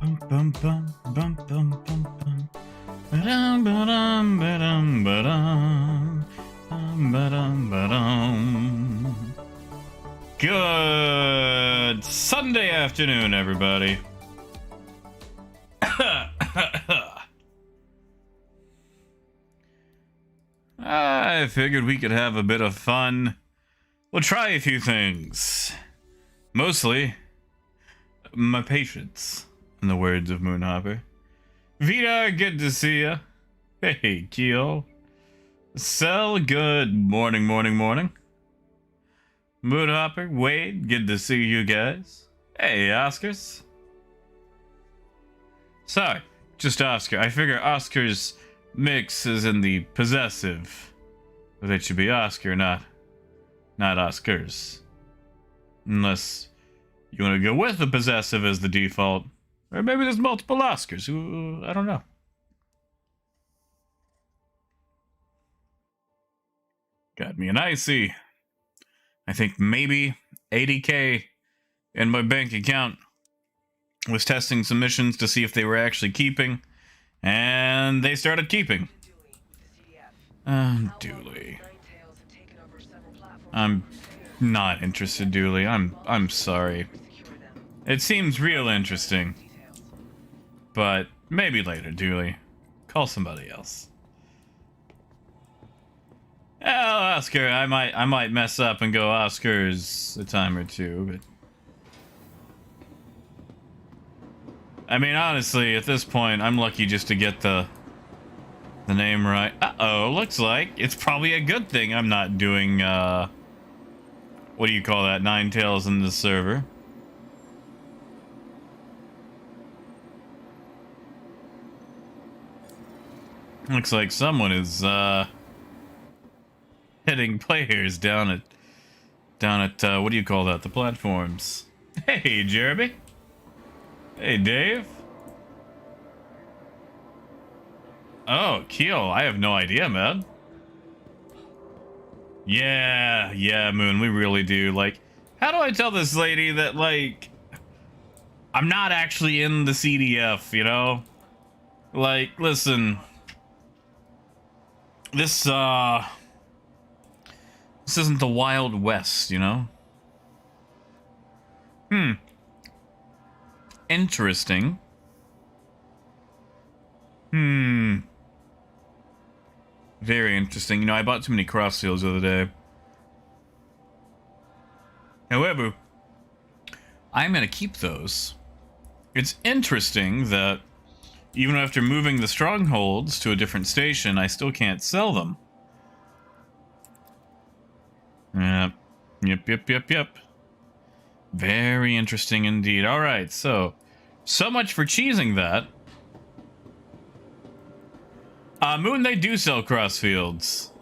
Bum, bum, bum, bum, bum, bum, bum. Ba-dum, ba-dum, ba-dum, ba-dum. Ba-dum, ba-dum. Good Sunday afternoon, everybody. I figured we could have a bit of fun. We'll try a few things. Mostly, my patience, in the words of Moonhopper. Vidar, good to see ya. Hey, Keel. Cell, good morning. Moonhopper, Wade, good to see you guys. Hey, Oscars. Sorry, just Oscar. I figure Oscar's mix is in the possessive. But it should be Oscar, not Oscars. Unless you want to go with the possessive as the default. Or maybe there's multiple Oscars. Ooh, I don't know. Got me an icy. I think maybe 80K in my bank account. Was testing some missions to see if they were actually keeping. And they started keeping. Dooley. I'm not interested, Dooley. I'm sorry. It seems real interesting. But maybe later, Dooley. Call somebody else. Oh, Oscar, I might mess up and go Oscars a time or two, but I mean, honestly, at this point, I'm lucky just to get the name right. Uh-oh, looks like it's probably a good thing I'm not doing, what do you call that? Ninetales in the server. Looks like someone is, hitting players down at, what do you call that? The platforms. Hey, Jeremy. Hey, Dave. Oh, Keel, I have no idea, man. Yeah, Moon, we really do. Like, how do I tell this lady that, like, I'm not actually in the CDF, you know? Like, listen. This isn't the Wild West, you know? Interesting. Very interesting. You know, I bought too many Crossfields the other day. However, I'm going to keep those. It's interesting that even after moving the strongholds to a different station, I still can't sell them. Yep. Very interesting indeed. Alright, so much for cheesing that. Moon, they do sell Crossfields.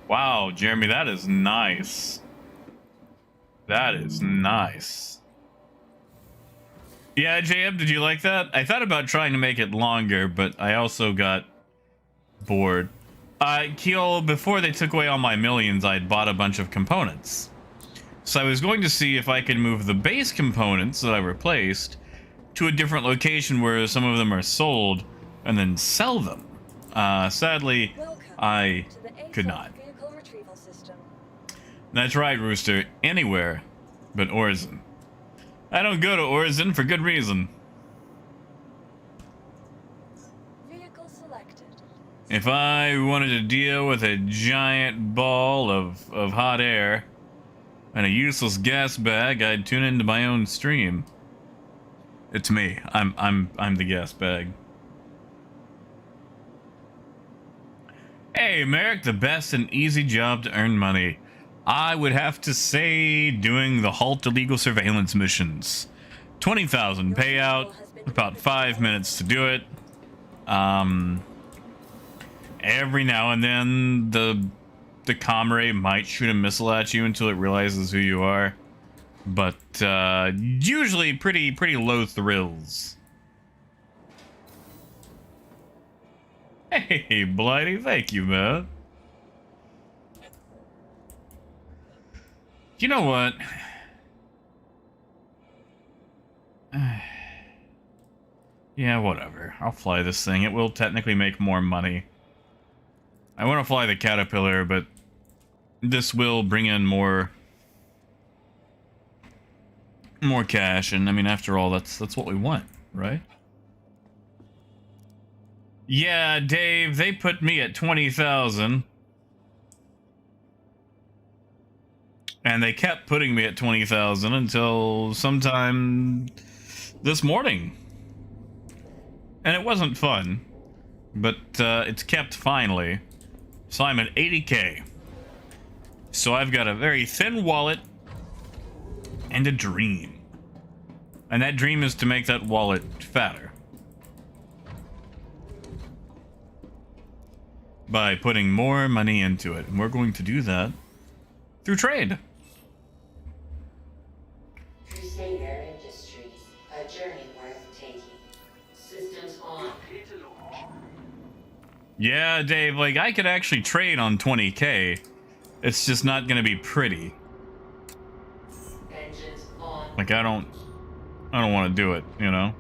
Wow, Jeremy, that is nice. That is nice. Yeah, JM, did you like that? I thought about trying to make it longer, but I also got bored. Keel, before they took away all my millions, I'd bought a bunch of components. So I was going to see if I could move the base components that I replaced to a different location where some of them are sold and then sell them. Sadly, I could not. That's right, Rooster. Anywhere but Orzon. I don't go to Orzon for good reason. Vehicle selected. If I wanted to deal with a giant ball of hot air and a useless gas bag, I'd tune into my own stream. It's me. I'm the gas bag. Hey, Merrick, the best and easy job to earn money. I would have to say doing the halt illegal surveillance missions. 20,000 payout, about 5 minutes to do it. Every now and then the comrade might shoot a missile at you until it realizes who you are. But usually pretty low thrills. Hey, Blighty, thank you, man. You know what? Yeah, whatever. I'll fly this thing. It will technically make more money. I want to fly the Caterpillar, but this will bring in more cash, and I mean, after all, that's what we want, right? Yeah, Dave, they put me at 20,000. And they kept putting me at 20,000 until sometime this morning. And it wasn't fun, but it's kept finally. So I'm at 80K. So I've got a very thin wallet and a dream. And that dream is to make that wallet fatter. By putting more money into it. And we're going to do that through trade. Crusader Industries, a journey worth taking. Systems on. Yeah, Dave, like, I could actually trade on 20K. It's just not gonna be pretty. Engines on. Like, I don't want to do it, you know?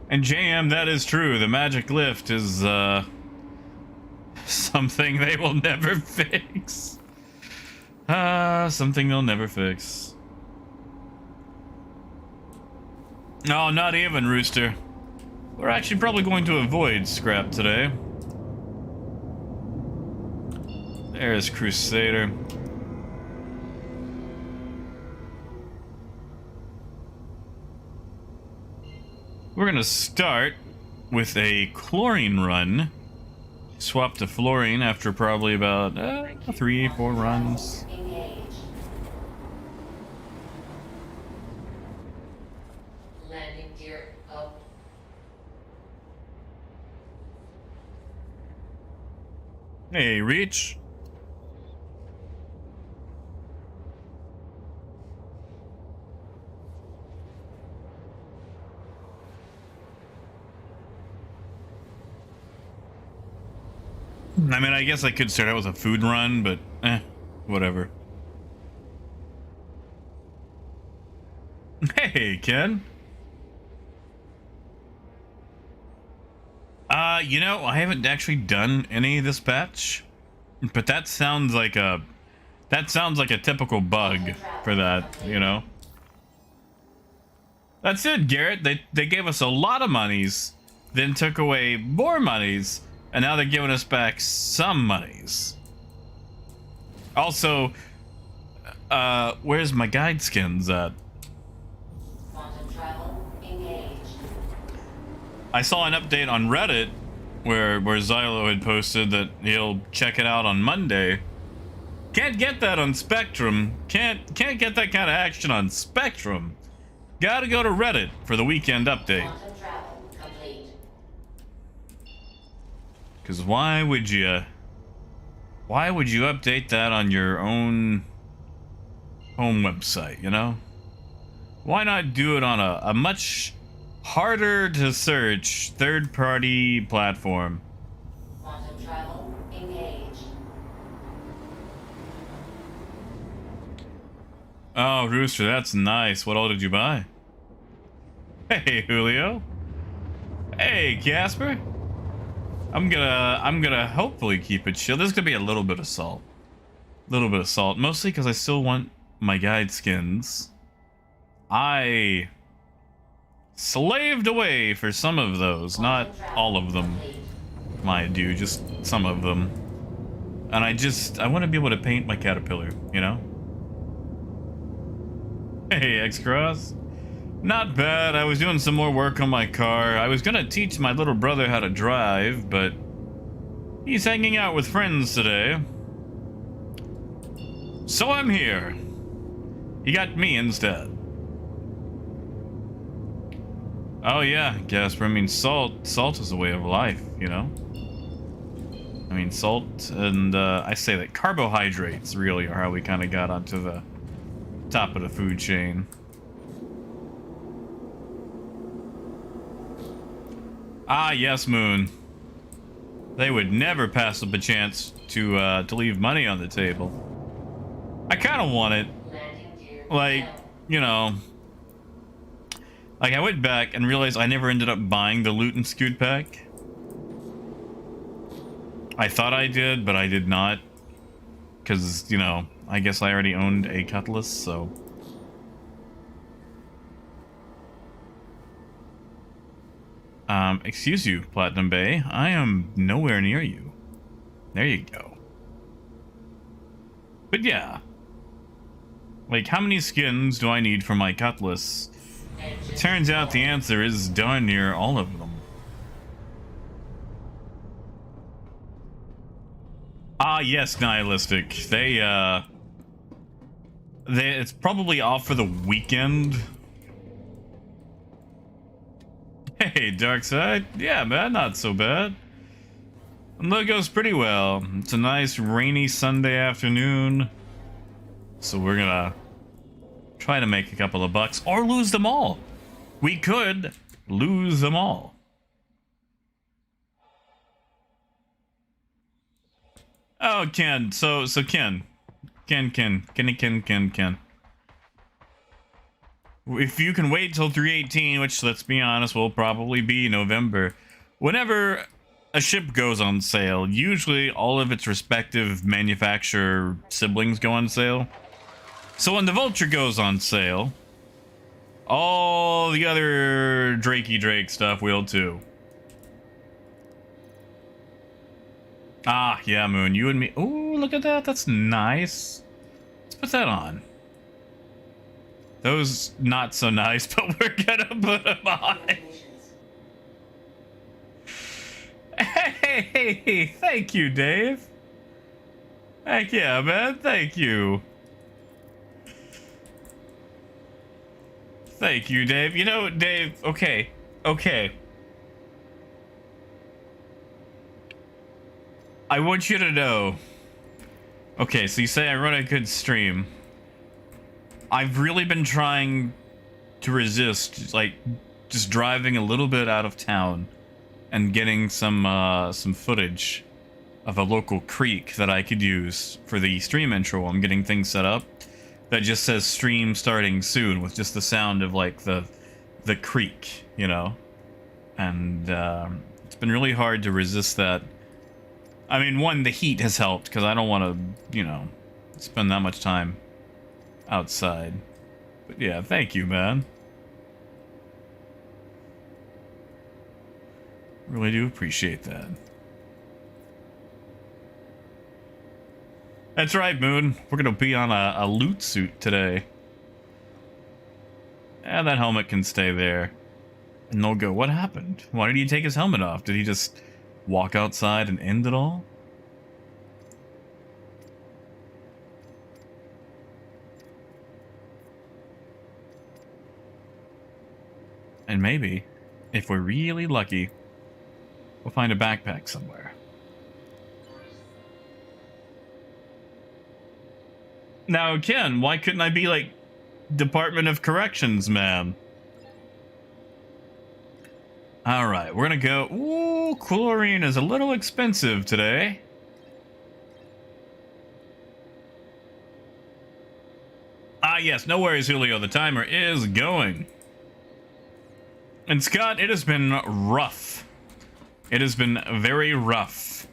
And JM, that is true. The magic lift is, something they will never fix. Something they'll never fix. No, not even, Rooster. We're actually probably going to avoid scrap today. There's Crusader. We're gonna start with a chlorine run. Swap to fluorine after probably about 3-4 runs. Engage. Landing gear up. Hey, Reach. I mean, I guess I could start out with a food run, but whatever. Hey, Ken. You know, I haven't actually done any of this batch, but that sounds like a typical bug for that, you know. That's it, Garrett. They gave us a lot of monies, then took away more monies, and now they're giving us back some monies. Also, where's my guide skins at? Quantum travel. Engage. I saw an update on Reddit where Xylo had posted that he'll check it out on Monday. Can't get that on Spectrum. Can't get that kind of action on Spectrum. Gotta go to Reddit for the weekend update. Quantum travel complete. Because why would you update that on your own home website, you know? Why not do it on a much harder to search third-party platform? Quantum travel. Engage. Oh, Rooster, that's nice. What all did you buy? Hey, Julio. Hey, Casper. I'm gonna hopefully keep it chill. There's gonna be a little bit of salt. Mostly because I still want my guide skins. I slaved away for some of those, not all of them, mind you, just some of them. And I want to be able to paint my Caterpillar, you know? Hey, X-Cross. Not bad. I was doing some more work on my car. I was gonna teach my little brother how to drive, but he's hanging out with friends today. So I'm here. He got me instead. Oh yeah, Gasper. I mean, salt is a way of life, you know? I mean, salt and, I say that carbohydrates really are how we kind of got onto the top of the food chain. Ah, yes, Moon. They would never pass up a chance to leave money on the table. I kind of want it. Landing gear. Like, down. you know, like I went back and realized I never ended up buying the loot and scoot pack. I thought I did, but I did not. Because, you know, I guess I already owned a cutlass, so. Excuse you, Platinum Bay. I am nowhere near you. There you go. But yeah. Like, how many skins do I need for my cutlass? It turns out the answer is darn near all of them. Ah, yes, Nihilistic. It's probably off for the weekend. Hey, Darkside. Yeah, man, not so bad. And that goes pretty well. It's a nice rainy Sunday afternoon. So we're gonna try to make a couple of bucks or lose them all. We could lose them all. Oh, Ken. So Ken. Ken. If you can wait till 318, which, let's be honest, will probably be November, whenever a ship goes on sale, usually all of its respective manufacturer siblings go on sale. So when the Vulture goes on sale, all the other Drakey Drake stuff will too. Ah, yeah, Moon, you and me. Ooh, look at that. That's nice. Let's put that on. Those not so nice, but we're gonna put them on. Hey, thank you, Dave. Heck yeah, man. Thank you. Thank you, Dave. You know, Dave, okay. I want you to know. Okay, so you say I run a good stream. I've really been trying to resist, like, just driving a little bit out of town and getting some footage of a local creek that I could use for the stream intro while I'm getting things set up. That just says stream starting soon with just the sound of, like, the creek, you know? And it's been really hard to resist that. I mean, one, the heat has helped because I don't want to, you know, spend that much time outside. But yeah, thank you, man. Really do appreciate that. That's right, Moon. We're gonna be on a loot suit today. And that helmet can stay there. And they'll go, what happened? Why did he take his helmet off? Did he just walk outside and end it all? And maybe, if we're really lucky, we'll find a backpack somewhere. Now, Ken, why couldn't I be like Department of Corrections, man? Alright, we're gonna go... Ooh, chlorine is a little expensive today. Ah, yes, no worries, Julio. The timer is going. And Scott, it has been rough. It has been very rough.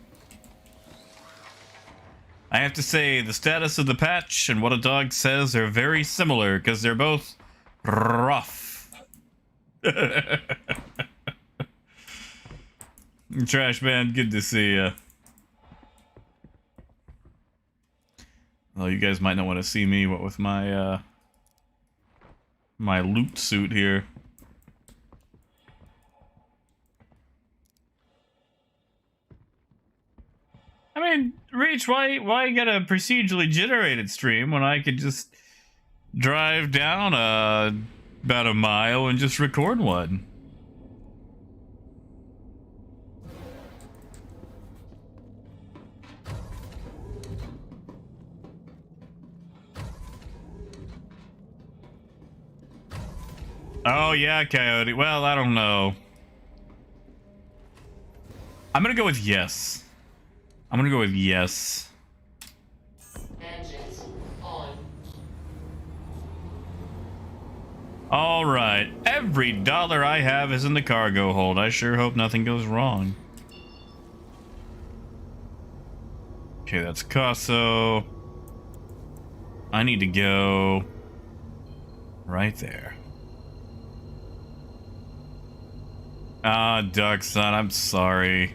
I have to say, the status of the patch and what a dog says are very similar, because they're both rough. Trash man, good to see ya. Well, you guys might not want to see me, what with my, my loot suit here. I mean, Reach, why get a procedurally generated stream when I could just drive down about a mile and just record one? Oh yeah, Coyote. Well, I don't know. I'm gonna go with yes. I'm gonna go with yes. Engines on. All right. Every dollar I have is in the cargo hold. I sure hope nothing goes wrong. Okay, that's Casso. I need to go right there. Ah, Dark Sun, I'm sorry.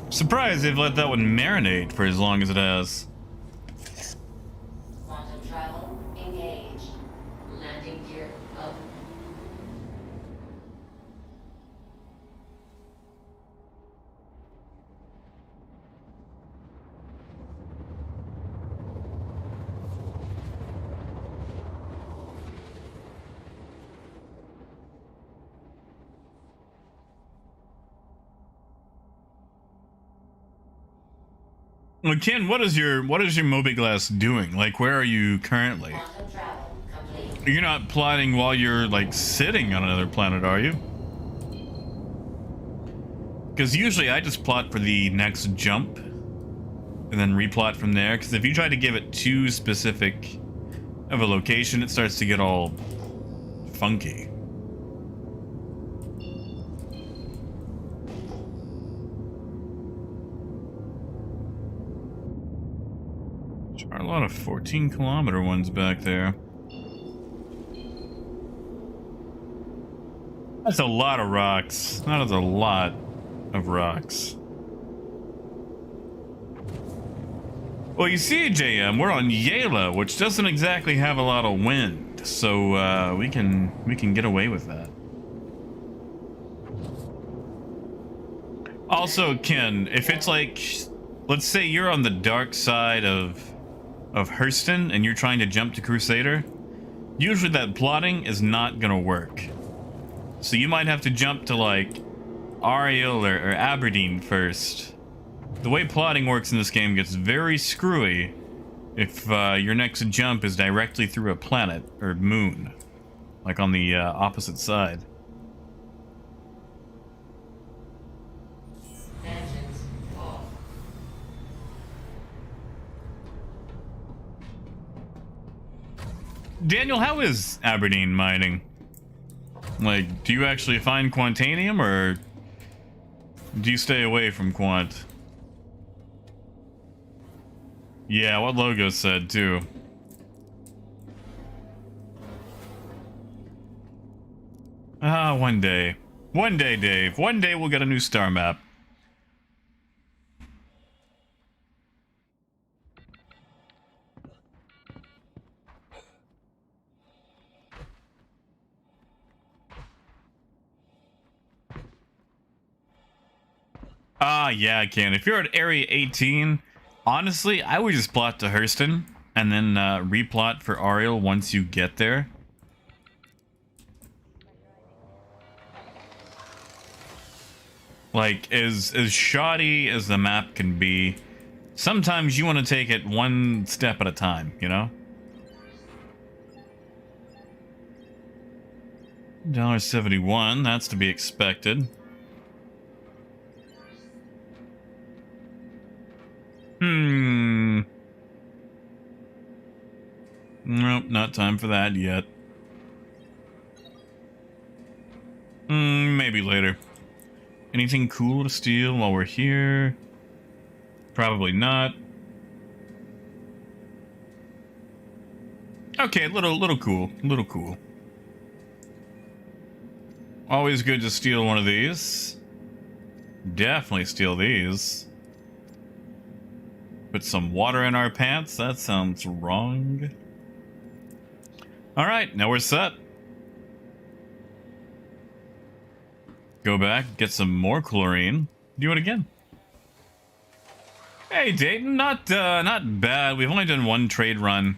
Surprised they've let that one marinate for as long as it has. Quantum travel engaged. Landing gear up. Well, Ken, what is your Mobiglass doing? Like, where are you currently? Quantum travel complete. You're not plotting while you're like sitting on another planet, are you? Because usually I just plot for the next jump and then replot from there. Because if you try to give it too specific of a location, it starts to get all funky. There are a lot of 14-kilometer ones back there. That's a lot of rocks. That is a lot of rocks. Well, you see, JM, we're on Yela, which doesn't exactly have a lot of wind, so we can get away with that. Also, Ken, if it's like, let's say you're on the dark side of Hurston and you're trying to jump to Crusader, usually that plotting is not gonna work. So you might have to jump to like Ariel or Aberdeen first. The way plotting works in this game gets very screwy if your next jump is directly through a planet or moon, like on the opposite side. Engines off. Daniel, how is Aberdeen mining? Like, do you actually find Quantanium, or do you stay away from Quant? Yeah, what Logo said, too. Ah, one day. One day, Dave. One day we'll get a new star map. Ah, yeah, I can. If you're at Area 18, honestly, I would just plot to Hurston and then replot for Ariel once you get there. Like, as shoddy as the map can be, sometimes you want to take it one step at a time, you know? $1.71, that's to be expected. Nope, not time for that yet. Maybe later. Anything cool to steal while we're here? Probably not. Okay, little cool. Always good to steal one of these. Definitely steal these. Put some water in our pants? That sounds wrong. Alright, now we're set. Go back, get some more chlorine. Do it again. Hey, Dayton, not bad. We've only done one trade run.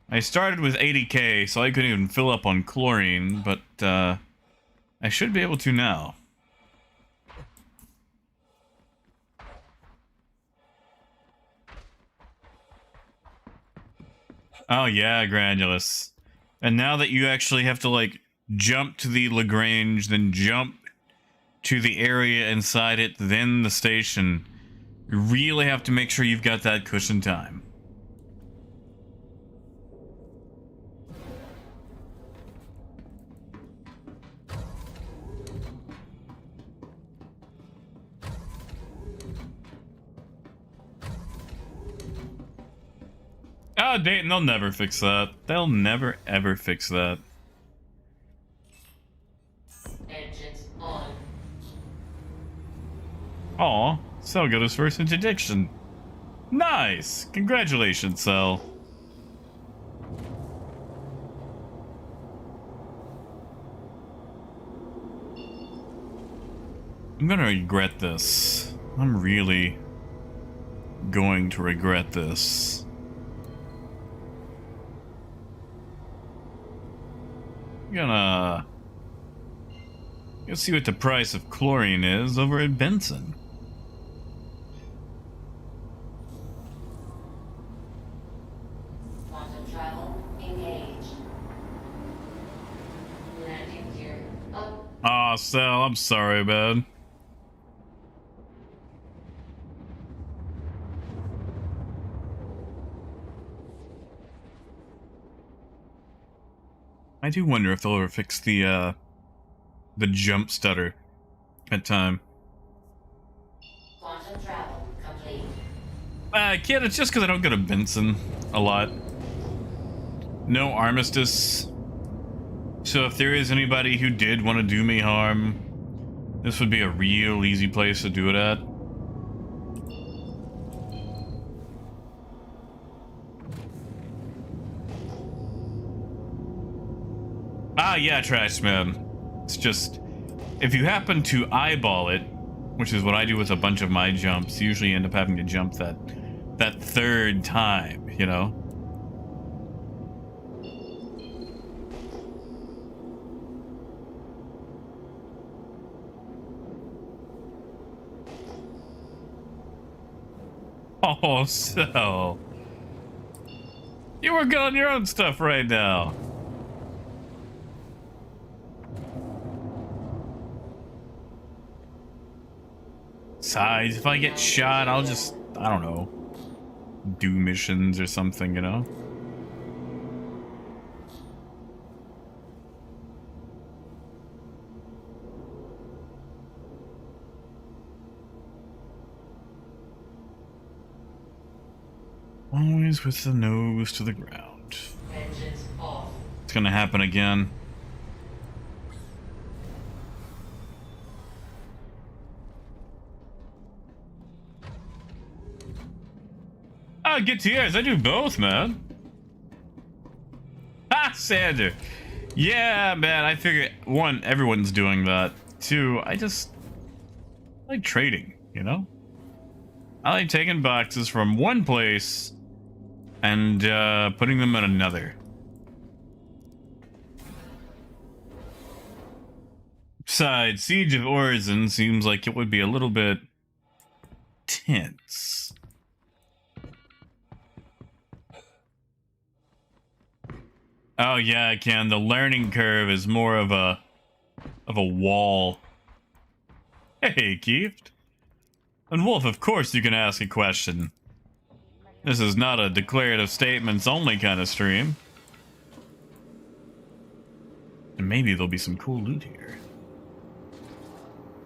I started with 80k, so I couldn't even fill up on chlorine, but I should be able to now. Oh yeah, Granulus. And now that you actually have to like jump to the Lagrange, then jump to the area inside it, then the station, you really have to make sure you've got that cushion time. Ah, Dayton, they'll never fix that. They'll never ever fix that. Engines on. Aw, Cell got his first interdiction. Nice! Congratulations, Cell. I'm gonna regret this. I'm really going to regret this. I'm gonna see what the price of chlorine is over at Benson. Quantum travel engaged. Landing gear up. Aw, Cell, I'm sorry, man. I do wonder if they'll ever fix the jump stutter at time. Quantum travel complete. Kid, it's just because I don't go to Benson a lot. No armistice. So if there is anybody who did want to do me harm, this would be a real easy place to do it at. Ah, yeah, Trash Man. It's just, if you happen to eyeball it, which is what I do with a bunch of my jumps, you usually end up having to jump that third time, you know? Oh, so you're working on your own stuff right now. Besides, if I get shot, I'll just, I don't know, do missions or something, you know? Always with the nose to the ground. Engines off. It's gonna happen again. Oh, get to yours. I do both, man. Ah, Sander. Yeah, man. I figure, one, everyone's doing that. Two, I like trading, you know? I like taking boxes from one place and putting them in another. Besides, Siege of Orzon seems like it would be a little bit tense. Oh yeah, I can. The learning curve is more of a wall. Hey, Keith. And Wolf, of course you can ask a question. This is not a declarative statements only kind of stream. And maybe there'll be some cool loot here.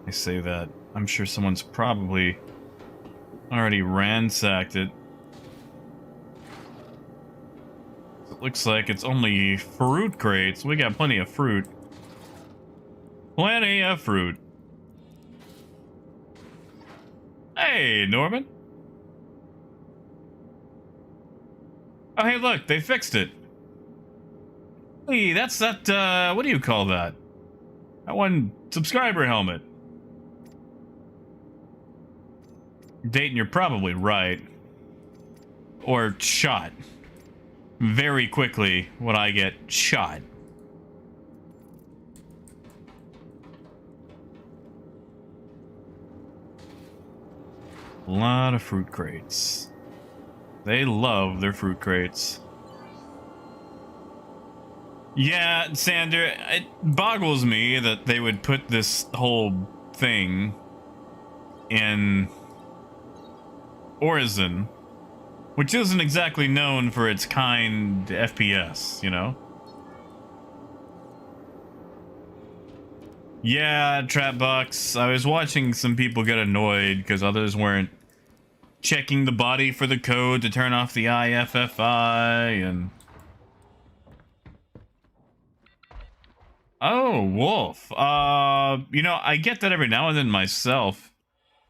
I say that. I'm sure someone's probably already ransacked it. It looks like it's only fruit crates. We got plenty of fruit. Plenty of fruit. Hey, Norman. Oh, hey, look, they fixed it. Hey, that's that, what do you call that? That one subscriber helmet. Dayton, you're probably right. Or shot. Very quickly when I get shot. A lot of fruit crates. They love their fruit crates. Yeah, Sander, it boggles me that they would put this whole thing in Orzon, which isn't exactly known for its kind FPS, you know? Yeah, Trapbox. I was watching some people get annoyed because others weren't checking the body for the code to turn off the IFFI and... Oh, Wolf. You know, I get that every now and then myself.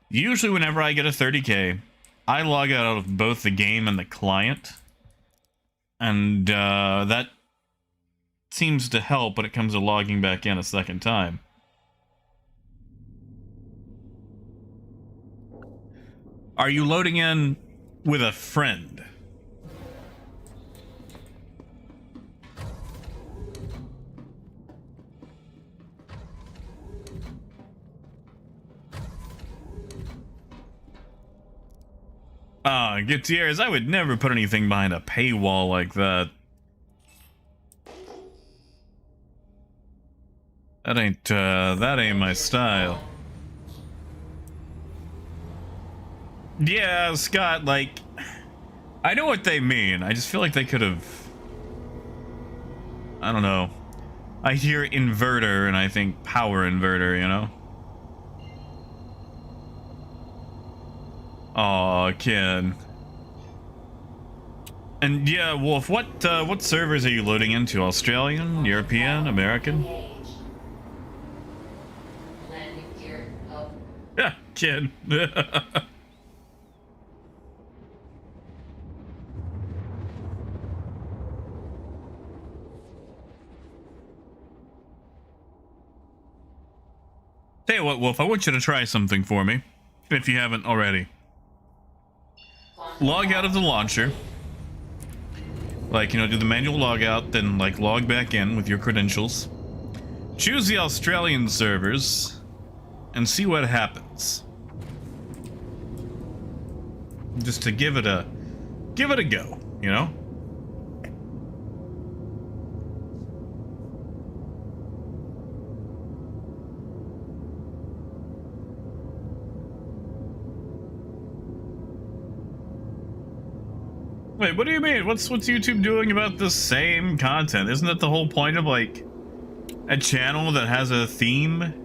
Usually whenever I get a 30K, I log out of both the game and the client. And that seems to help when it comes to logging back in a second time. Are you loading in with a friend? Gutierrez, I would never put anything behind a paywall like that. That ain't my style. Yeah, Scott, like, I know what they mean. I just feel like they could have... I don't know. I hear inverter and I think power inverter, you know? Aw, Ken. And yeah, Wolf, what servers are you loading into? Australian, European, American? Engage. Landing gear up. Yeah, Ken. Tell you what, Wolf, I want you to try something for me, if you haven't already. Log out of the launcher. Like, you know, do the manual logout, then, like, log back in with your credentials. Choose the Australian servers, and see what happens. Just to give it a go, you know? Wait, what do you mean? What's YouTube doing about the same content? Isn't that the whole point of, like, a channel that has a theme?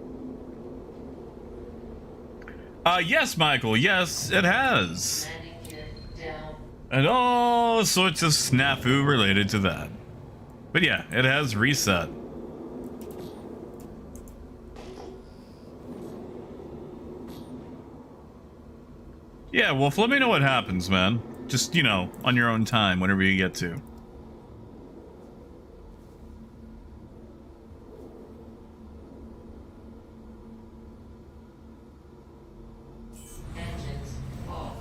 Yes, Michael, yes, it has. Landing gear down. And all sorts of snafu related to that. But yeah, it has reset. Yeah, Wolf, let me know what happens, man. Just, you know, on your own time, whenever you get to. Engines off.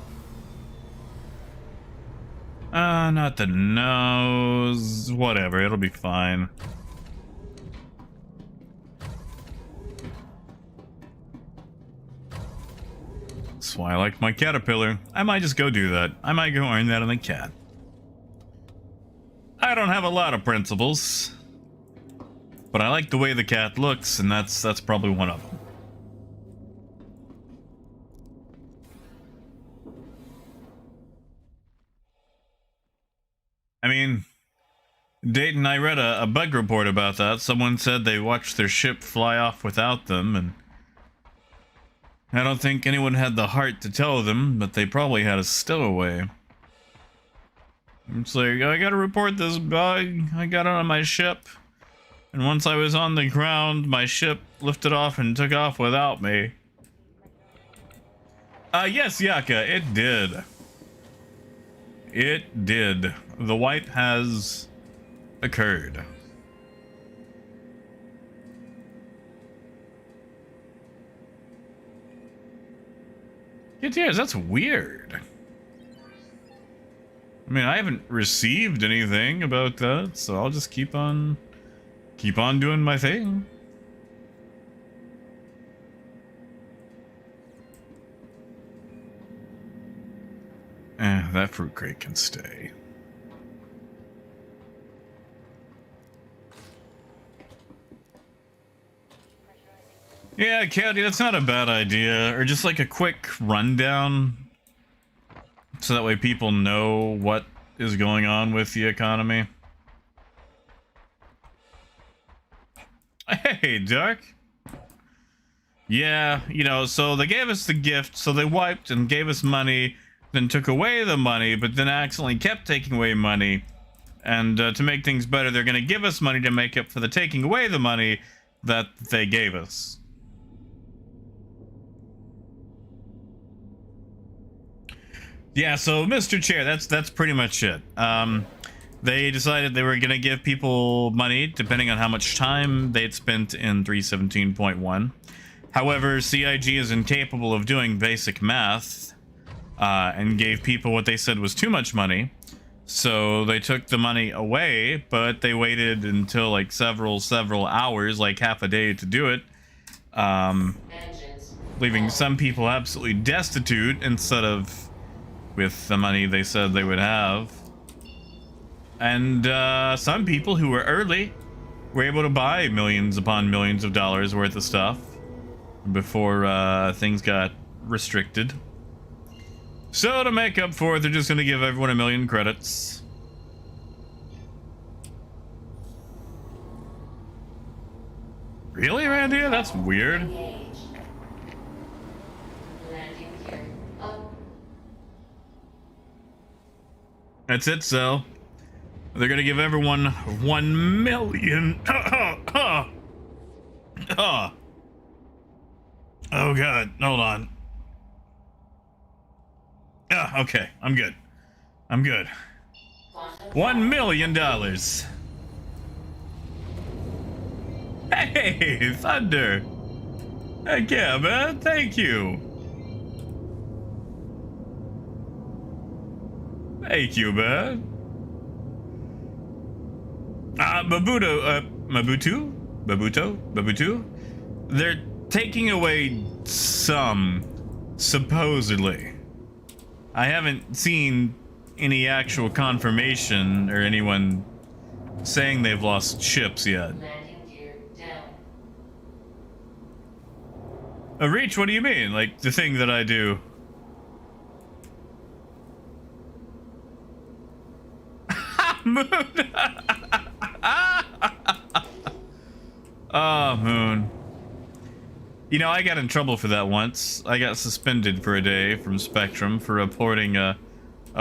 Not the nose. Whatever, it'll be fine. That's why I like my caterpillar. I might just go do that. I might go earn that on the cat. I don't have a lot of principles, but I like the way the cat looks, and that's probably one of them. I mean, Dayton, I read a bug report about that. Someone said they watched their ship fly off without them, and I don't think anyone had the heart to tell them, but they probably had a stowaway. It's like, I gotta report this bug. I got it on my ship, and once I was on the ground, my ship lifted off and took off without me. Yes, Yaka, it did. It did. The wipe has occurred. Yes, that's weird. I mean, I haven't received anything about that, so I'll just keep on doing my thing. That fruit crate can stay. Yeah, Caddy, that's not a bad idea. Or just like a quick rundown, so that way people know what is going on with the economy. Hey, Dark. Yeah, you know, so they gave us the gift, so they wiped and gave us money. then took away the money, but then accidentally kept taking away money. And to make things better, they're going to give us money to make up for the taking away the money that they gave us. Yeah, so Mr. Chair, that's pretty much it. They decided they were going to give people money depending on how much time they'd spent in 317.1. However, CIG is incapable of doing basic math and gave people what they said was too much money. So they took the money away, but they waited until like several hours, like half a day to do it, leaving some people absolutely destitute instead of with the money they said they would have. And some people who were early were able to buy millions upon millions of dollars worth of stuff before things got restricted. So to make up for it, they're just going to give everyone 1 million credits. Really, Randy? That's weird. Landing gear up. That's it, so they're going to give everyone 1 million. Oh god, hold on. Okay, I'm good. $1 million. Hey, Thunder. Heck yeah, man. Thank you. Thank you, man. Mabuto? They're taking away some, supposedly. I haven't seen any actual confirmation or anyone saying they've lost ships yet. Landing gear down. Reach, what do you mean? Like the thing that I do? Moon! Oh, Moon. You know, I got in trouble for that once. I got suspended for a day from Spectrum for reporting a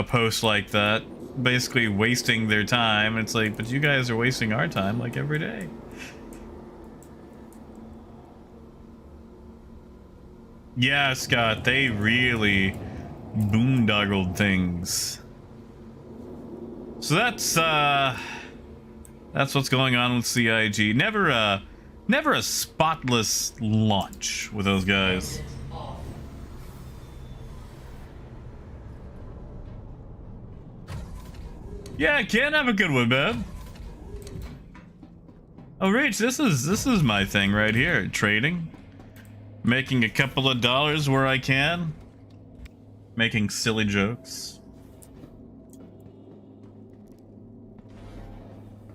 post like that. Basically wasting their time. It's like, but you guys are wasting our time like every day. Yeah, Scott, they really boondoggled things. So that's what's going on with CIG. Never a spotless launch with those guys. Yeah, Ken, have a good one, man. Oh, Rach, this is my thing right here. Trading. Making a couple of dollars where I can. Making silly jokes.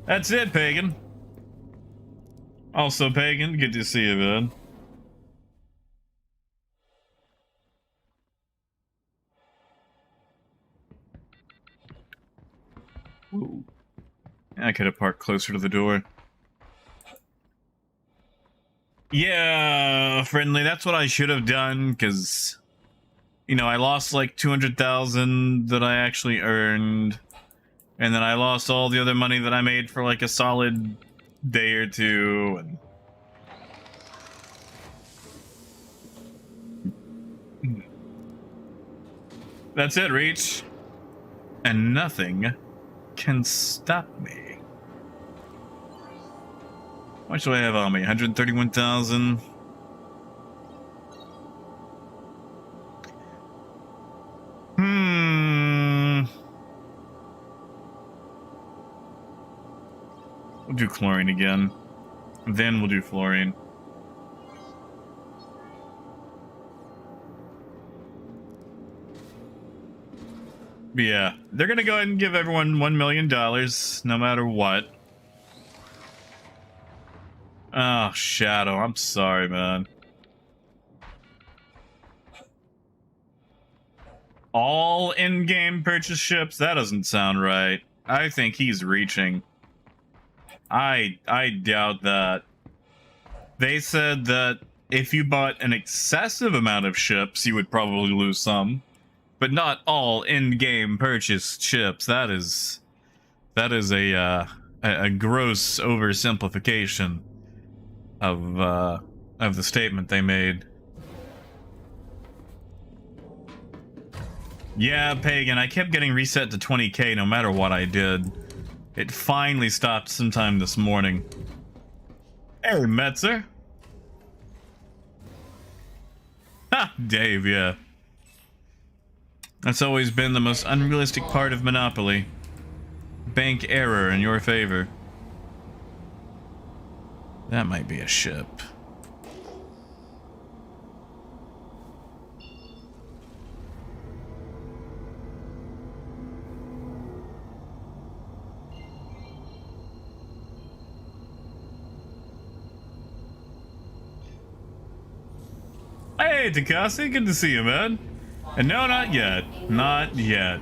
That's it, Pagan. Also, Pagan, good to see you, man. Ooh. I could have parked closer to the door. Yeah, friendly, that's what I should have done, because, you know, I lost like 200,000 that I actually earned, and then I lost all the other money that I made for like a solid day or two, and that's it, Reach. And nothing can stop me. How much do I have on me? 131,000. We'll do chlorine again. Then we'll do fluorine. But yeah, they're gonna go ahead and give everyone $1 million, no matter what. Oh, Shadow, I'm sorry, man. All in-game purchase ships? That doesn't sound right. I think he's reaching. I doubt that. They said that if you bought an excessive amount of ships, you would probably lose some. but not all in-game purchased ships. That is a gross oversimplification of the statement they made. Yeah, Pagan, I kept getting reset to 20k no matter what I did. It finally stopped sometime this morning. Hey, Metzer. Ha, Dave, yeah. That's always been the most unrealistic part of Monopoly. Bank error in your favor. That might be a ship. Hey, Takasi, good to see you, man. And no, not yet. Not yet.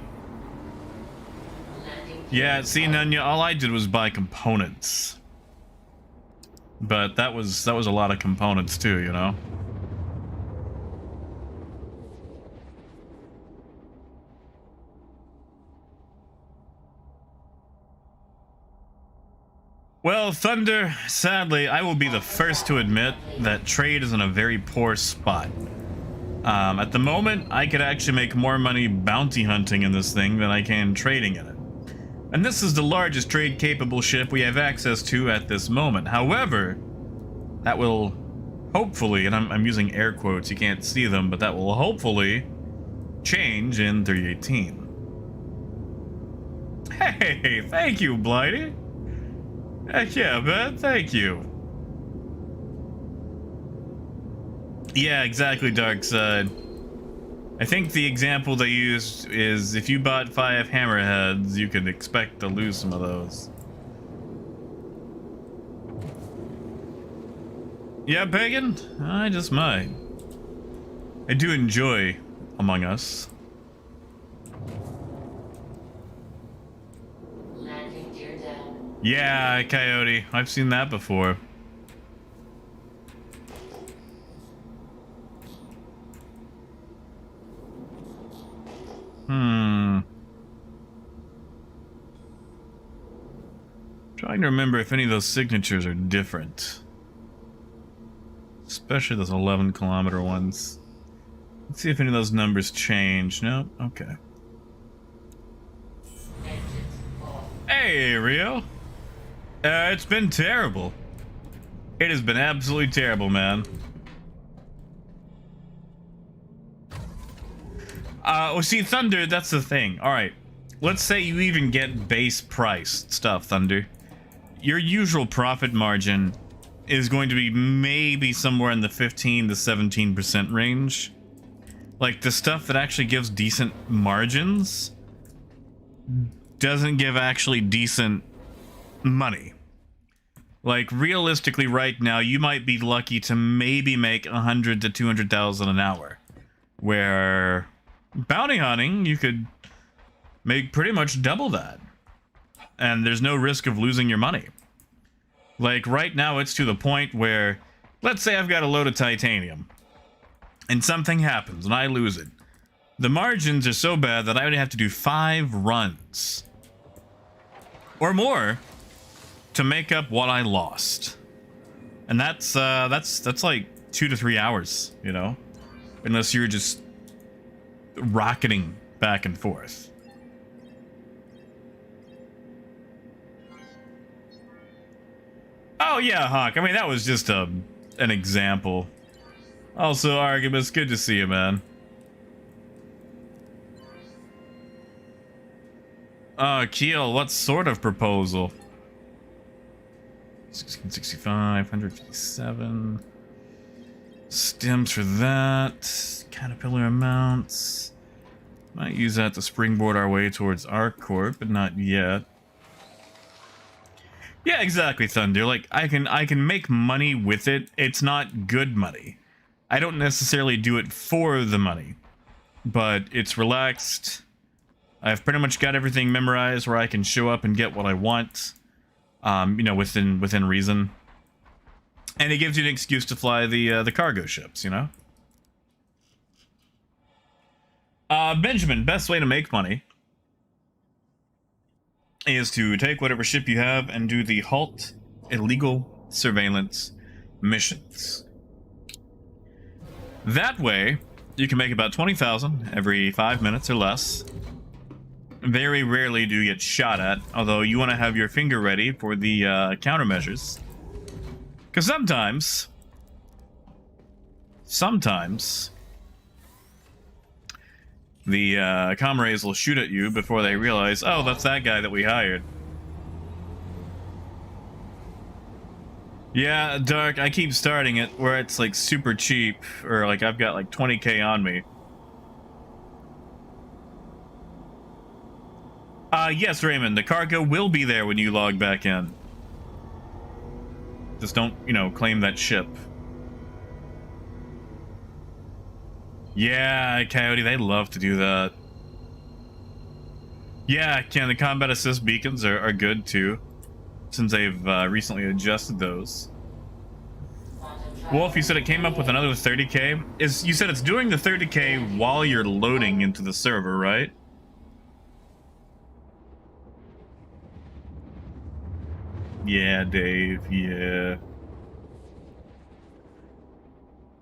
Yeah, see, Nunya, all I did was buy components. But that was a lot of components too, you know? Well, Thunder, sadly, I will be the first to admit that trade is in a very poor spot. At the moment, I could actually make more money bounty hunting in this thing than I can trading in it. And this is the largest trade-capable ship we have access to at this moment. However, that will hopefully, and I'm using air quotes, you can't see them, but that will hopefully change in 318. Hey, thank you, Blighty. Heck yeah, man, thank you. Yeah, exactly, Darkside. I think the example they used is if you bought 5 hammerheads, you could expect to lose some of those. Yeah, Pagan? I just might. I do enjoy Among Us. Landing gear down. Yeah, Coyote. I've seen that before. Trying to remember if any of those signatures are different. Especially those 11-kilometer ones. Let's see if any of those numbers change. Nope. Okay. Hey, Rio. It's been terrible. It has been absolutely terrible, man. Well, see, Thunder, that's the thing. Alright. Let's say you even get base price stuff, Thunder. Your usual profit margin is going to be maybe somewhere in the 15 to 17% range. Like, the stuff that actually gives decent margins doesn't give actually decent money. Like, realistically right now, you might be lucky to maybe make 100 to 200,000 an hour. Where bounty hunting, you could make pretty much double that. And there's no risk of losing your money. Like, right now, it's to the point where, let's say I've got a load of titanium, and something happens, and I lose it. The margins are so bad that I would have to do 5 runs. Or more, to make up what I lost. And that's like 2 to 3 hours, you know? Unless you're just rocketing back and forth. Oh yeah, Hawk. I mean, that was just an example. Also, Artemis, good to see you, man. Keel, what sort of proposal? 1665, 157. Stems for that. Caterpillar amounts. Might use that to springboard our way towards ArcCorp, but not yet. Yeah, exactly, Thunder. Like, I can make money with it. It's not good money. I don't necessarily do it for the money, but it's relaxed. I've pretty much got everything memorized where I can show up and get what I want, you know, within reason. And it gives you an excuse to fly the cargo ships, you know. Benjamin, best way to make money is to take whatever ship you have and do the halt illegal surveillance missions. That way, you can make about 20,000 every 5 minutes or less. Very rarely do you get shot at, although you want to have your finger ready for the countermeasures. Because sometimes the comrades will shoot at you before they realize, oh, that's that guy that we hired. Yeah, Dark, I keep starting it where it's like super cheap, or like I've got like 20k on me. Yes, Raymond, the cargo will be there when you log back in. Just don't, you know, claim that ship. Yeah, Coyote, they love to do that. Yeah, Ken, the combat assist beacons are good too, since they've recently adjusted those. Wolf, you said it came up with another 30k. You said it's doing the 30k while you're loading into the server, right? Yeah, Dave, yeah.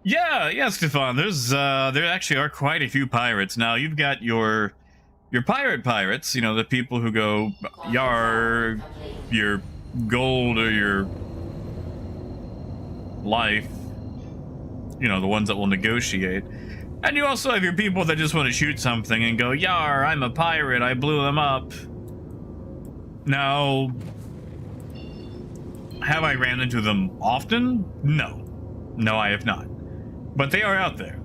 Yeah, Stefan, there actually are quite a few pirates. Now, you've got your pirates, you know, the people who go, yar, your gold or your life, you know, the ones that will negotiate. And you also have your people that just want to shoot something and go, yar, I'm a pirate, I blew them up. Now, have I ran into them often? No, I have not. But they are out there.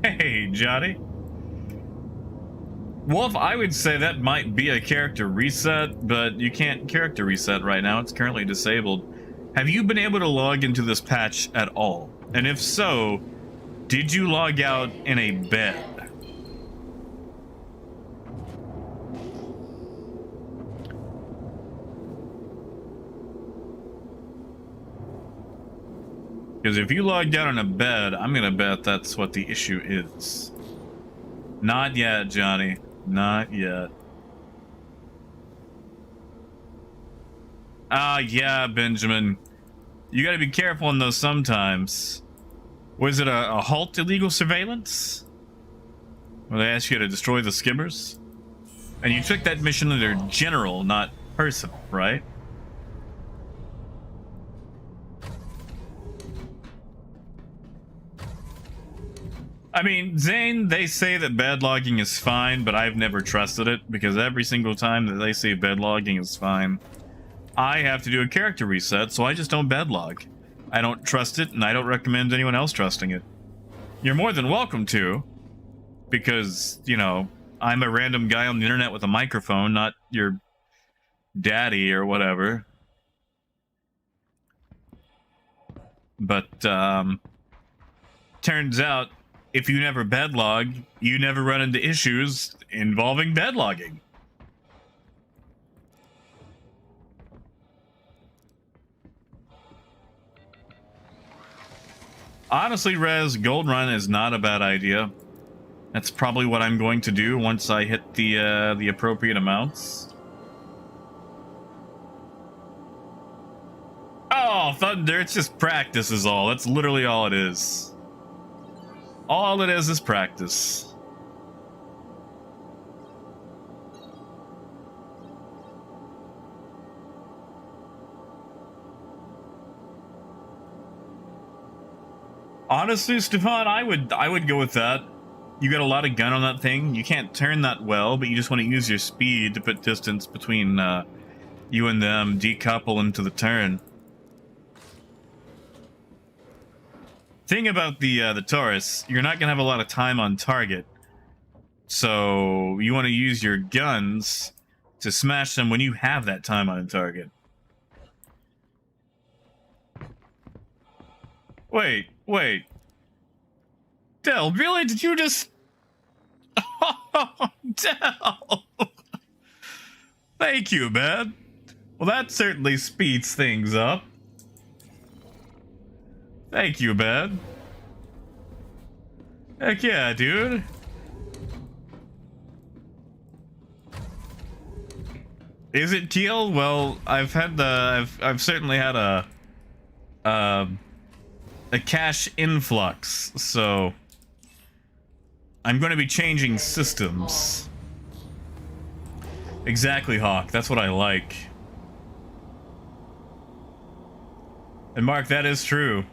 Hey, Johnny. Wolf, I would say that might be a character reset, but you can't character reset right now. It's currently disabled. Have you been able to log into this patch at all? And if so, did you log out in a bed? Because if you log down in a bed, I'm going to bet that's what the issue is. Not yet, Johnny. Not yet. Yeah, Benjamin. You got to be careful in those sometimes. Was it a halt illegal surveillance? Where they asked you to destroy the skimmers? And you took that mission under general, not personal, right? I mean, Zane, they say that bed logging is fine, but I've never trusted it, because every single time that they say bed logging is fine, I have to do a character reset, so I just don't bed log. I don't trust it, and I don't recommend anyone else trusting it. You're more than welcome to, because, you know, I'm a random guy on the internet with a microphone, not your daddy or whatever. But, turns out, if you never bed log, you never run into issues involving bed logging. Honestly, Rez, Gold Run is not a bad idea. That's probably what I'm going to do once I hit the appropriate amounts. Oh, Thunder, it's just practice is all. That's literally all it is. All it is practice. Honestly, Stefan, I would go with that. You got a lot of gun on that thing. You can't turn that well, but you just want to use your speed to put distance between you and them, decouple into the turn. Thing about the Taurus, you're not gonna have a lot of time on target, so you want to use your guns to smash them when you have that time on target. Wait, Del, really? Did you just? Oh, Del! Thank you, man. Well, that certainly speeds things up. Thank you, man. Heck yeah, dude. Is it Keel? Well, I've certainly had a cash influx, so I'm going to be changing systems. Exactly, Hawk. That's what I like. And Mark, that is true.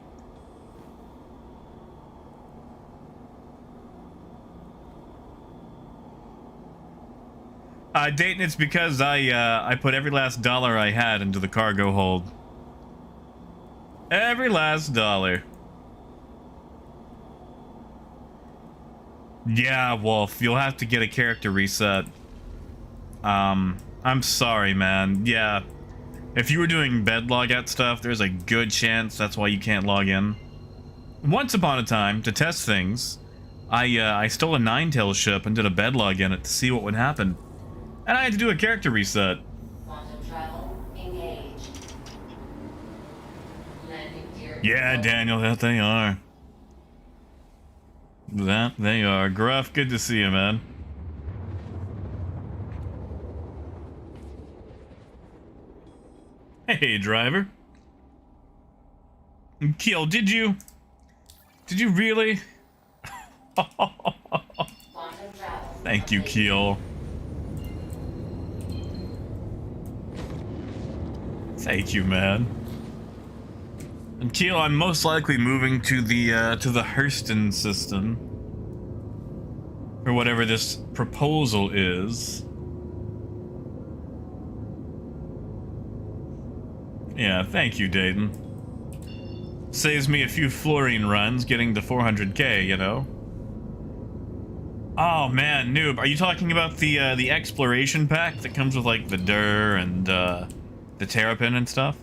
Dayton, it's because I put every last dollar I had into the cargo hold. Every last dollar. Yeah, Wolf, you'll have to get a character reset. I'm sorry, man. Yeah. If you were doing bed logout stuff, there's a good chance that's why you can't log in. Once upon a time, to test things, I stole a Ninetales ship and did a bed log in it to see what would happen. And I had to do a character reset. Quantum travel engaged. Landing gear. Yeah, Daniel, that they are. That they are. Gruff, good to see you, man. Hey, driver. Keel, did you really? Thank you, Keel. Thank you, man. And Keel, I'm most likely moving to the Hurston system for whatever this proposal is. Yeah, thank you, Dayton. Saves me a few fluorine runs getting to 400k, you know. Oh man, noob, are you talking about the exploration pack that comes with like the Dur and the Terrapin and stuff?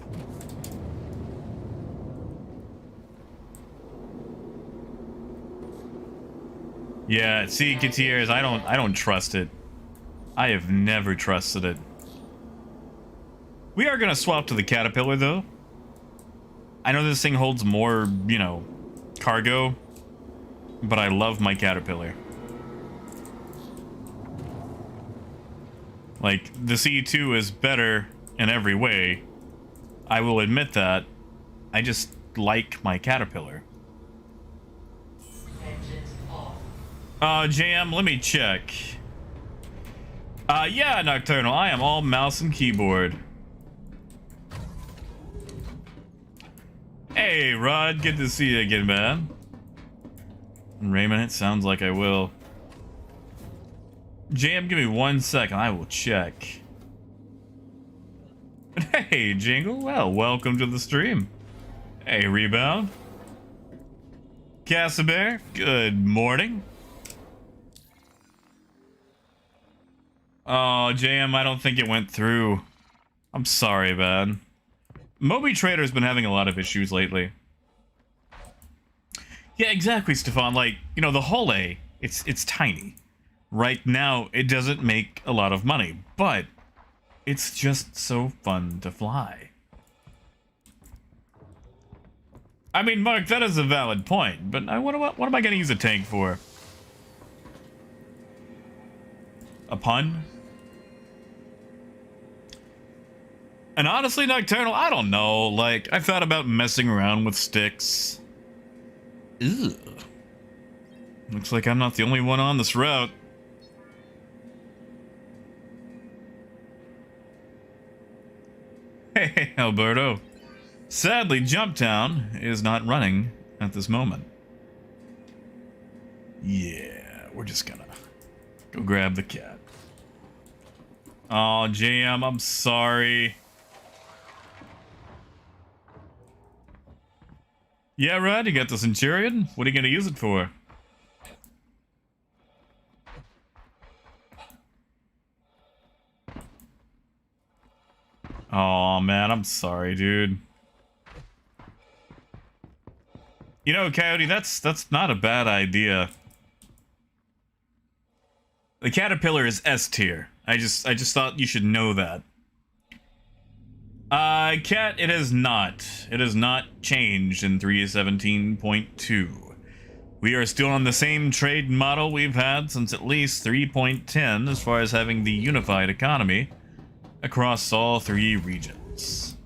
Yeah, see, Gutierrez, I don't trust it. I have never trusted it. We are gonna swap to the Caterpillar though. I know this thing holds more, you know, cargo, but I love my Caterpillar. Like, the C2 is better in every way. I will admit that. I just like my Caterpillar. JM, let me check. Yeah, Nocturnal, I am all mouse and keyboard. Hey, Rod, good to see you again, man. And Raymond, it sounds like I will. JM, give me 1 second, I will check. Hey, Jingle, well, welcome to the stream. Hey, Rebound. Cassabear, good morning. Oh, JM, I don't think it went through. I'm sorry, man. Moby Trader's been having a lot of issues lately. Yeah, exactly, Stefan. Like, you know, the Hull A, it's tiny. Right now, it doesn't make a lot of money, but it's just so fun to fly. I mean, Mark, that is a valid point, but what am I going to use a tank for? A pun? And honestly, Nocturnal, I don't know. Like, I thought about messing around with sticks. Ugh. Looks like I'm not the only one on this route. Hey, Alberto. Sadly, Jumptown is not running at this moment. Yeah, we're just gonna go grab the cat. Oh, JM, I'm sorry. Yeah, Rod, you got the Centurion? What are you gonna use it for? Oh man, I'm sorry, dude. You know, Coyote, that's not a bad idea. The Caterpillar is S tier. I just thought you should know that. Cat, it has not. It has not changed in 3.17.2. We are still on the same trade model we've had since at least 3.10 as far as having the unified economy across all 3 regions.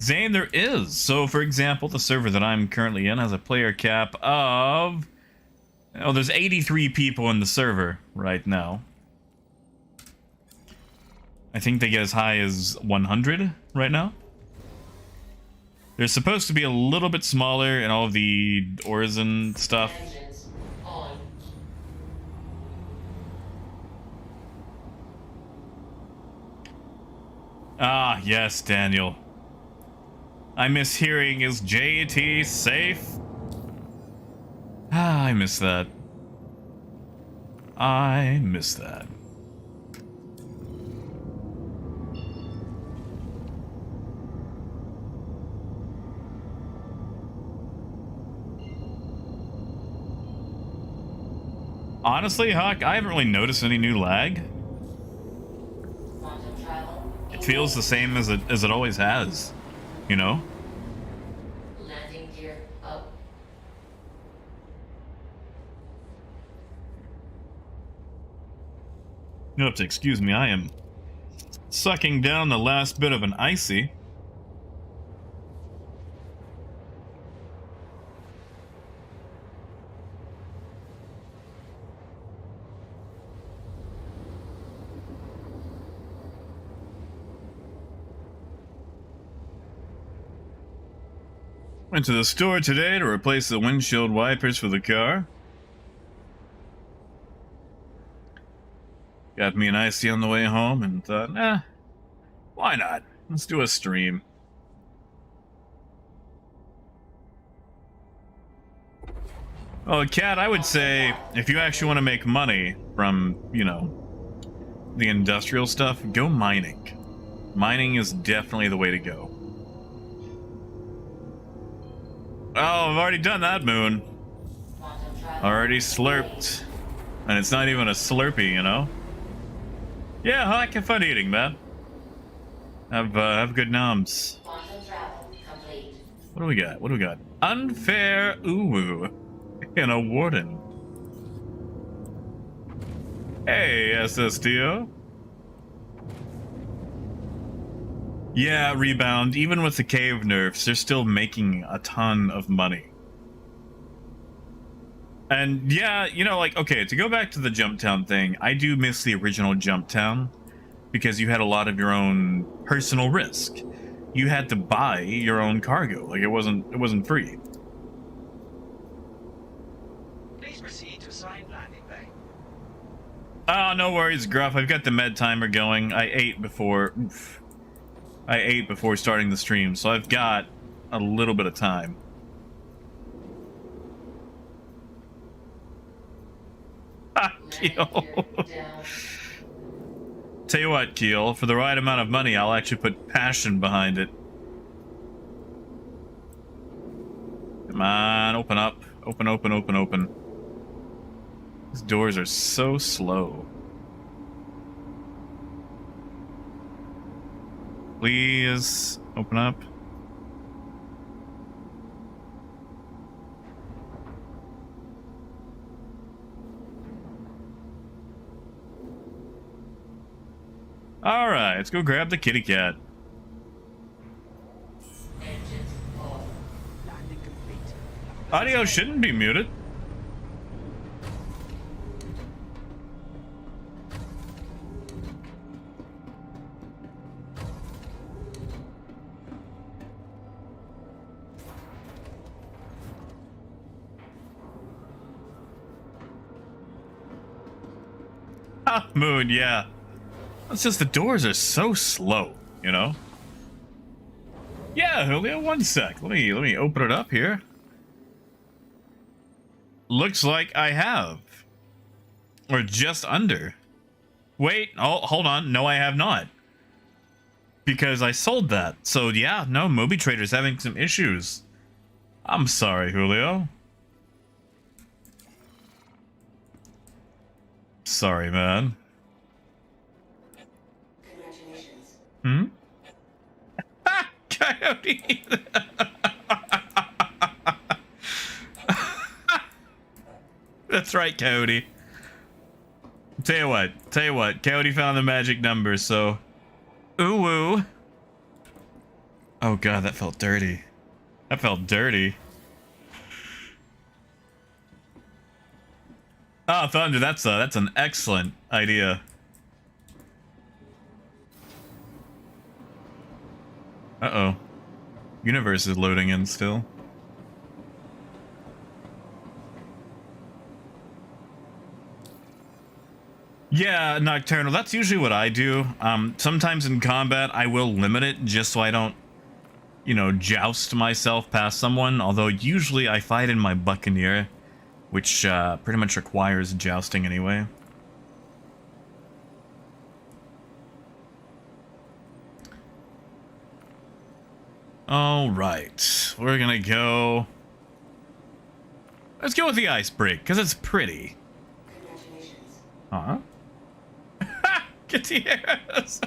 Zane, there is. So, for example, the server that I'm currently in has a player cap of... Oh, there's 83 people in the server right now. I think they get as high as 100 right now. They're supposed to be a little bit smaller in all of the Orzon stuff. Engines on. Ah, yes, Daniel. I miss hearing, is JT safe? Ah, I miss that. I miss that. Honestly, Hawk, I haven't really noticed any new lag. Quantum travel. It feels the same as it always has, you know? Landing gear up. You'll have to excuse me, I am sucking down the last bit of an icy. Went to the store today to replace the windshield wipers for the car. Got me an icy on the way home and thought, why not? Let's do a stream. Oh, Kat, I would say if you actually want to make money from, you know, the industrial stuff, go mining. Mining is definitely the way to go. Oh, I've already done that, Moon. Quantum travel. Already slurped. And it's not even a Slurpee, you know? Yeah, Hawk, have fun eating, man. Have good noms. Quantum travel complete. What do we got? What do we got? Unfair uwu. And a warden. Hey, SSTO. Yeah, Rebound, even with the cave nerfs, they're still making a ton of money. And yeah, you know, like, okay, to go back to the Jump Town thing, I do miss the original Jump Town because you had a lot of your own personal risk. You had to buy your own cargo. Like, it wasn't free. Please proceed to assigned landing bay. Oh, no worries, Gruff. I've got the med timer going. I ate before starting the stream, so I've got a little bit of time. Ah, Keel. Down. Tell you what, Keel, for the right amount of money, I'll actually put passion behind it. Come on, open up. Open, open, open, open. These doors are so slow. Please, open up. Alright, let's go grab the kitty cat. Engines off. Landing complete. Audio shouldn't be muted. Ah, Moon, yeah. It's just the doors are so slow, you know? Yeah, Julio, one sec. Let me open it up here. Looks like I have. Or just under. Wait, oh, hold on. No, I have not. Because I sold that. So yeah, no, Moby Trader's having some issues. I'm sorry, Julio. Sorry, man. Congratulations. Hmm? Ah, Coyote! That's right, Coyote. Tell you what, Coyote found the magic number, so... Ooh woo. Oh god, that felt dirty. That felt dirty. Oh, Thunder, that's an excellent idea. Uh-oh. Universe is loading in still. Yeah, Nocturnal, that's usually what I do. Sometimes in combat, I will limit it just so I don't, you know, joust myself past someone. Although usually I fight in my Buccaneer, which pretty much requires jousting anyway. All right, we're gonna go. Let's go with the ice break because it's pretty. Congratulations. Huh? Gutierrez.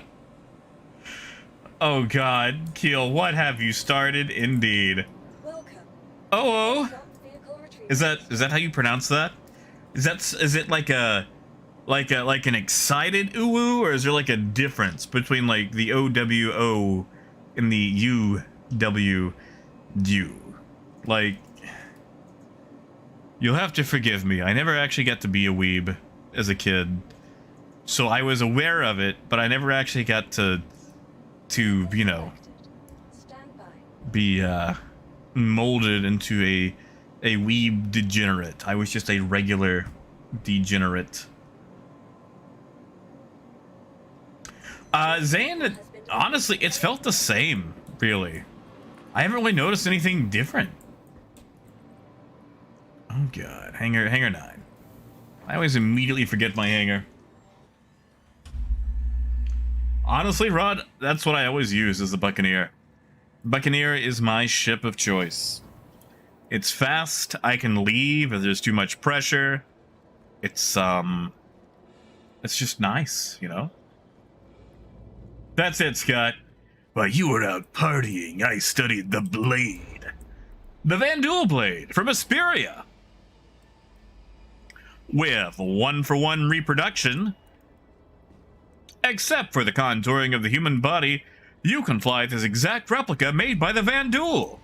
Oh God, Keel, what have you started? Indeed. Welcome. Oh. Dropped vehicle retrieved. Is that how you pronounce that? Is it like an excited ooh, or is there like a difference between like the OWO and the UWU? Like, you'll have to forgive me. I never actually got to be a weeb as a kid, so I was aware of it, but I never actually got to you know, Stand by. be molded into a weeb degenerate. I was just a regular degenerate. Zan, honestly, it's felt the same, really. I haven't really noticed anything different. Oh god, hanger 9. I always immediately forget my hanger. Honestly, Rod, that's what I always use as the Buccaneer. Buccaneer is my ship of choice. It's fast, I can leave if there's too much pressure. It's just nice, you know? That's it, Scott. While you were out partying, I studied the blade. The Vandul blade from Asperia. With 1-for-1 reproduction. Except for the contouring of the human body, you can fly this exact replica made by the Vandul.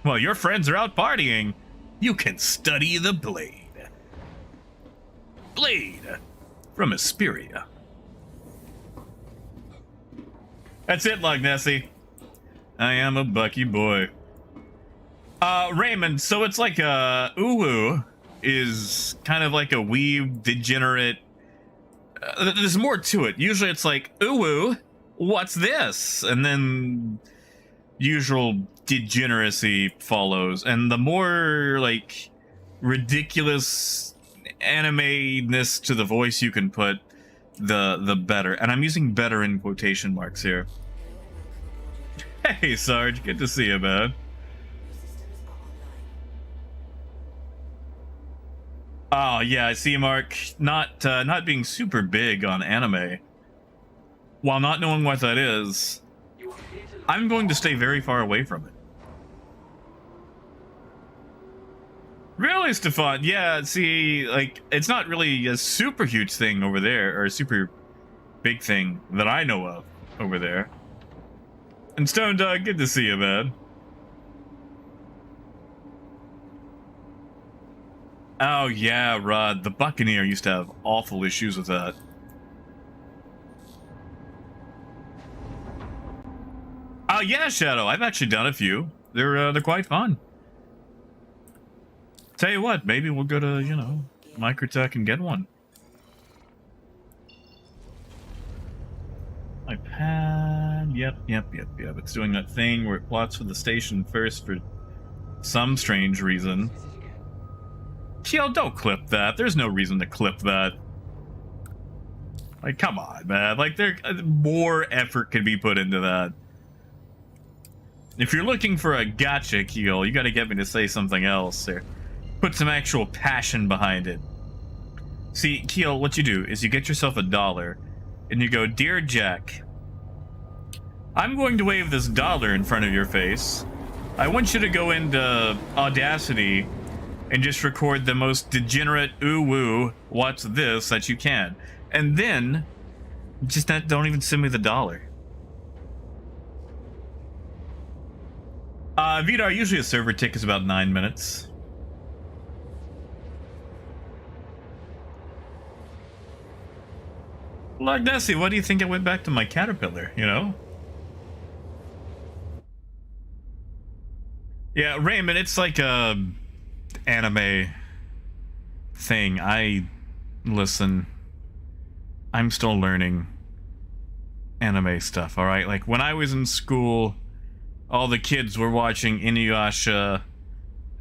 While your friends are out partying, you can study the blade. Blade from Asperia. That's it, Lognessy. I am a Bucky boy. Raymond, so it's like Uwu is kind of like a weeb degenerate. There's more to it. Usually it's like, Uwu, what's this? And then usual degeneracy follows. And the more, like, ridiculous anime-ness to the voice you can put, the better. And I'm using better in quotation marks here. Hey, Sarge, good to see you, man. Oh, yeah, I see, Mark. Not being super big on anime. While not knowing what that is, I'm going to stay very far away from it. Really, Stefan? Yeah, see, like, it's not really a super huge thing over there, or a super big thing that I know of over there. And Stone Dog, good to see you, man. Oh, yeah, Rod. The Buccaneer used to have awful issues with that. Oh, yeah, Shadow. I've actually done a few. They're quite fun. Tell you what, maybe we'll go to, you know, Microtech and get one. My pad. Yep. It's doing that thing where it plots for the station first for some strange reason. Kiel, don't clip that. There's no reason to clip that. Like, come on, man. Like, there more effort could be put into that. If you're looking for a gotcha, Kiel, you gotta get me to say something else or put some actual passion behind it. See, Kiel, what you do is you get yourself $1 and you go, Dear Jack, I'm going to wave this $1 in front of your face. I want you to go into Audacity and just record the most degenerate ooh woo what's this that you can, and then just don't even send me the dollar. Vidar, usually a server tick is about 9 minutes. Like Nessie, what do you think I went back to my caterpillar, you know? Yeah, Raymond, it's like a anime thing. Listen, I'm still learning anime stuff, alright? Like, when I was in school, all the kids were watching Inuyasha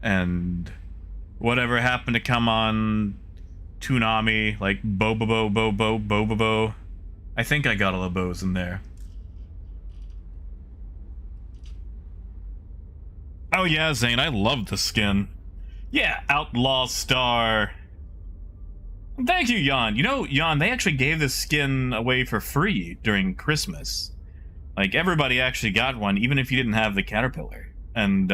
and whatever happened to come on Toonami, like Bobobo. I think I got all the bows in there. Oh yeah, Zane, I love the skin. Yeah, Outlaw Star. Thank you, Jan. You know, Jan, they actually gave this skin away for free during Christmas. Like, everybody actually got one, even if you didn't have the caterpillar. And,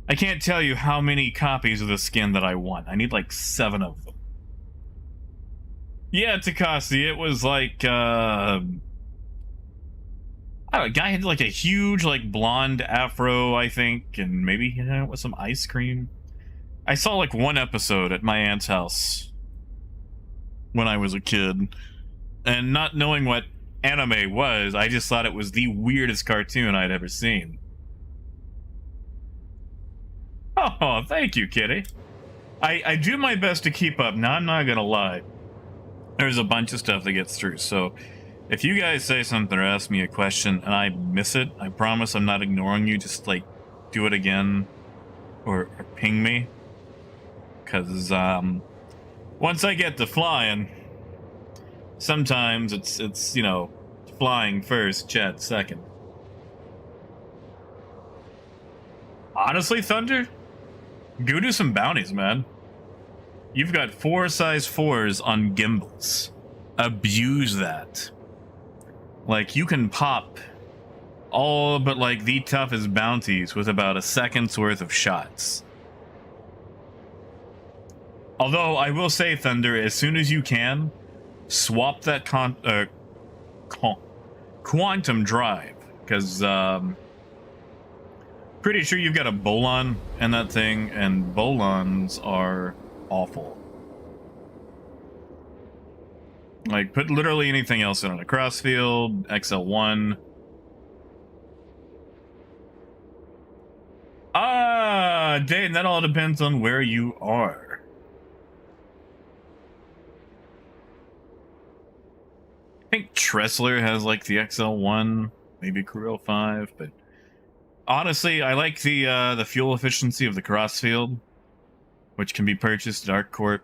I can't tell you how many copies of the skin that I want. I need like 7 of them. Yeah, Takasi, it was like, I don't know, a guy had like a huge, like, blonde afro, I think, and maybe he had it with some ice cream. I saw like one episode at my aunt's house when I was a kid, and not knowing what anime was, I just thought it was the weirdest cartoon I'd ever seen. Oh, thank you, kitty. I do my best to keep up. Now, I'm not gonna lie. There's a bunch of stuff that gets through, so if you guys say something or ask me a question and I miss it, I promise I'm not ignoring you. Just, like, do it again or ping me. Because, once I get to flying, sometimes it's, you know, flying first, chat second. Honestly, Thunder, go do some bounties, man. You've got 4 size 4s on gimbals. Abuse that. Like, you can pop all but, like, the toughest bounties with about a second's worth of shots. Although, I will say, Thunder, as soon as you can, swap that quantum drive. Because, pretty sure you've got a Bolon in that thing, and Bolons are awful. Like, put literally anything else in a Crossfield, XL1. Dayton, that all depends on where you are. I think Tressler has, like, the XL1, maybe Cruel 5, but honestly, I like the fuel efficiency of the Crossfield, which can be purchased at ArcCorp.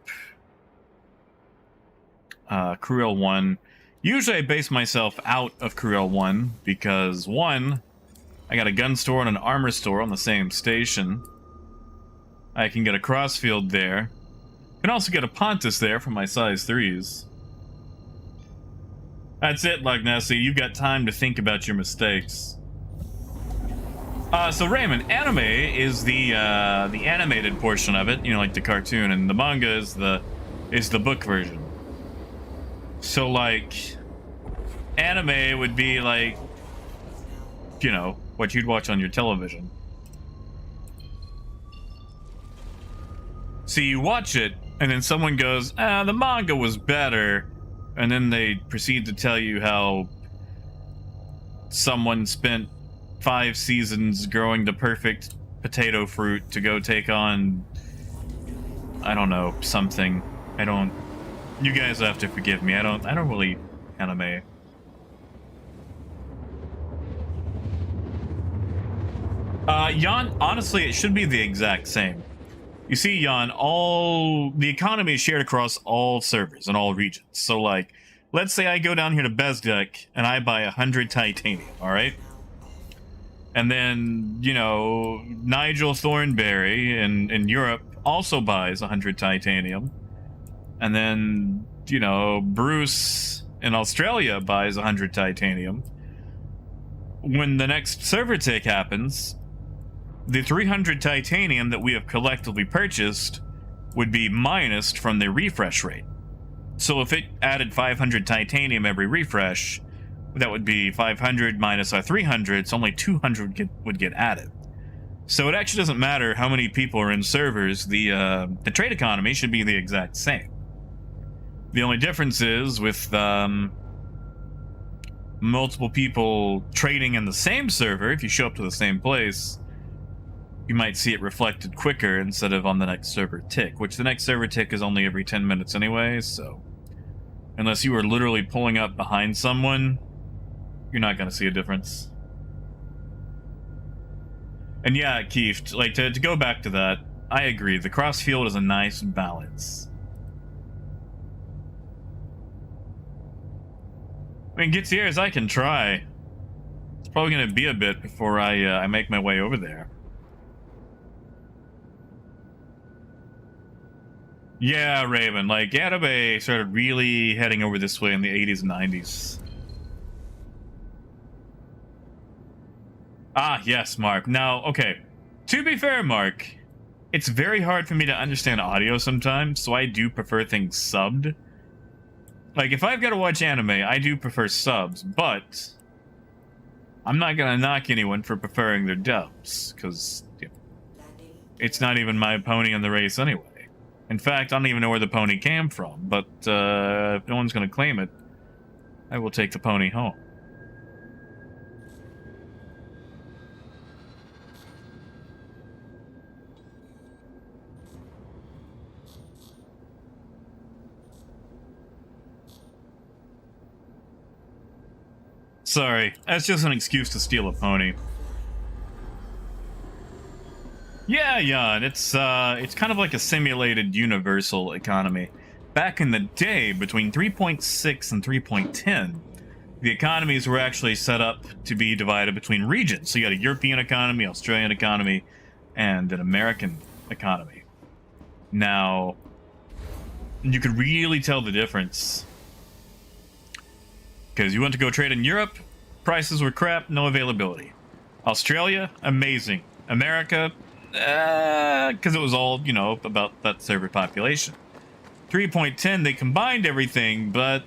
Cruel 1. Usually I base myself out of Cruel 1 because, 1, I got a gun store and an armor store on the same station. I can get a Crossfield there. I can also get a Pontus there for my size 3s. That's it, Lugnessy. You've got time to think about your mistakes. So Raymond, anime is the animated portion of it, you know, like the cartoon, and the manga is the book version. So, like, anime would be like, you know, what you'd watch on your television. So you watch it, and then someone goes, the manga was better, and then they proceed to tell you how someone spent 5 seasons growing the perfect potato fruit to go take on, I don't know, something. You guys have to forgive me. I don't really anime. Jan, honestly, it should be the exact same. You see, Jan, the economy is shared across all servers and all regions. So, like, let's say I go down here to Bezdek and I buy 100 titanium, alright? And then, you know, Nigel Thornberry in Europe also buys 100 titanium. And then, you know, Bruce in Australia buys 100 titanium. When the next server tick happens, the 300 titanium that we have collectively purchased would be minused from the refresh rate. So if it added 500 titanium every refresh, that would be 500 minus our 300, so only 200 would get added. So it actually doesn't matter how many people are in servers, the trade economy should be the exact same. The only difference is with multiple people trading in the same server, if you show up to the same place, you might see it reflected quicker instead of on the next server tick, which the next server tick is only every 10 minutes anyway, so unless you are literally pulling up behind someone, you're not going to see a difference. And yeah, Keith, like to go back to that, I agree. The Crossfield is a nice balance. I mean, Gutierrez, I can try. It's probably going to be a bit before I make my way over there. Yeah, Raven, like Gataway started really heading over this way in the 80s and 90s. Ah, yes, Mark. Now, okay. To be fair, Mark, it's very hard for me to understand audio sometimes, so I do prefer things subbed. Like, if I've got to watch anime, I do prefer subs, but I'm not gonna knock anyone for preferring their dubs, because it's not even my pony in the race anyway. In fact, I don't even know where the pony came from, but if no one's gonna claim it, I will take the pony home. Sorry, that's just an excuse to steal a pony. Yeah, it's kind of like a simulated universal economy. Back in the day, between 3.6 and 3.10, the economies were actually set up to be divided between regions. So you had a European economy, Australian economy, and an American economy. Now, you could really tell the difference. Because you went to go trade in Europe, prices were crap, no availability. Australia, amazing. America, because it was all, you know, about that server population. 3.10, they combined everything, but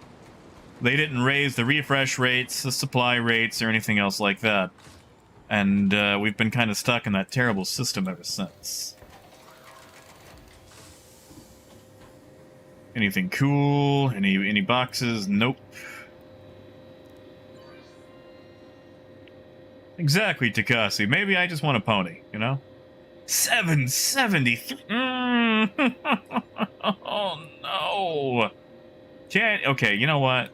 they didn't raise the refresh rates, the supply rates, or anything else like that. And we've been kind of stuck in that terrible system ever since. Anything cool? Any boxes? Nope. Exactly, Takasi. Maybe I just want a pony, you know? 773. Oh no. Okay, you know what?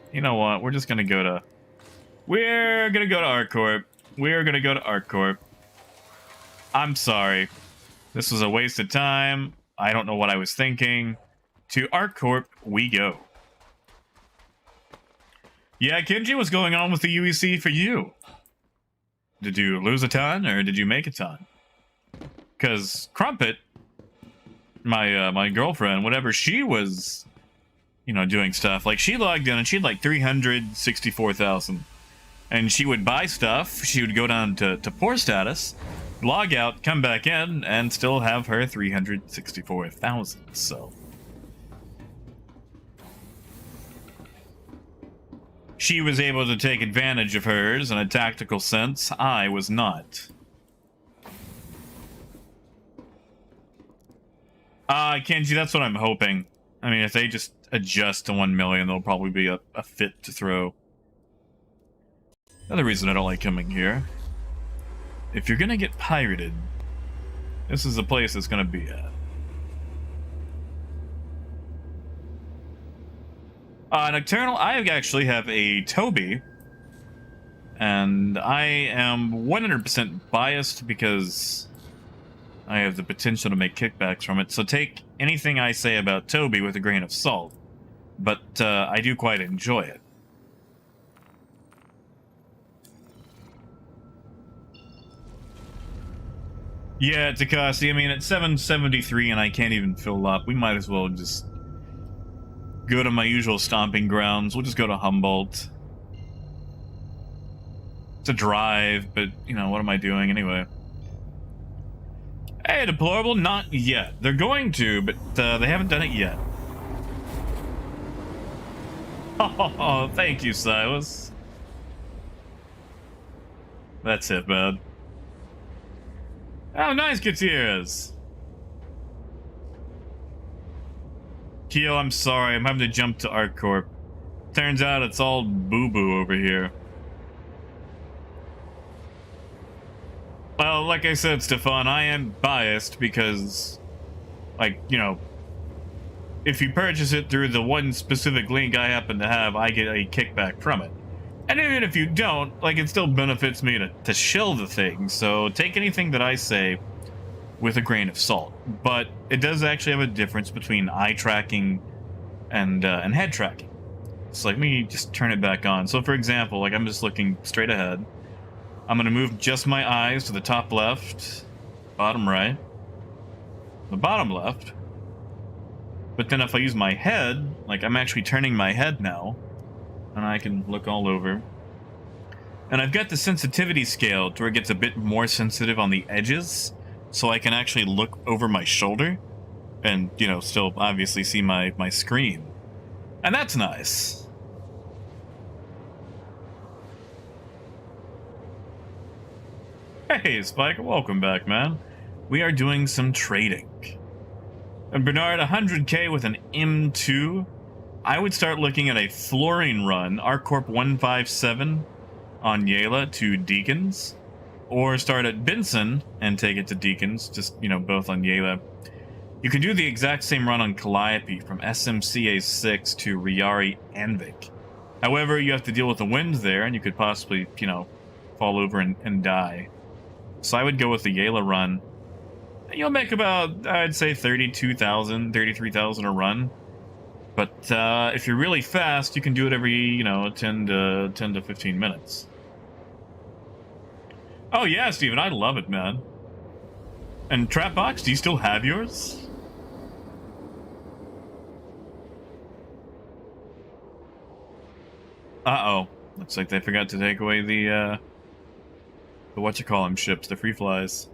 We're just gonna go to ArcCorp. We're gonna go to ArcCorp. I'm sorry. This was a waste of time. I don't know what I was thinking. To ArcCorp we go. Yeah, Kenji, what's going on with the UEC for you? Did you lose a ton, or did you make a ton? Because Crumpet, my girlfriend, whatever, she was, you know, doing stuff. Like, she logged in, and she had, like, 364,000. And she would buy stuff, she would go down to poor status, log out, come back in, and still have her 364,000, so... She was able to take advantage of hers in a tactical sense. I was not. Kenji, that's what I'm hoping. I mean, if they just adjust to 1 million, there'll probably be a fit to throw. Another reason I don't like coming here. If you're gonna get pirated, this is the place it's gonna be at. Nocturnal, I actually have a Toby, and I am 100% biased because I have the potential to make kickbacks from it, so take anything I say about Toby with a grain of salt, but I do quite enjoy it. Yeah, Takasi, I mean, at 773 and I can't even fill up, we might as well just go to my usual stomping grounds. We'll just go to Humboldt. It's a drive, but, you know, what am I doing anyway? Hey, deplorable, not yet. They're going to, but they haven't done it yet. Oh, thank you, Silas. That's it, bud. Oh, nice Gutierrez. Keel, I'm sorry. I'm having to jump to ArcCorp. Turns out it's all boo-boo over here. Well, like I said, Stefan, I am biased because, like, you know, if you purchase it through the one specific link I happen to have, I get a kickback from it. And even if you don't, like, it still benefits me to shill the thing, so take anything that I say with a grain of salt. But it does actually have a difference between eye tracking and head tracking. So let me just turn it back on. So for example, like I'm just looking straight ahead. I'm going to move just my eyes to the top left, bottom right, the bottom left. But then if I use my head, like I'm actually turning my head now, and I can look all over. And I've got the sensitivity scale to where it gets a bit more sensitive on the edges, so I can actually look over my shoulder and, you know, still obviously see my screen. And that's nice. Hey, Spike, welcome back, man. We are doing some trading. And Bernard, 100k with an M2. I would start looking at a fluorine run, ArcCorp 157 on Yela to Deacons, or start at Benson and take it to Deacons, just, you know, both on Yela. You can do the exact same run on Calliope from SMCA 6 to Riari Anvik. However, you have to deal with the winds there, and you could possibly, you know, fall over and die. So I would go with the Yela run. You'll make about, I'd say, 32,000, 33,000 a run. But if you're really fast, you can do it every, you know, 10 to 15 minutes. Oh yeah, Steven, I love it, man. And Trapbox, do you still have yours? Uh-oh. Looks like they forgot to take away the whatchamacallem ships, the free flies.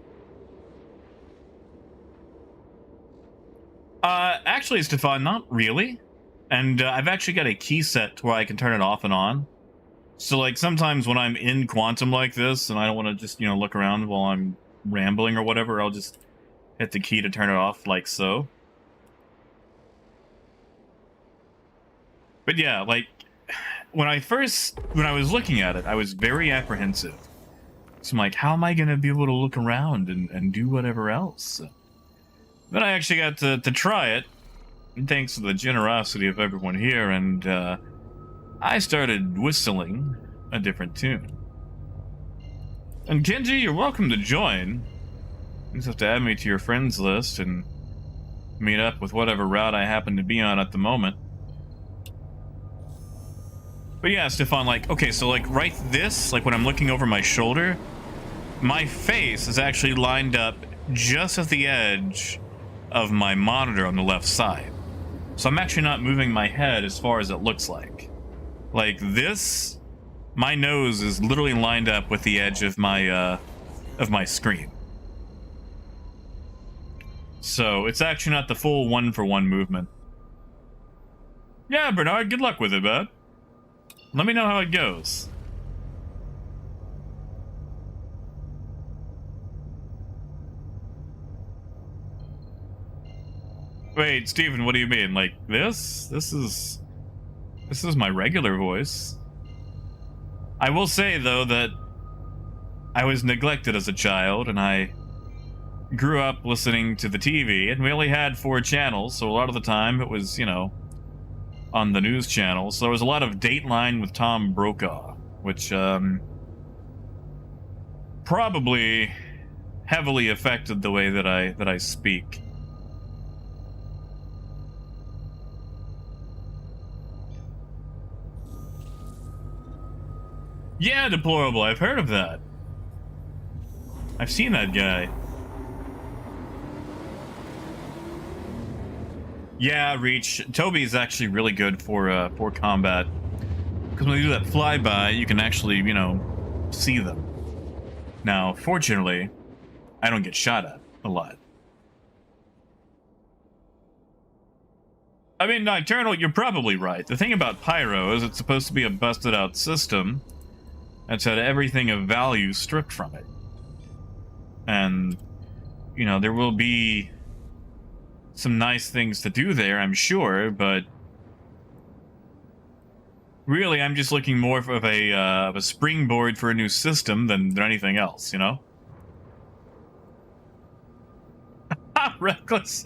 Actually, Stefan, not really. And I've actually got a key set where I can turn it off and on. So, like, sometimes when I'm in quantum like this and I don't want to just, you know, look around while I'm rambling or whatever, I'll just hit the key to turn it off like so. But yeah, like, when I was looking at it, I was very apprehensive. So I'm like, how am I going to be able to look around and do whatever else? Then I actually got to try it, and thanks to the generosity of everyone here, and I started whistling a different tune. And Kenji, you're welcome to join. You just have to add me to your friends list and meet up with whatever route I happen to be on at the moment. But yeah, Stefan, like, okay, so like right this, like when I'm looking over my shoulder, my face is actually lined up just at the edge of my monitor on the left side. So I'm actually not moving my head as far as it looks like. Like this, my nose is literally lined up with the edge of my screen. So it's actually not the full one-for-one movement. Yeah, Bernard, good luck with it, bud. Let me know how it goes. Wait, Steven, what do you mean? Like this? This is my regular voice. I will say, though, that I was neglected as a child, and I grew up listening to the TV, and we only had 4 channels, so a lot of the time it was, you know, on the news channel. So there was a lot of Dateline with Tom Brokaw, which probably heavily affected the way that I speak. Yeah, Deplorable, I've heard of that. I've seen that guy. Yeah, Reach. Toby is actually really good for combat. Because when you do that flyby, you can actually, you know, see them. Now, fortunately, I don't get shot at a lot. I mean, Nocturnal, you're probably right. The thing about Pyro is it's supposed to be a busted out system that's had everything of value stripped from it. And, you know, there will be some nice things to do there, I'm sure, but really, I'm just looking more of a springboard for a new system than anything else, you know? Reckless.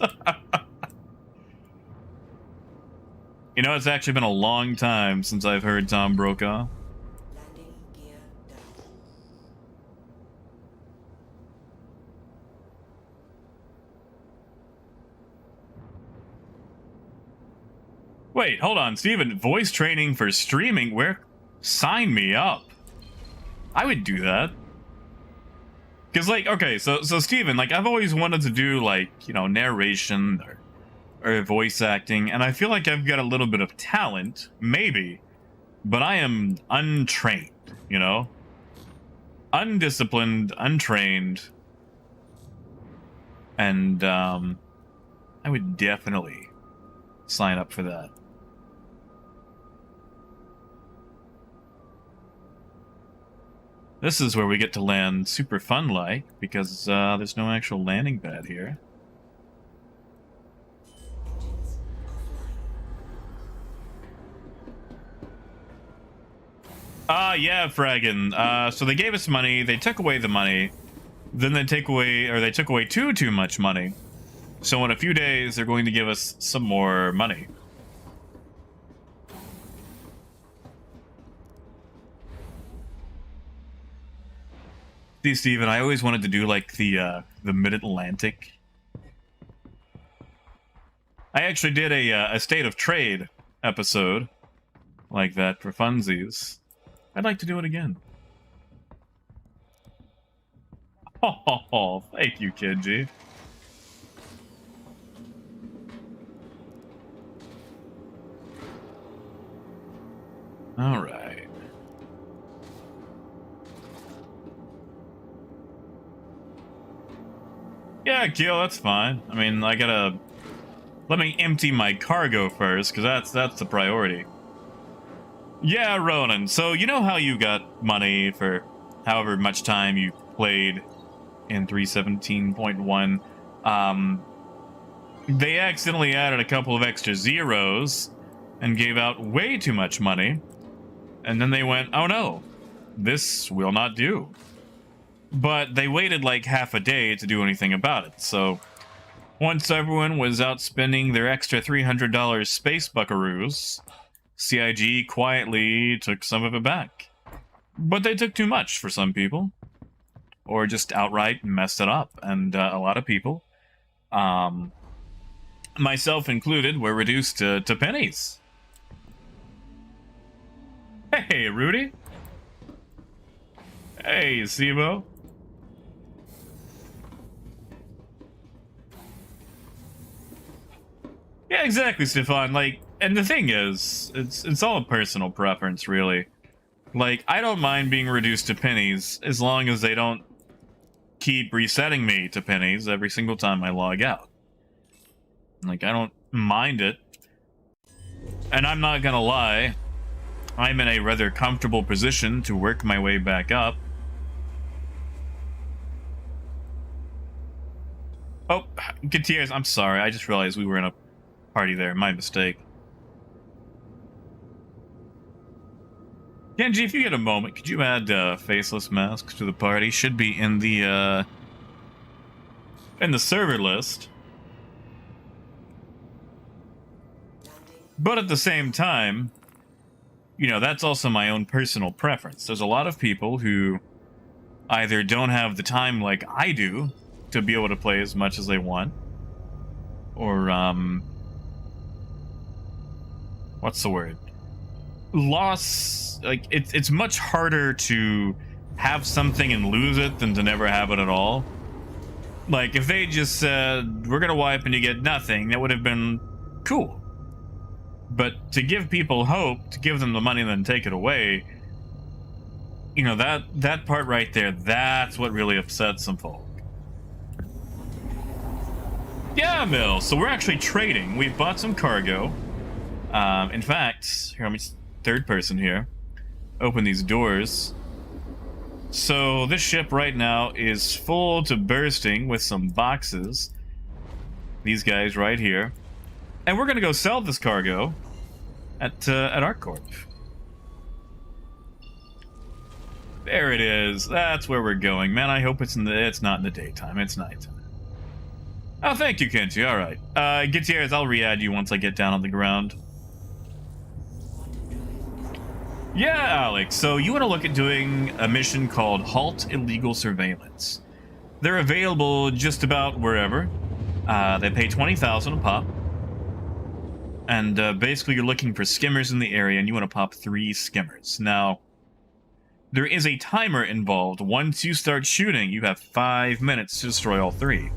You know, it's actually been a long time since I've heard Tom Brokaw. Landing gear down. Wait, hold on, Steven. Voice training for streaming? Where? Sign me up. I would do that. Because, like, okay, so Steven, like, I've always wanted to do, like, you know, narration or voice acting, and I feel like I've got a little bit of talent, maybe, but I am untrained, you know? Undisciplined, untrained, and, I would definitely sign up for that. This is where we get to land super fun-like, because there's no actual landing pad here. Engines offline. Yeah, Fraggin. So they gave us money, they took away the money, then they took away too much money. So in a few days, they're going to give us some more money. See, Steven, I always wanted to do, like, the Mid-Atlantic. I actually did a State of Trade episode like that for funsies. I'd like to do it again. Oh, thank you, Kenji. All right. Yeah, Keel, that's fine. I mean, I gotta... Let me empty my cargo first, because that's the priority. Yeah, Ronan, so you know how you got money for however much time you played in 317.1? They accidentally added a couple of extra zeros and gave out way too much money. And then they went, oh no, this will not do. But they waited like half a day to do anything about it, so once everyone was out spending their extra $300 space buckaroos, CIG quietly took some of it back. But they took too much for some people. Or just outright messed it up, and a lot of people, myself included, were reduced to pennies. Hey, Rudy. Hey, Sibo. Yeah, exactly, Stefan. Like, and the thing is, it's all a personal preference, really. Like, I don't mind being reduced to pennies as long as they don't keep resetting me to pennies every single time I log out. Like, I don't mind it. And I'm not gonna lie, I'm in a rather comfortable position to work my way back up. Oh, Gutierrez, I'm sorry. I just realized we were in a party there. My mistake. Genji, if you get a moment, could you add faceless masks to the party? Should be in the server list. But at the same time, you know, that's also my own personal preference. There's a lot of people who either don't have the time like I do to be able to play as much as they want, or what's the word? Loss. Like, it's much harder to have something and lose it than to never have it at all. Like, if they just said, we're gonna wipe and you get nothing, that would have been cool. But to give people hope, to give them the money and then take it away, you know, that part right there, that's what really upsets some folk. Yeah, Mill. So we're actually trading. We've bought some cargo. In fact, here, let me third person here. Open these doors. So this ship right now is full to bursting with some boxes. These guys right here. And we're gonna go sell this cargo at ArcCorp. There it is. That's where we're going, man. I hope it's not in the daytime. It's nighttime. Oh, thank you, Kenji. All right, Gutierrez, I'll re-add you once I get down on the ground. Yeah, Alex. So you want to look at doing a mission called Halt Illegal Surveillance. They're available just about wherever. They pay 20,000 a pop. And basically you're looking for skimmers in the area, and you want to pop 3 skimmers. Now, there is a timer involved. Once you start shooting, you have 5 minutes to destroy all 3.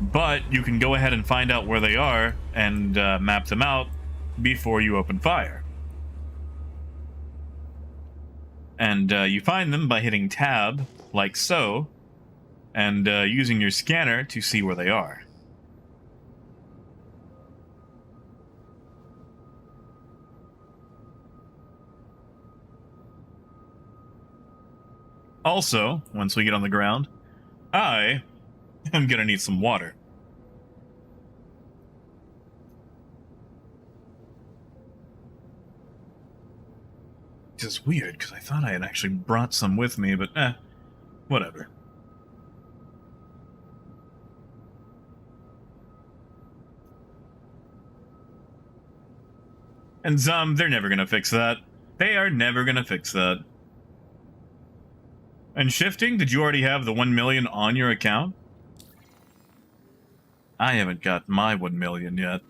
But you can go ahead and find out where they are and map them out before you open fire. And you find them by hitting tab, like so, and using your scanner to see where they are. Also, once we get on the ground, I am gonna need some water. Which is weird, because I thought I had actually brought some with me, but whatever. And they're never gonna fix that. They are never gonna fix that. And shifting, did you already have the 1 million on your account? I haven't got my 1 million yet.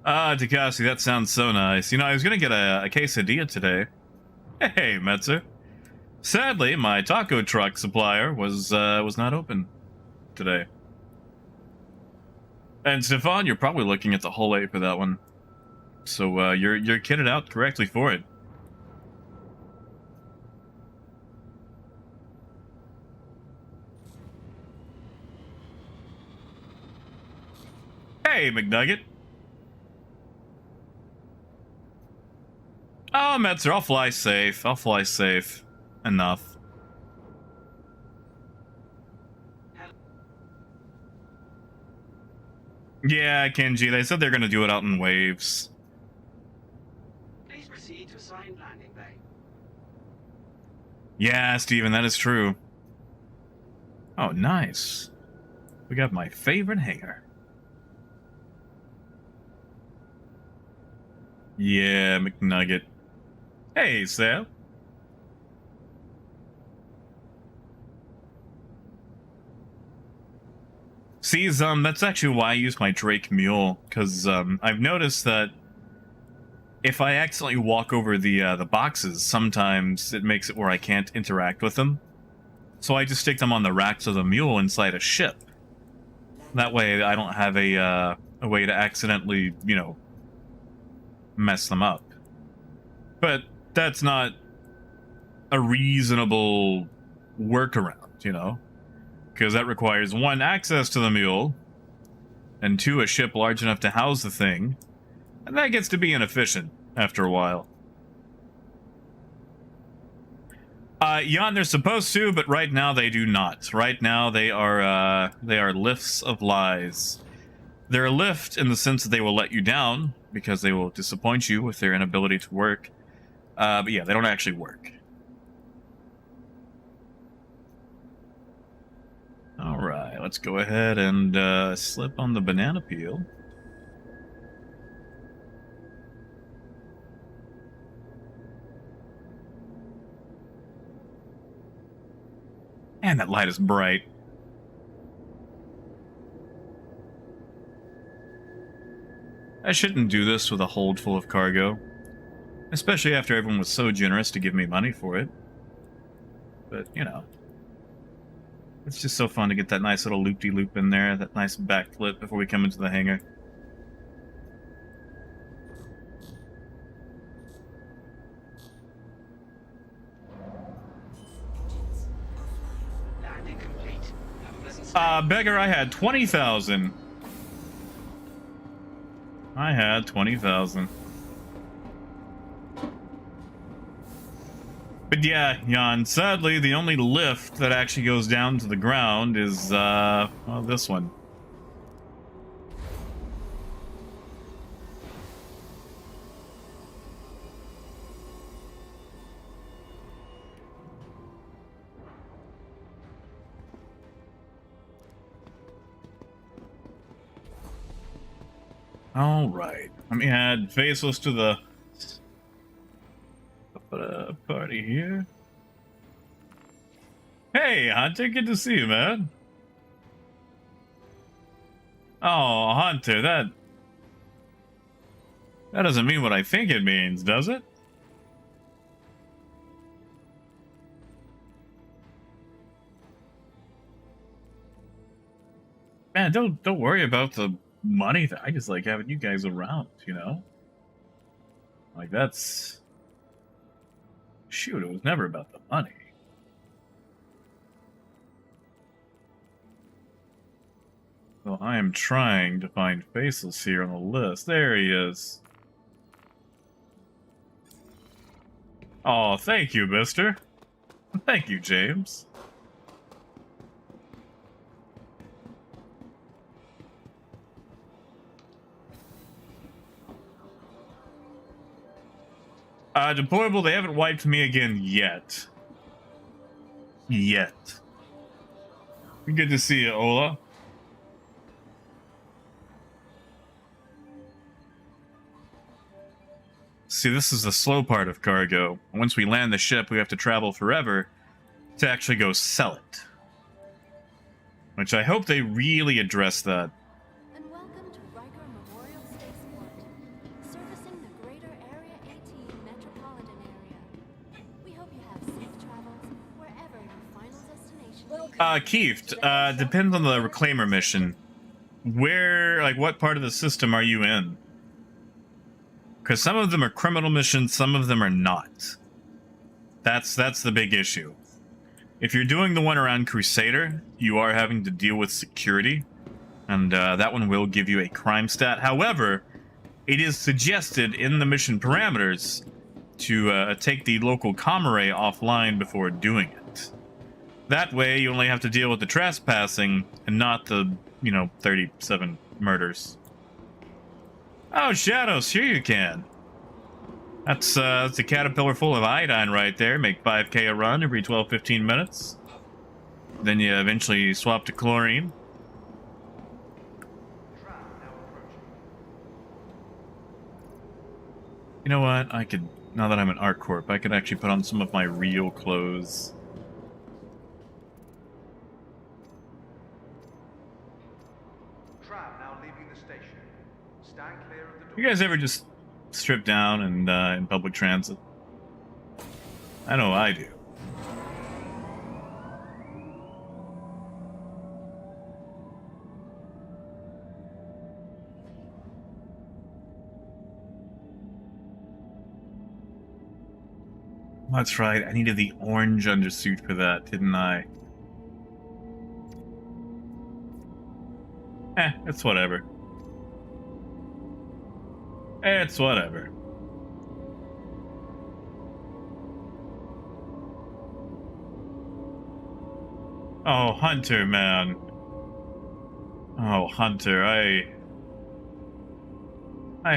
Ah, Takasi, that sounds so nice. You know, I was gonna get a quesadilla today. Hey, Metzer. Sadly, my taco truck supplier was not open today. And Stefan, you're probably looking at the whole A for that one. So you're kitted out correctly for it. Hey, McNugget. Oh, Metzer, I'll fly safe. I'll fly safe. Enough. Yeah, Kenji, they said they're gonna do it out in waves. Please proceed to assigned landing bay. Yeah, Steven, that is true. Oh, nice. We got my favorite hangar. Yeah, McNugget. Hey, Sam. See, that's actually why I use my Drake Mule, because I've noticed that if I accidentally walk over the boxes, sometimes it makes it where I can't interact with them. So I just stick them on the racks of the mule inside a ship. That way I don't have a way to accidentally, you know, mess them up. But that's not a reasonable workaround, you know? Because that requires 1, access to the mule, and 2, a ship large enough to house the thing, and that gets to be inefficient after a while. Jan, they're supposed to, but right now they do not. Right now they are lifts of lies. They're a lift in the sense that they will let you down, because they will disappoint you with their inability to work. But yeah, they don't actually work. Alright, let's go ahead and slip on the banana peel. Man, that light is bright. I shouldn't do this with a hold full of cargo. Especially after everyone was so generous to give me money for it. But, you know. It's just so fun to get that nice little loop-de-loop in there, that nice backflip before we come into the hangar. Beggar, I had 20,000. I had 20,000. But yeah, Jan, sadly, the only lift that actually goes down to the ground is, well, this one. All right, let me add Faceless to the party here. Hey, Hunter, good to see you, man. Oh, Hunter, that doesn't mean what I think it means, does it? Man, don't worry about the money. I just like having you guys around, you know? Like, that's... Shoot, it was never about the money. Well, I am trying to find Faceless here on the list. There he is. Oh, thank you, mister. Thank you, James. Deployable, they haven't wiped me again yet. Good to see you, Ola. See, this is the slow part of cargo. Once we land the ship, we have to travel forever to actually go sell it. Which I hope they really address that. And welcome to Riker Memorial Spaceport, servicing the greater Area 18 metropolitan area. We hope you have safe travels wherever your final destination may be. Keith, depends on the Reclaimer mission. Where, like, what part of the system are you in? Because some of them are criminal missions, some of them are not. That's the big issue. If you're doing the one around Crusader, you are having to deal with security, and that one will give you a crime stat. However, it is suggested in the mission parameters to take the local comm array offline before doing it. That way, you only have to deal with the trespassing and not the, 37 murders. Oh, Shadows, sure you can. That's a caterpillar full of iodine right there. Make 5k a run every 12-15 minutes. Then you eventually swap to chlorine. You know what? I could, now that I'm an ArcCorp, I could actually put on some of my real clothes. You guys ever just strip down and in public transit? I know I do. That's right, I needed the orange undersuit for that, didn't I? It's whatever. It's whatever. Oh, Hunter, man. Oh, Hunter, I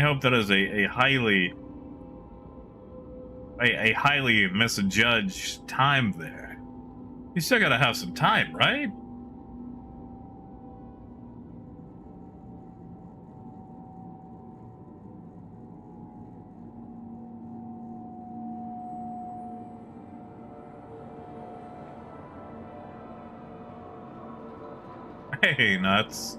hope that is a highly misjudged time there. You still gotta have some time, right? Hey, nuts.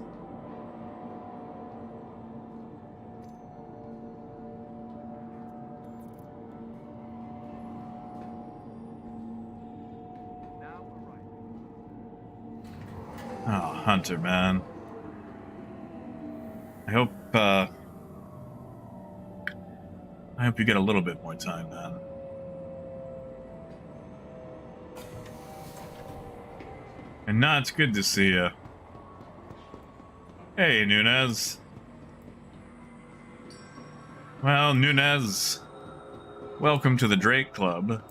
Oh, Hunter, man. I hope you get a little bit more time, man. And nah, it's good to see you. Hey, Nunez. Well, Nunez, welcome to the Drake Club.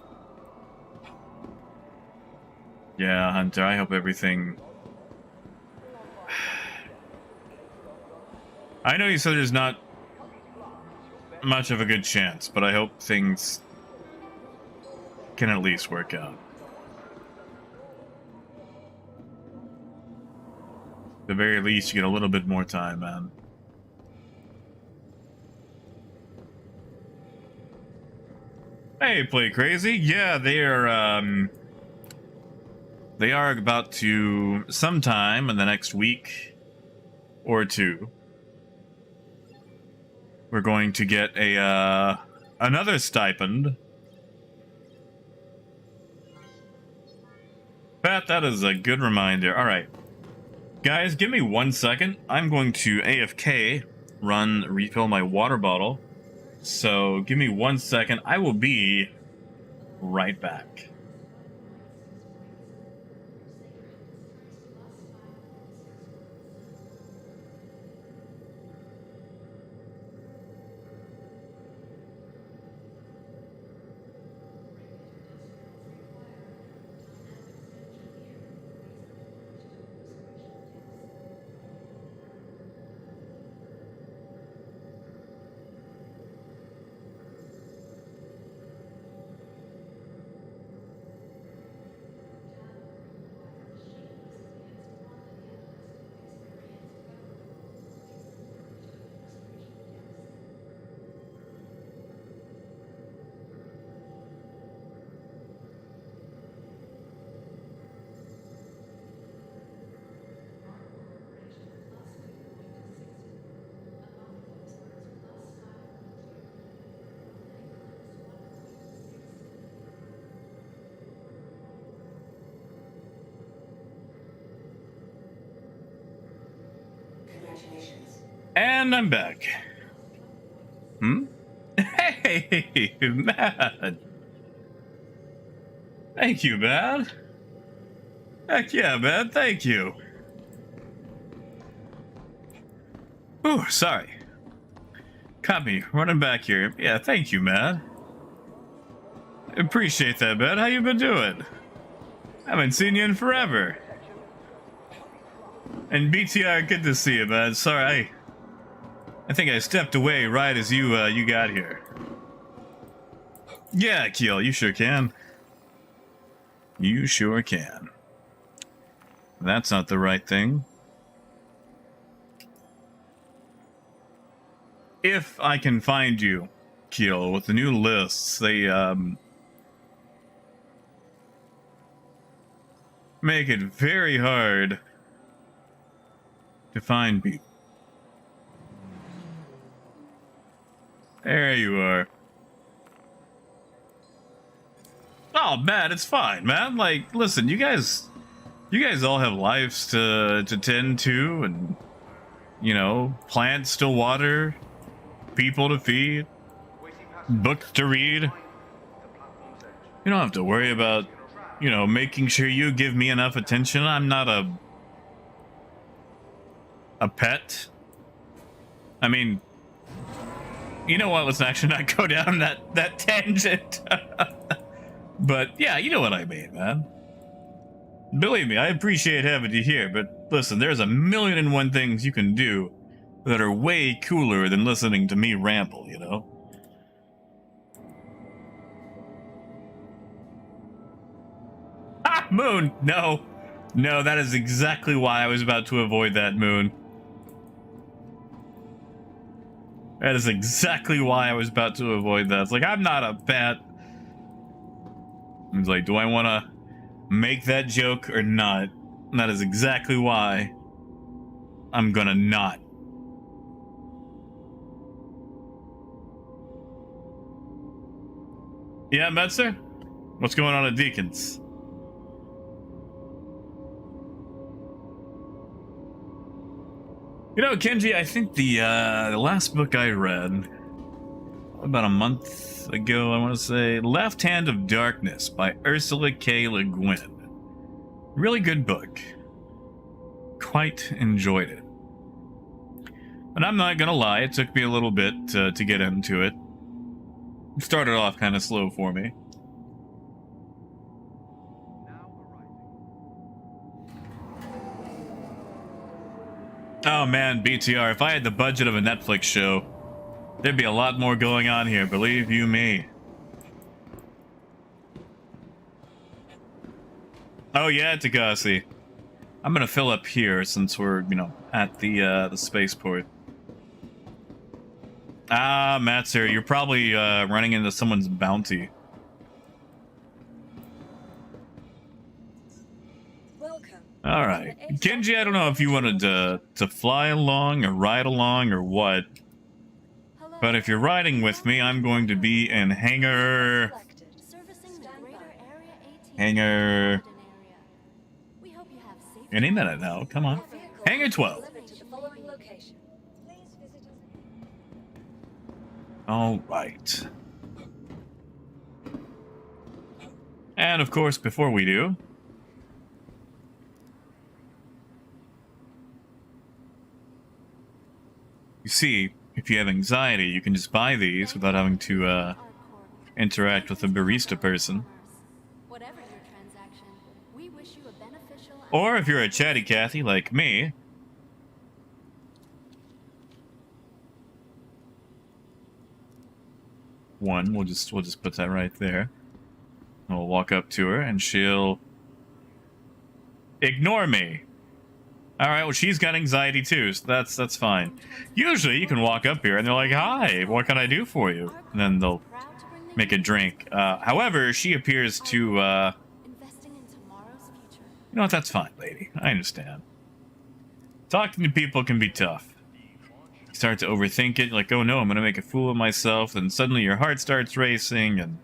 Yeah, Hunter, I hope everything... I know you said there's not much of a good chance, but I hope things can at least work out. At the very least, you get a little bit more time, man. Hey, Play Crazy. Yeah, they are about to, sometime in the next week or two, we're going to get a, another stipend. Pat, that is a good reminder. All right. Guys, give me 1 second. I'm going to AFK, refill my water bottle. So give me 1 second. I will be right back. Congratulations. And I'm back. Hey, Matt. Thank you, man. Heck yeah, man. Thank you. Oh, sorry. Caught me running back here. Yeah, thank you, man. Appreciate that, man. How you been doing? Haven't seen you in forever. And BTR, good to see you, man. Sorry, I think I stepped away right as you got here. Yeah, Keel, you sure can. You sure can. That's not the right thing. If I can find you, Keel, with the new lists, they make it very hard to find people. There you are. Oh, man, it's fine, man. Like, listen, you guys all have lives to tend to, and, you know, plants to water, people to feed, books to read. You don't have to worry about, you know, making sure you give me enough attention. I'm not a pet. I mean, you know what? Let's actually not go down that tangent. But yeah, you know what I mean, man. Believe me, I appreciate having you here, but listen, there's a million and one things you can do that are way cooler than listening to me ramble, you know? Ah, Moon! No. No, that is exactly why I was about to avoid that, Moon. That is exactly why I was about to avoid that. It's like, I'm not a pet. It's like, do I want to make that joke or not? And that is exactly why I'm gonna not. Yeah, Metzer? What's going on at Deacon's? You know, Kenji, I think the last book I read about a month ago, I want to say, Left Hand of Darkness by Ursula K. Le Guin. Really good book. Quite enjoyed it. And I'm not gonna lie, it took me a little bit to get into it. It started off kind of slow for me. Oh man, BTR, if I had the budget of a Netflix show, there'd be a lot more going on here, believe you me. Oh yeah, Tagasi. I'm gonna fill up here since we're, you know, at the spaceport. Ah, Matzer, you're probably running into someone's bounty. Welcome. All right, Kenji, I don't know if you wanted to fly along or ride along or what, Hello. but if you're riding with me, I'm going to be in hangar. Servicing the greater Area 18 Hangar. metropolitan area. We hope you have safe Any minute now, come on. Hangar 12. Delivered to the following location. Please visit us. All right. And of course, before we do, you see, if you have anxiety, you can just buy these without having to interact with a barista person. Whatever your transaction, we wish you a beneficial and Or if you're a chatty Cathy like me, we'll just put that right there. We'll walk up to her and she'll ignore me. All right, well she's got anxiety too, so that's fine. Usually you can walk up here and they're like, "Hi, what can I do for you?" And then they'll proud to bring the make a drink. However, she appears to investing in tomorrow's future. you know what, that's fine, lady. I understand. Talking to people can be tough. You start to overthink it, like, oh no, I'm gonna make a fool of myself, and suddenly your heart starts racing, and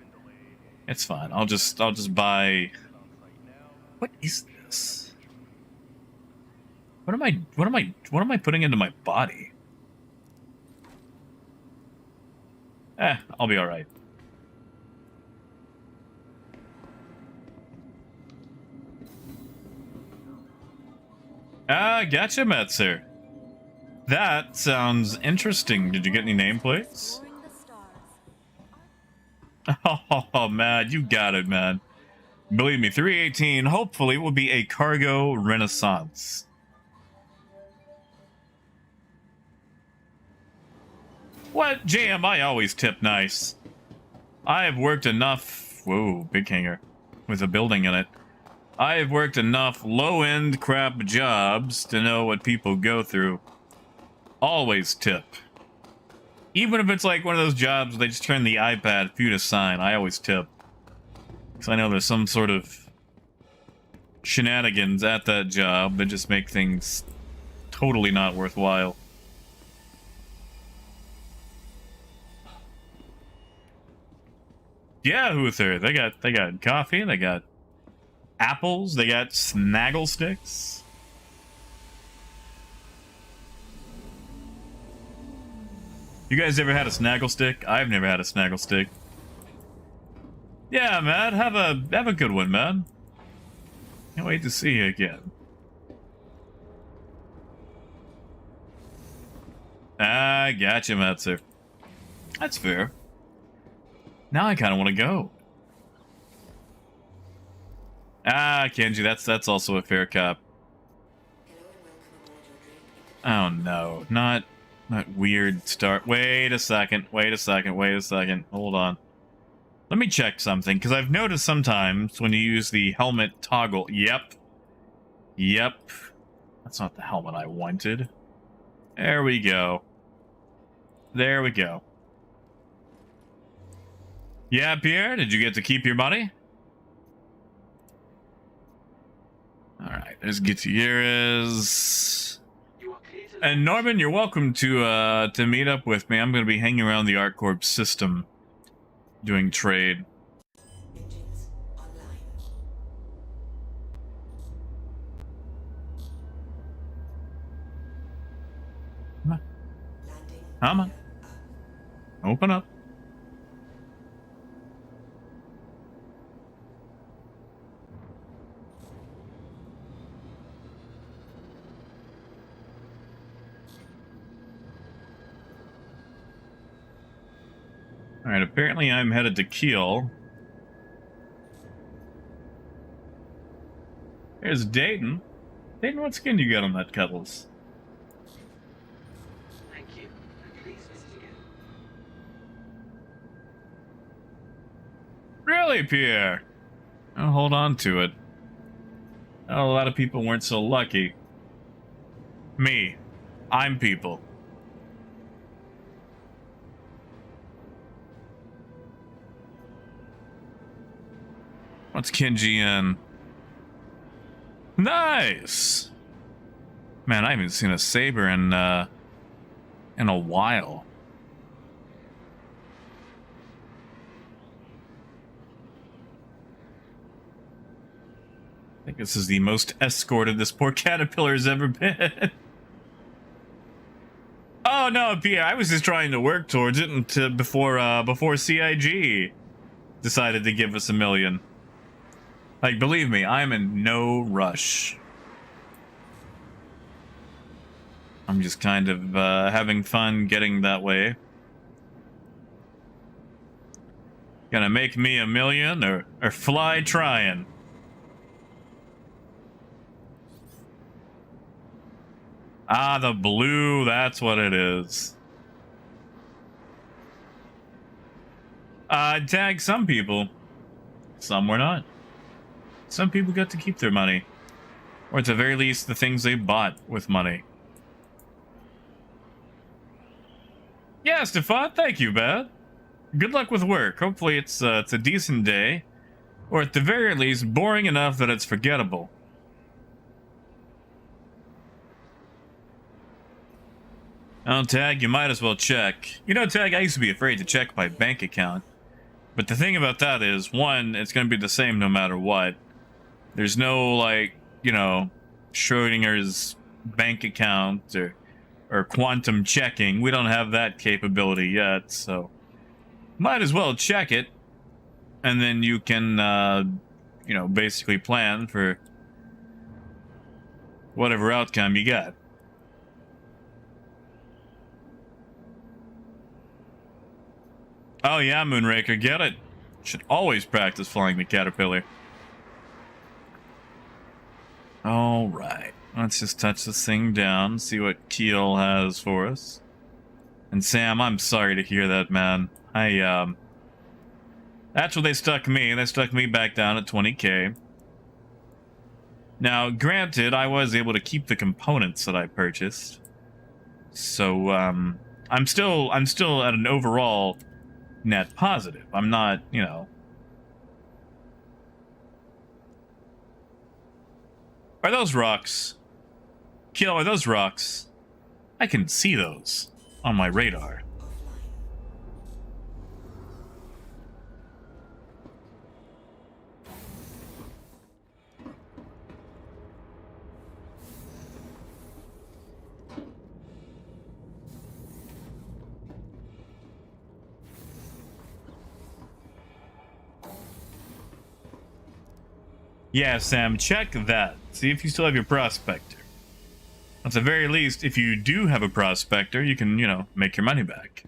it's fine. I'll just buy. What is this? What am I putting into my body? I'll be alright. Ah, gotcha, Metzer. That sounds interesting. Did you get any nameplates? Exploring the stars. Oh, man, you got it, man. Believe me, 318 hopefully will be a cargo renaissance. What? JM, I always tip nice. I have worked enough... Whoa, big hangar. With a building in it. I have worked enough low-end crap jobs to know what people go through. Always tip. Even if it's like one of those jobs where they just turn the iPad for you to sign, I always tip. Because I know there's some sort of shenanigans at that job that just make things totally not worthwhile. Yeah, Huther, they got coffee, they got apples, they got snaggle sticks. You guys ever had a snaggle stick? I've never had a snaggle stick. Yeah, man, have a good one, man. Can't wait to see you again. Ah, gotcha, Metzer. That's fair. Now I kind of want to go. Ah, Kenji, that's also a fair cop. Oh no, not weird start. Wait a second. Hold on. Let me check something, because I've noticed sometimes when you use the helmet toggle. Yep. That's not the helmet I wanted. There we go. Yeah, Pierre, did you get to keep your money? Alright, there's Gutierrez. You are clear to And Norman, you're welcome to meet up with me. I'm going to be hanging around the ArcCorp system doing trade. Engines online. Come on. Landing. Come on. Open up. Alright, apparently I'm headed to Kiel. There's Dayton. Dayton, what skin do you got on that Cuddles? Thank you. Please visit again. Really, Pierre? I'll hold on to it. A lot of people weren't so lucky. Me. I'm people. What's Kenji in? Nice! Man, I haven't seen a saber in a while. I think this is the most escorted this poor caterpillar's ever been. Oh no, Pierre, I was just trying to work towards it until before CIG decided to give us $1 million. Like, believe me, I'm in no rush. I'm just kind of having fun getting that way. Gonna make me $1 million or fly trying. Ah, the blue, that's what it is. Tag some people. Some were not. Some people got to keep their money. Or at the very least, the things they bought with money. Yeah, Stefan, thank you, bud. Good luck with work. Hopefully it's a decent day. Or at the very least, boring enough that it's forgettable. Oh, Tag, you might as well check. You know, Tag, I used to be afraid to check my bank account. But the thing about that is, one, it's going to be the same no matter what. There's no, like, you know, Schrodinger's bank account or quantum checking. We don't have that capability yet, so might as well check it. And then you can, you know, basically plan for whatever outcome you got. Oh yeah, Moonraker, get it. Should always practice flying the caterpillar. Alright, let's just touch this thing down, see what Kiel has for us. And Sam, I'm sorry to hear that, man. That's what they stuck me. They stuck me back down at 20K. Now, granted, I was able to keep the components that I purchased. So, I'm still at an overall net positive. I'm not, you know. Are those rocks? Kiel, are those rocks? I can see those on my radar. Yeah, Sam, check that. See if you still have your prospector. At the very least, if you do have a prospector, you can, you know, make your money back.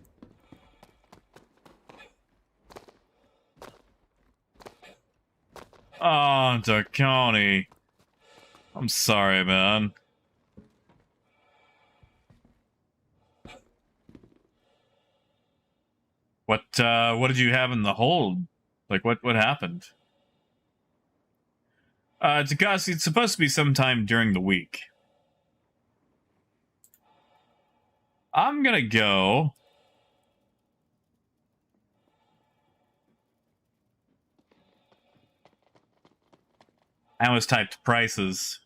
Oh, Darkoni. I'm sorry, man. What did you have in the hold? Like, what happened? Takasi, it's supposed to be sometime during the week. I'm gonna go. I almost typed prices.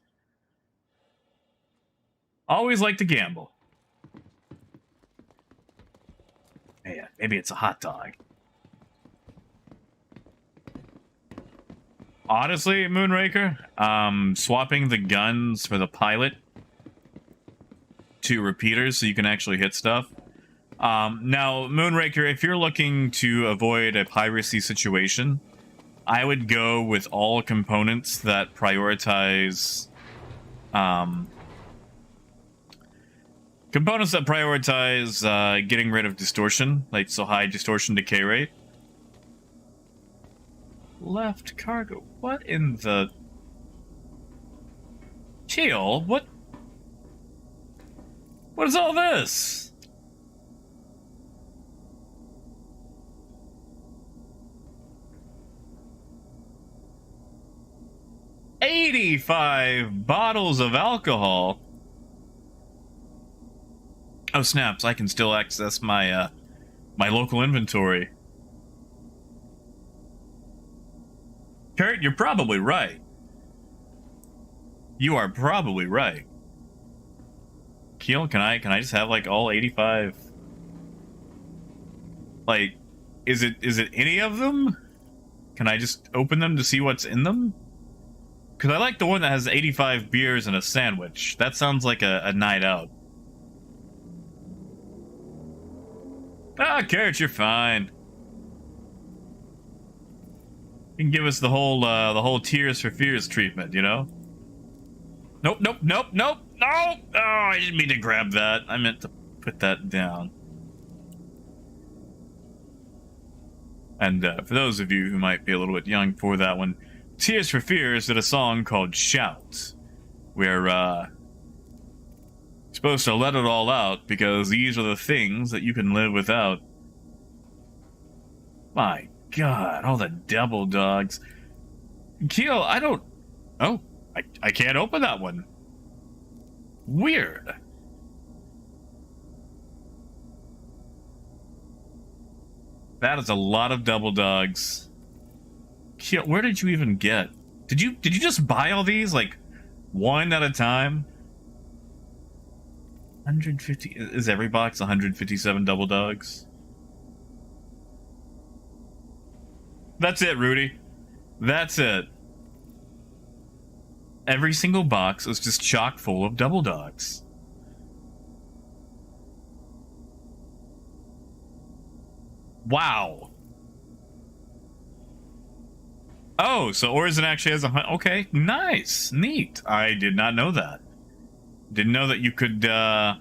Always like to gamble. Yeah, maybe it's a hot dog. Honestly, Moonraker, swapping the guns for the pilot to repeaters so you can actually hit stuff. Now, Moonraker, if you're looking to avoid a piracy situation, I would go with all components that prioritize Components that prioritize getting rid of distortion, like so high distortion decay rate. Left cargo. What in the... Chill, what is all this? $85 bottles of alcohol. Oh snaps! I can still access my my local inventory. Kurt, you're probably right. You are probably right. Keel, can I just have like all 85? Like, is it any of them? Can I just open them to see what's in them? Because I like the one that has 85 beers and a sandwich. That sounds like a night out. Ah, Carrot, you're fine. You can give us the whole Tears for Fears treatment, you know? Nope, nope, nope, nope, no! Oh, I didn't mean to grab that. I meant to put that down. And for those of you who might be a little bit young for that one, Tears for Fears did a song called Shout, where supposed to let it all out because these are the things that you can live without. My God, all the double dogs. Keel, I don't... Oh, I can't open that one. Weird. That is a lot of double dogs. Keel, where did you even get? Did you just buy all these like one at a time? 150 is every box 157 double dogs? That's it, Rudy. That's it. Every single box is just chock full of double dogs. Wow. Oh, so Orzon actually has a... Okay, nice. Neat. I did not know that. Didn't know that you could, Tell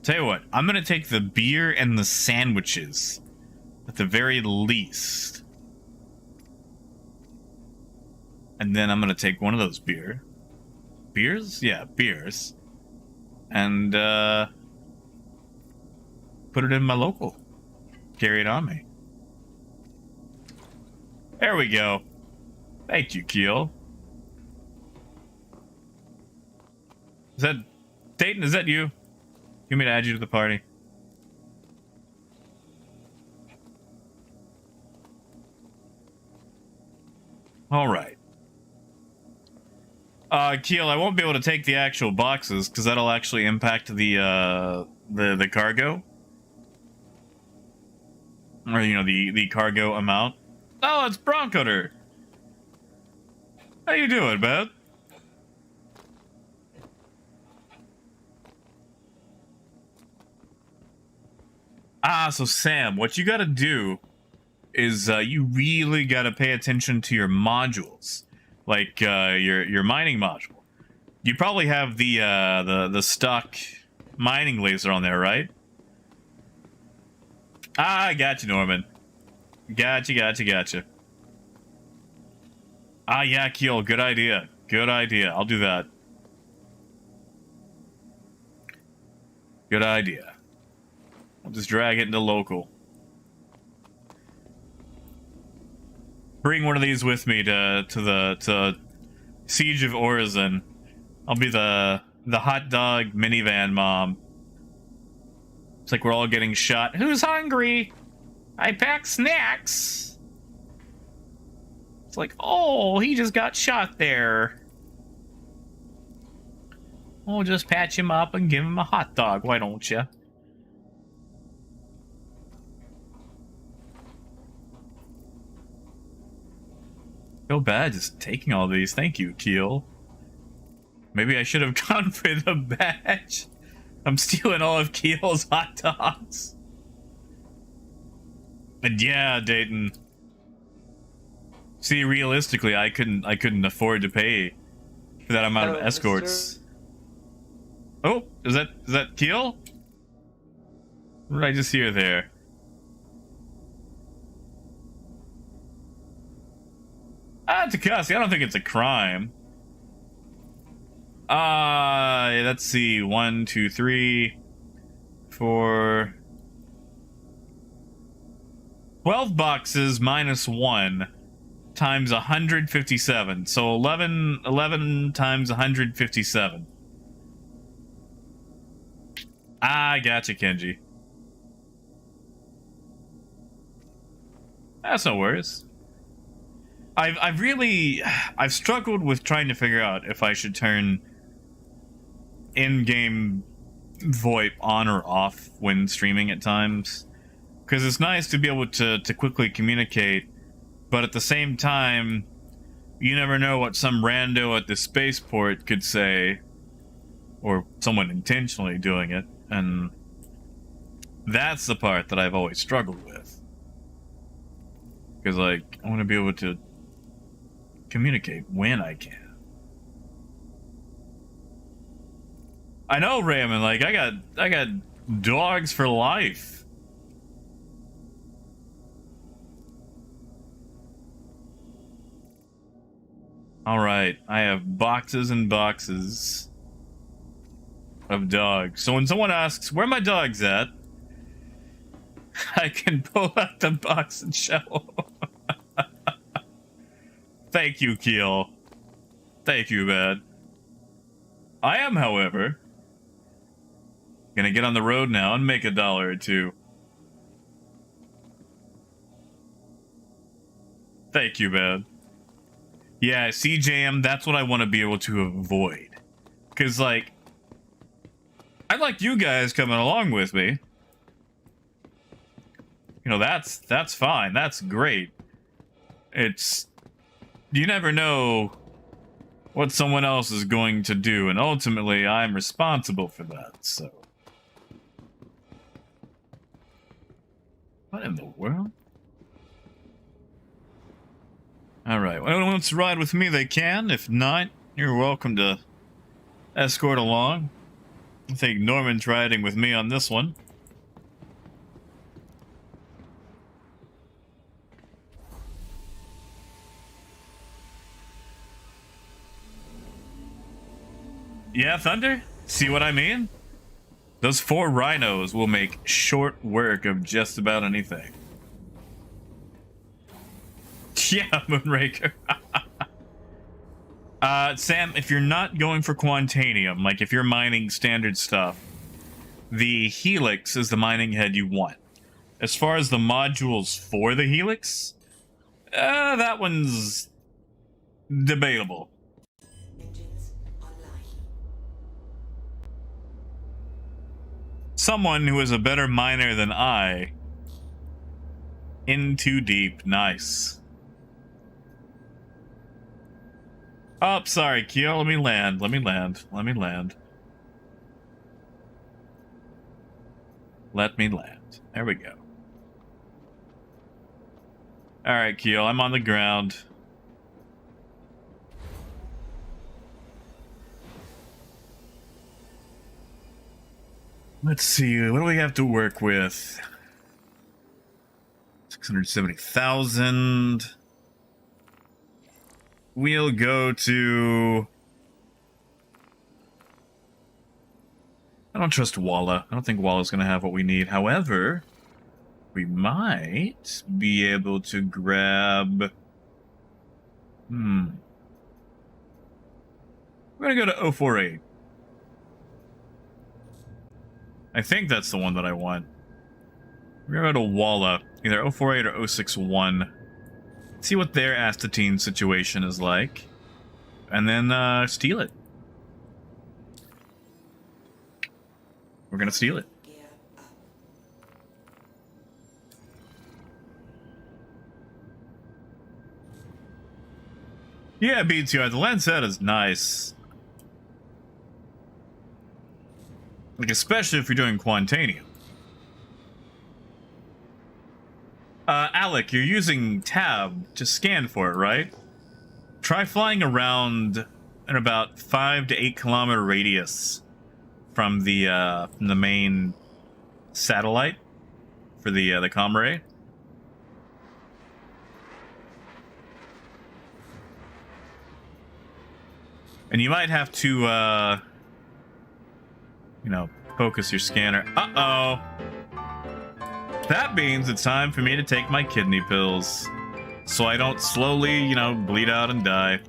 you what, I'm gonna take the beer and the sandwiches. At the very least. And then I'm gonna take one of those beers? Yeah, beers. And, put it in my local. Carry it on me. There we go. Thank you, Keel. Is that... Dayton, is that you? You want me to add you to the party? Alright. Keel, I won't be able to take the actual boxes, because that'll actually impact the cargo. Or, you know, the cargo amount. Oh, it's Broncoder! How you doing, man? Ah, so Sam, what you gotta do is you really gotta pay attention to your modules. Like, your mining module. You probably have the stock mining laser on there, right? Ah, I got you, Norman. Gotcha. Ah, yeah, Keel, good idea. Good idea. I'll do that. Good idea. I'll just drag it into local. Bring one of these with me to Siege of Orzon. I'll be the hot dog minivan mom. It's like we're all getting shot. Who's hungry? I pack snacks. It's like, oh, he just got shot there. We'll just patch him up and give him a hot dog, why don't you? Feel bad just taking all these. Thank you, Keel. Maybe I should have gone for the badge. I'm stealing all of Keel's hot dogs. But yeah, Dayton. See, realistically, I couldn't afford to pay for that amount of escorts. Oh, is that Keel? What did I just hear there? Takasi, I don't think it's a crime. Let's see. 1, 2, 3, 4. 12 boxes minus 1 times 157. So 11 times 157. I gotcha, Kenji. That's no worries. I've struggled with trying to figure out if I should turn in-game VoIP on or off when streaming at times. Because it's nice to be able to quickly communicate, but at the same time, you never know what some rando at the spaceport could say, or someone intentionally doing it, and that's the part that I've always struggled with. Because, like, I want to be able to communicate when I can. I know, Raymond, like, I got dogs for life. Alright, I have boxes and boxes of dogs. So when someone asks, where my dog's at? I can pull out the box and show. Thank you, Keel. Thank you, man. I am, however, gonna get on the road now and make $1 or $2. Thank you, man. Yeah, CJM, that's what I want to be able to avoid. Because, like, I like you guys coming along with me. You know, that's fine. That's great. It's... You never know what someone else is going to do, and ultimately, I'm responsible for that, so... What in the world? Alright, well, anyone wants to ride with me, they can. If not, you're welcome to escort along. I think Norman's riding with me on this one. Yeah, Thunder? See what I mean? Those 4 rhinos will make short work of just about anything. Yeah, Moonraker. Sam, if you're not going for Quantanium, like if you're mining standard stuff, the Helix is the mining head you want. As far as the modules for the Helix, that one's debatable. Engines online. Someone who is a better miner than I. In too deep. Nice. Oh, sorry, Keo. Let me land. Let me land. Let me land. Let me land. There we go. Alright, Keo. I'm on the ground. Let's see. What do we have to work with? 670,000. We'll go to... I don't trust Walla. I don't think Walla's going to have what we need. However, we might be able to grab... We're going to go to 048. I think that's the one that I want. We're going to go to Walla. Either 048 or 061. See what their astatine situation is like. And then steal it. We're going to steal it. Gear up. Yeah, BTR, the Lancet is nice. Like, especially if you're doing Quantanium. Alec, you're using tab to scan for it, right? Try flying around in about 5 to 8 kilometer radius from the main satellite for the comm array. And you might have to focus your scanner. Uh-oh. That means it's time for me to take my kidney pills so I don't slowly, bleed out and die.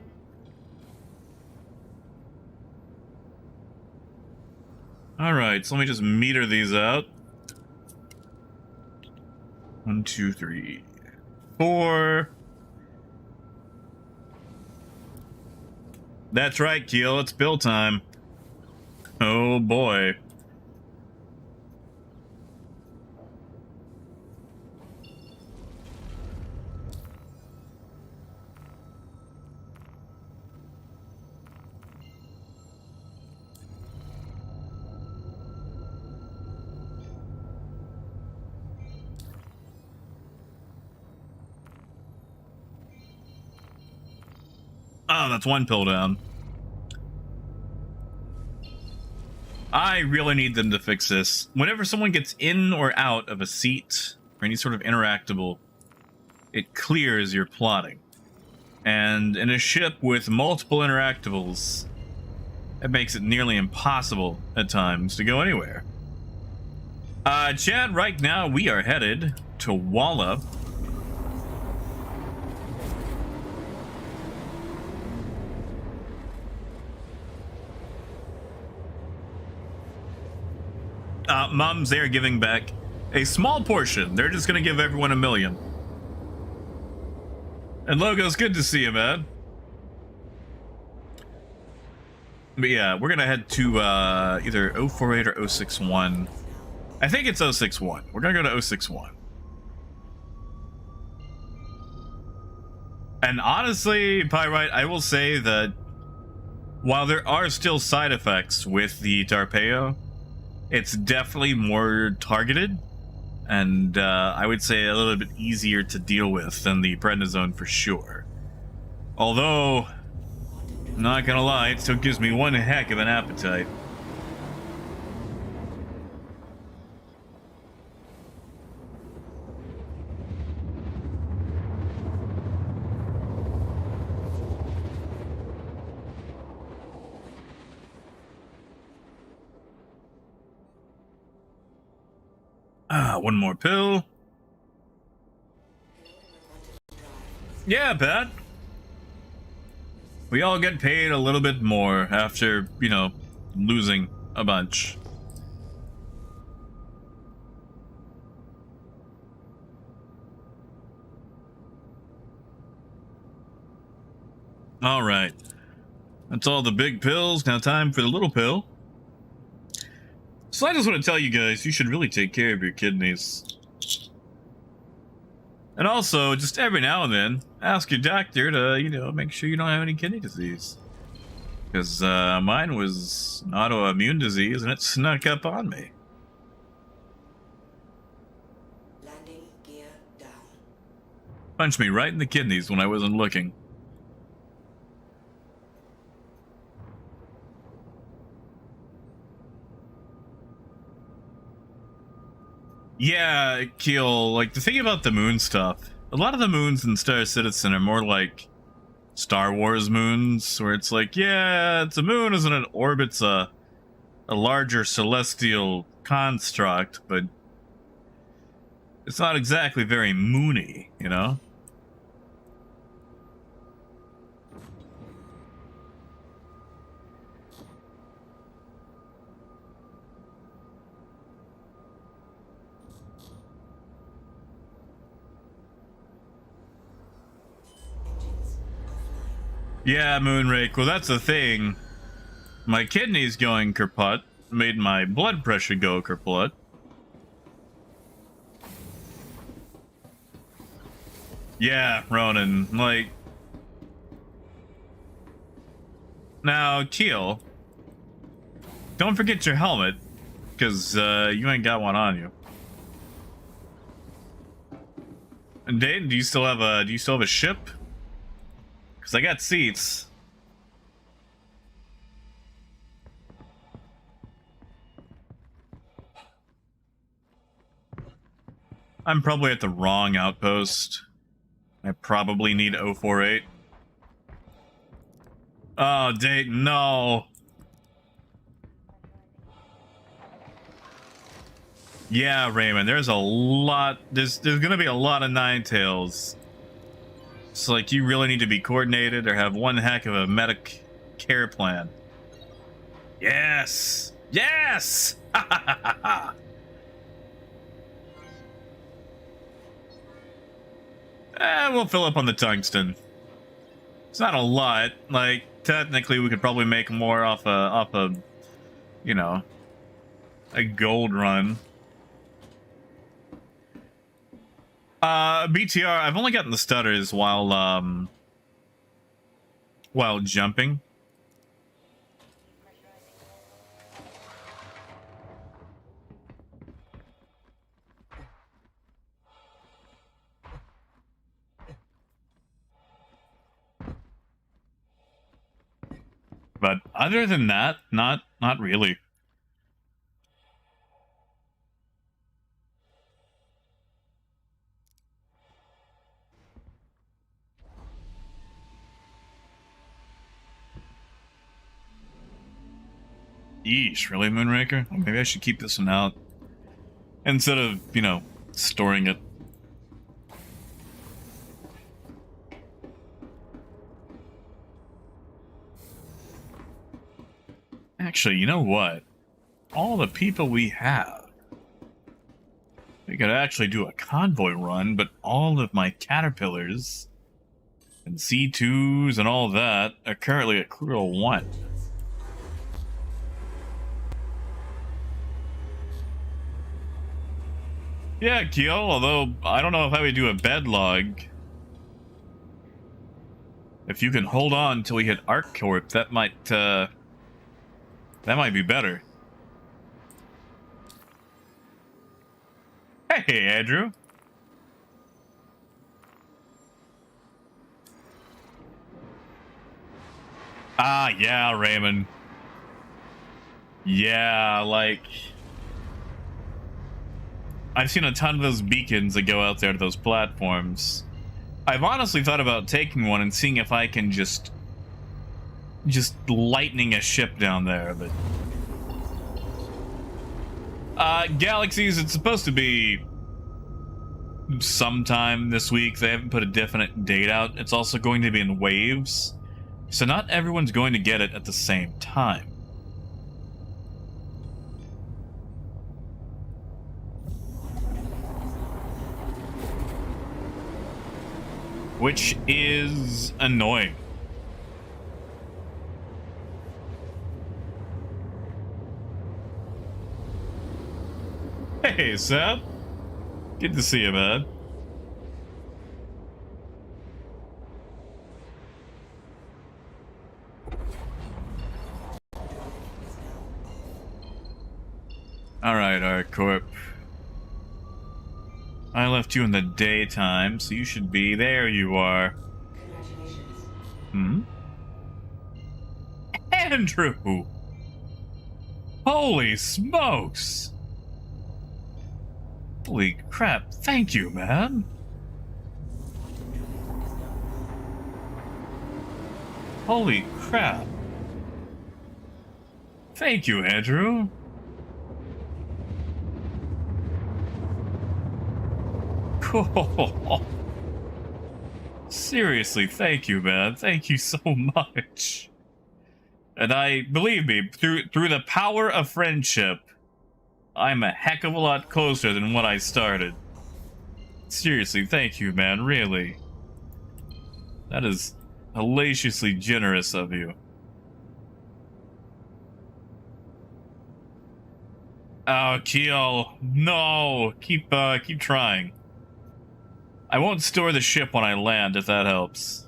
All right, so let me just meter these out. 1, 2, 3, 4. That's right, Keel. It's bill time. Oh boy. Oh, that's one pill down. I really need them to fix this. Whenever someone gets in or out of a seat or any sort of interactable, it clears your plotting. And in a ship with multiple interactables, it makes it nearly impossible at times to go anywhere. Chad, right now we are headed to Walla. Moms, they're giving back a small portion. They're just gonna give everyone $1 million. And Logo's good to see you, man. But yeah, we're gonna head to either 048 or 061. I think it's 061. We're gonna go to 061. And honestly, Pyrite, I will say that while there are still side effects with the Tarpeo, it's definitely more targeted, and I would say a little bit easier to deal with than the prednisone for sure. Although, I'm not gonna lie, it still gives me one heck of an appetite. One more pill. Yeah, Pat. We all get paid a little bit more after, losing a bunch. All right. That's all the big pills. Now time for the little pill. So I just want to tell you guys, you should really take care of your kidneys. And also, just every now and then, ask your doctor to, make sure you don't have any kidney disease. Because mine was an autoimmune disease and it snuck up on me. Landing gear down. Punched me right in the kidneys when I wasn't looking. Yeah, Keel, like, the thing about the moon stuff, a lot of the moons in Star Citizen are more like Star Wars moons, where it's like, yeah, it's a moon as it orbits a larger celestial construct, but it's not exactly very moony, you know? Yeah, Moonrake. Well, that's the thing. My kidneys going kaput made my blood pressure go kaput. Yeah, Ronan. Like, now, Keel, don't forget your helmet, because you ain't got one on you. And Dayton, do you still have a ship? Because I got seats. I'm probably at the wrong outpost. I probably need 048. Oh, Dayton, no. Yeah, Raymond, there's a lot. There's gonna be a lot of nine tails. So, like, you really need to be coordinated or have one heck of a medic care plan. Yes! Yes! We'll fill up on the tungsten. It's not a lot. Like, technically, we could probably make more off a, you know, a gold run. BTR, I've only gotten the stutters while jumping. But other than that, not really. Yeesh, really, Moonraker? Well, maybe I should keep this one out. Instead of, you know, storing it. Actually, you know what? All the people we have. We could actually do a convoy run, but all of my caterpillars and C2s and all that are currently at Cruel 1. Yeah, Keel, although I don't know if I would do a bed log. If you can hold on until we hit Arc Corp, that might be better. Hey, Andrew. Ah, yeah, Raymond. Yeah, like... I've seen a ton of those beacons that go out there to those platforms. I've honestly thought about taking one and seeing if I can just lightning a ship down there, but... Galaxies, it's supposed to be sometime this week. They haven't put a definite date out. It's also going to be in waves, so not everyone's going to get it at the same time. Which is annoying. Hey, Seth. Good to see you, man. Alright, ArcCorp. I left you in the daytime, so you should be... There you are. Congratulations. Hmm? Andrew! Holy smokes! Holy crap, thank you, man. Holy crap. Thank you, Andrew. Cool. Seriously, thank you, man. Thank you so much. And believe me, through the power of friendship, I'm a heck of a lot closer than when I started. Seriously, thank you, man, really. That is hellaciously generous of you. Oh, Keel, no! Keep trying. I won't store the ship when I land, if that helps.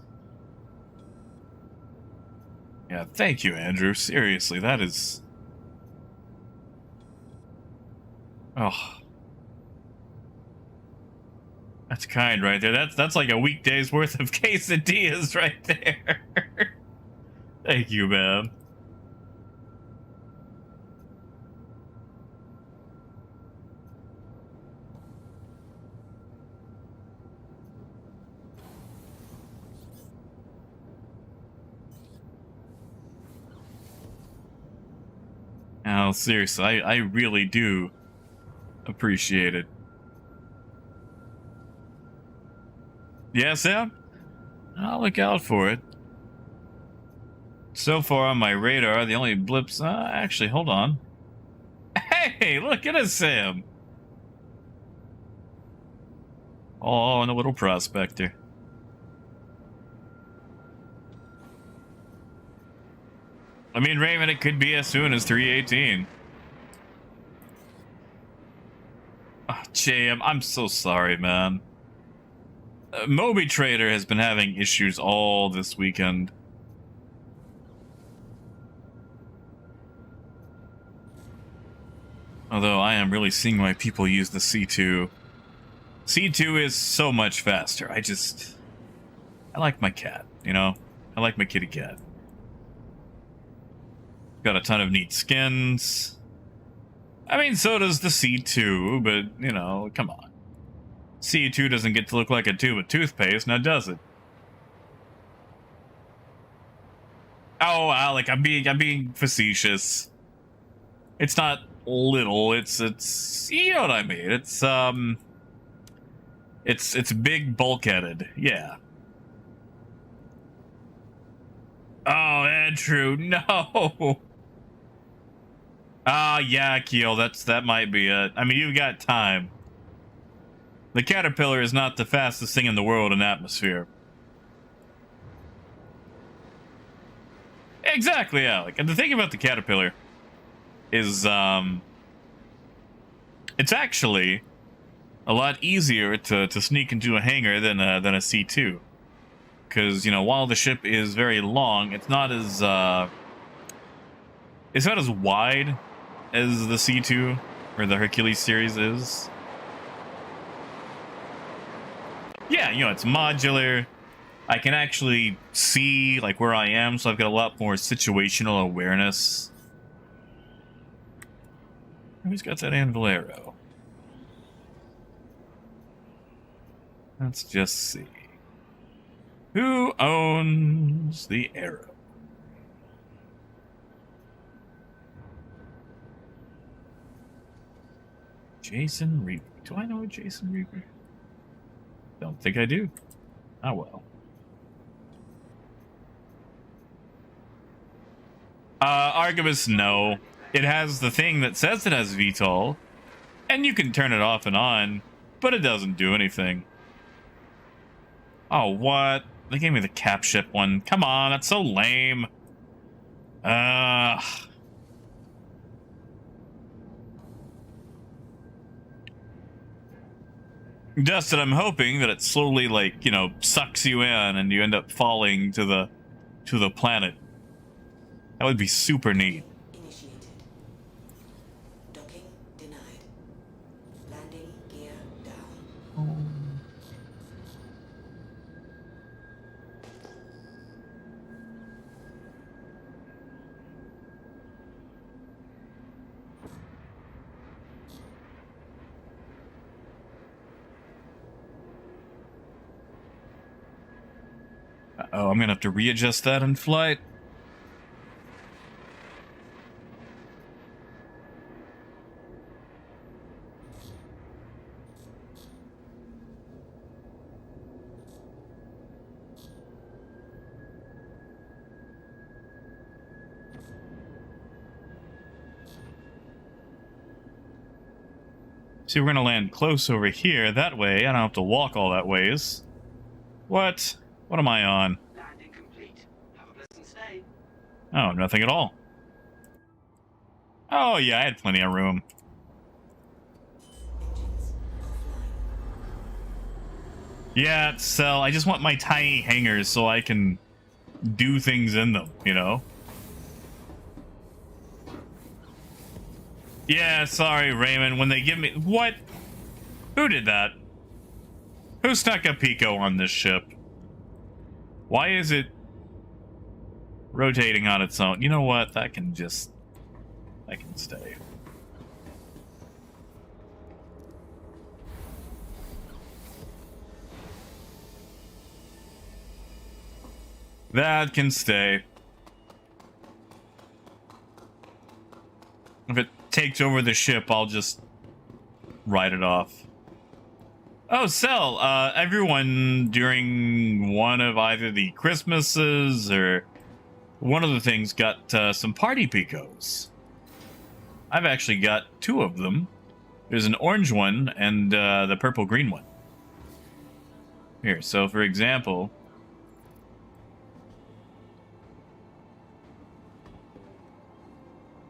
Yeah, thank you, Andrew. Seriously, that is... Oh. That's kind right there. That's like a weekday's worth of quesadillas right there. Thank you, man. No, seriously, I really do appreciate it. Yeah, Sam? I'll look out for it. So far on my radar, the only blips... actually, hold on. Hey, look at us, Sam! Oh, and a little prospector. I mean, Raymond, it could be as soon as 318. Oh, Jam, I'm so sorry, man. Moby Trader has been having issues all this weekend. Although I am really seeing why people use the C2. C2 is so much faster. I like my cat, you know? I like my kitty cat. Got a ton of neat skins. I mean, so does the C2, but, you know, come on. C2 doesn't get to look like a tube of toothpaste, now does it? Oh, Alec, I'm being facetious. It's not little, it's you know what I mean. It's big bulkheaded, yeah. Oh, Andrew, no. Ah, yeah, Keel, that might be it. I mean, you've got time. The Caterpillar is not the fastest thing in the world in atmosphere. Exactly, Alec. And the thing about the Caterpillar is, it's actually a lot easier to sneak into a hangar than a C2. Because, you know, while the ship is very long, it's not as wide as the C2 or the Hercules series is. Yeah, you know, it's modular. I can actually see, like, where I am, so I've got a lot more situational awareness. Who's got that anvil arrow? Let's just see. Who owns the arrow? Jason Reaper. Do I know a Jason Reaper? Don't think I do. Oh well. Archibus, no. It has the thing that says it has VTOL, and you can turn it off and on, but it doesn't do anything. Oh, what? They gave me the cap ship one. Come on, that's so lame. Justin, I'm hoping that it slowly, like, you know, sucks you in and you end up falling to the planet. That would be super neat. Initiated. Docking denied. Landing gear down. Oh, I'm gonna have to readjust that in flight. See, we're gonna land close over here. That way, I don't have to walk all that ways. What? What am I on? Landing complete. Have a pleasant stay. Oh, nothing at all. Oh, yeah, I had plenty of room. Yeah, Cell, I just want my tiny hangars so I can do things in them, you know? Yeah, sorry, Raymond, when they give me... What? Who did that? Who stuck a Pico on this ship? Why is it rotating on its own? You know what? That can stay. That can stay. If takes over the ship, I'll just write it off. Oh, Cell, everyone during one of either the Christmases or one of the things got some party picos. I've actually got 2 of them. There's an orange one and the purple green one. Here, so for example,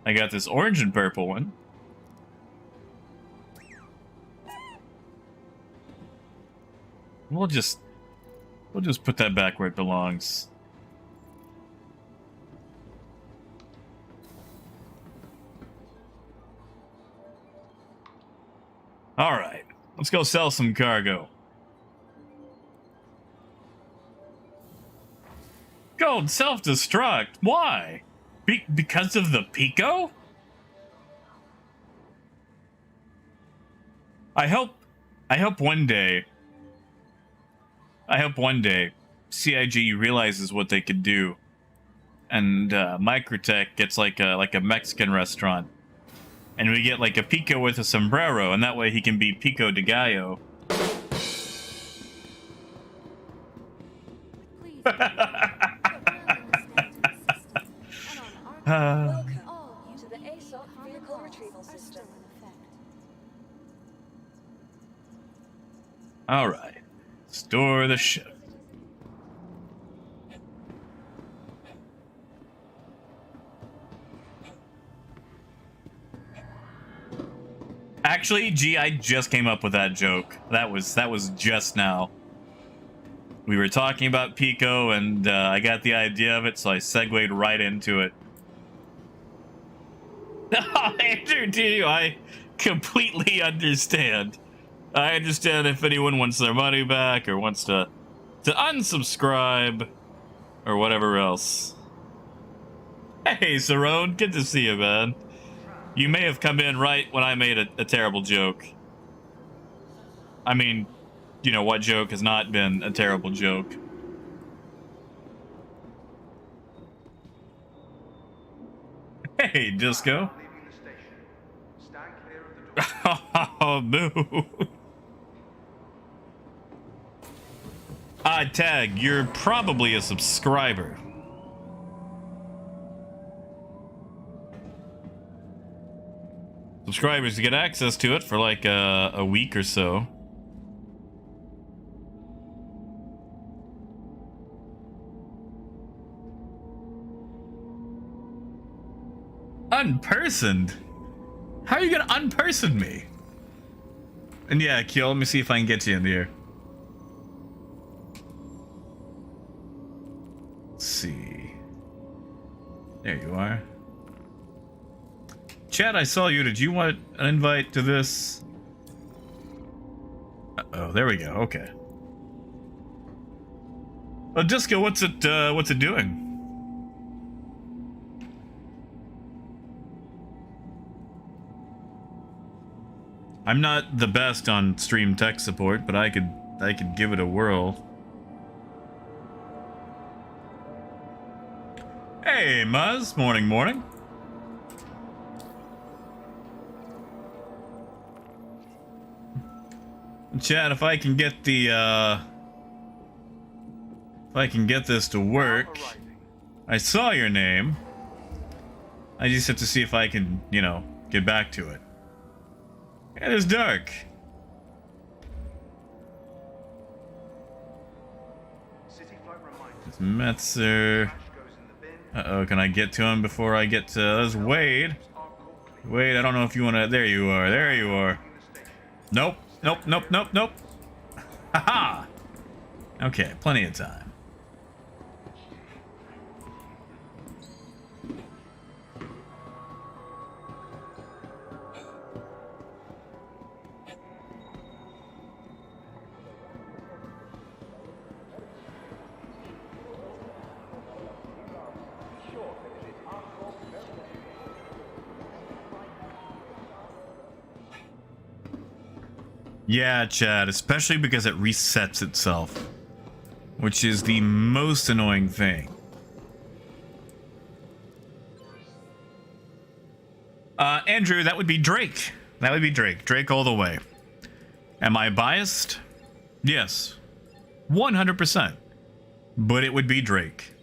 I got this orange and purple one. We'll just put that back where it belongs. All right, let's go sell some cargo. Gold self-destruct. Why? Because of the Pico? I hope one day CIG realizes what they could do, and Microtech gets like a Mexican restaurant, and we get like a Pico with a sombrero, and that way he can be Pico de Gallo. Please. Welcome to the ASOC vehicle retrieval system. All right, store the ship. Actually, gee, I just came up with that joke. That was just now. We were talking about Pico, and I got the idea of it, so I segued right into it. Andrew, do I completely understand. I understand if anyone wants their money back or wants to unsubscribe or whatever else. Hey, Sarone, good to see you, man. You may have come in right when I made a terrible joke. I mean, you know, what joke has not been a terrible joke? Hey, Disco. Oh, boo. Tag, you're probably a subscriber. Subscribers get access to it for like a week or so. Unpersoned? How are you gonna unperson me? And yeah, Kiel, let me see if I can get you in here. Let's see. There you are. Chad, I saw you. Did you want an invite to this? Uh-oh, there we go. Okay. Well, Disco, what's it doing? I'm not the best on stream tech support, but I could give it a whirl. Hey, Muzz. Morning, morning. Chad, if I can get the if I can get this to work. I saw your name. I just have to see if I can, you know, get back to it. It is dark. It's Metzer. Uh-oh, can I get to him before I get to... There's Wade. Wade, I don't know if you want to... There you are. There you are. Nope. Nope, nope, nope, nope. Haha! Okay, plenty of time. Yeah, Chad, especially because it resets itself, which is the most annoying thing. Andrew, that would be Drake. That would be Drake. Drake all the way. Am I biased? Yes. 100%. But it would be Drake.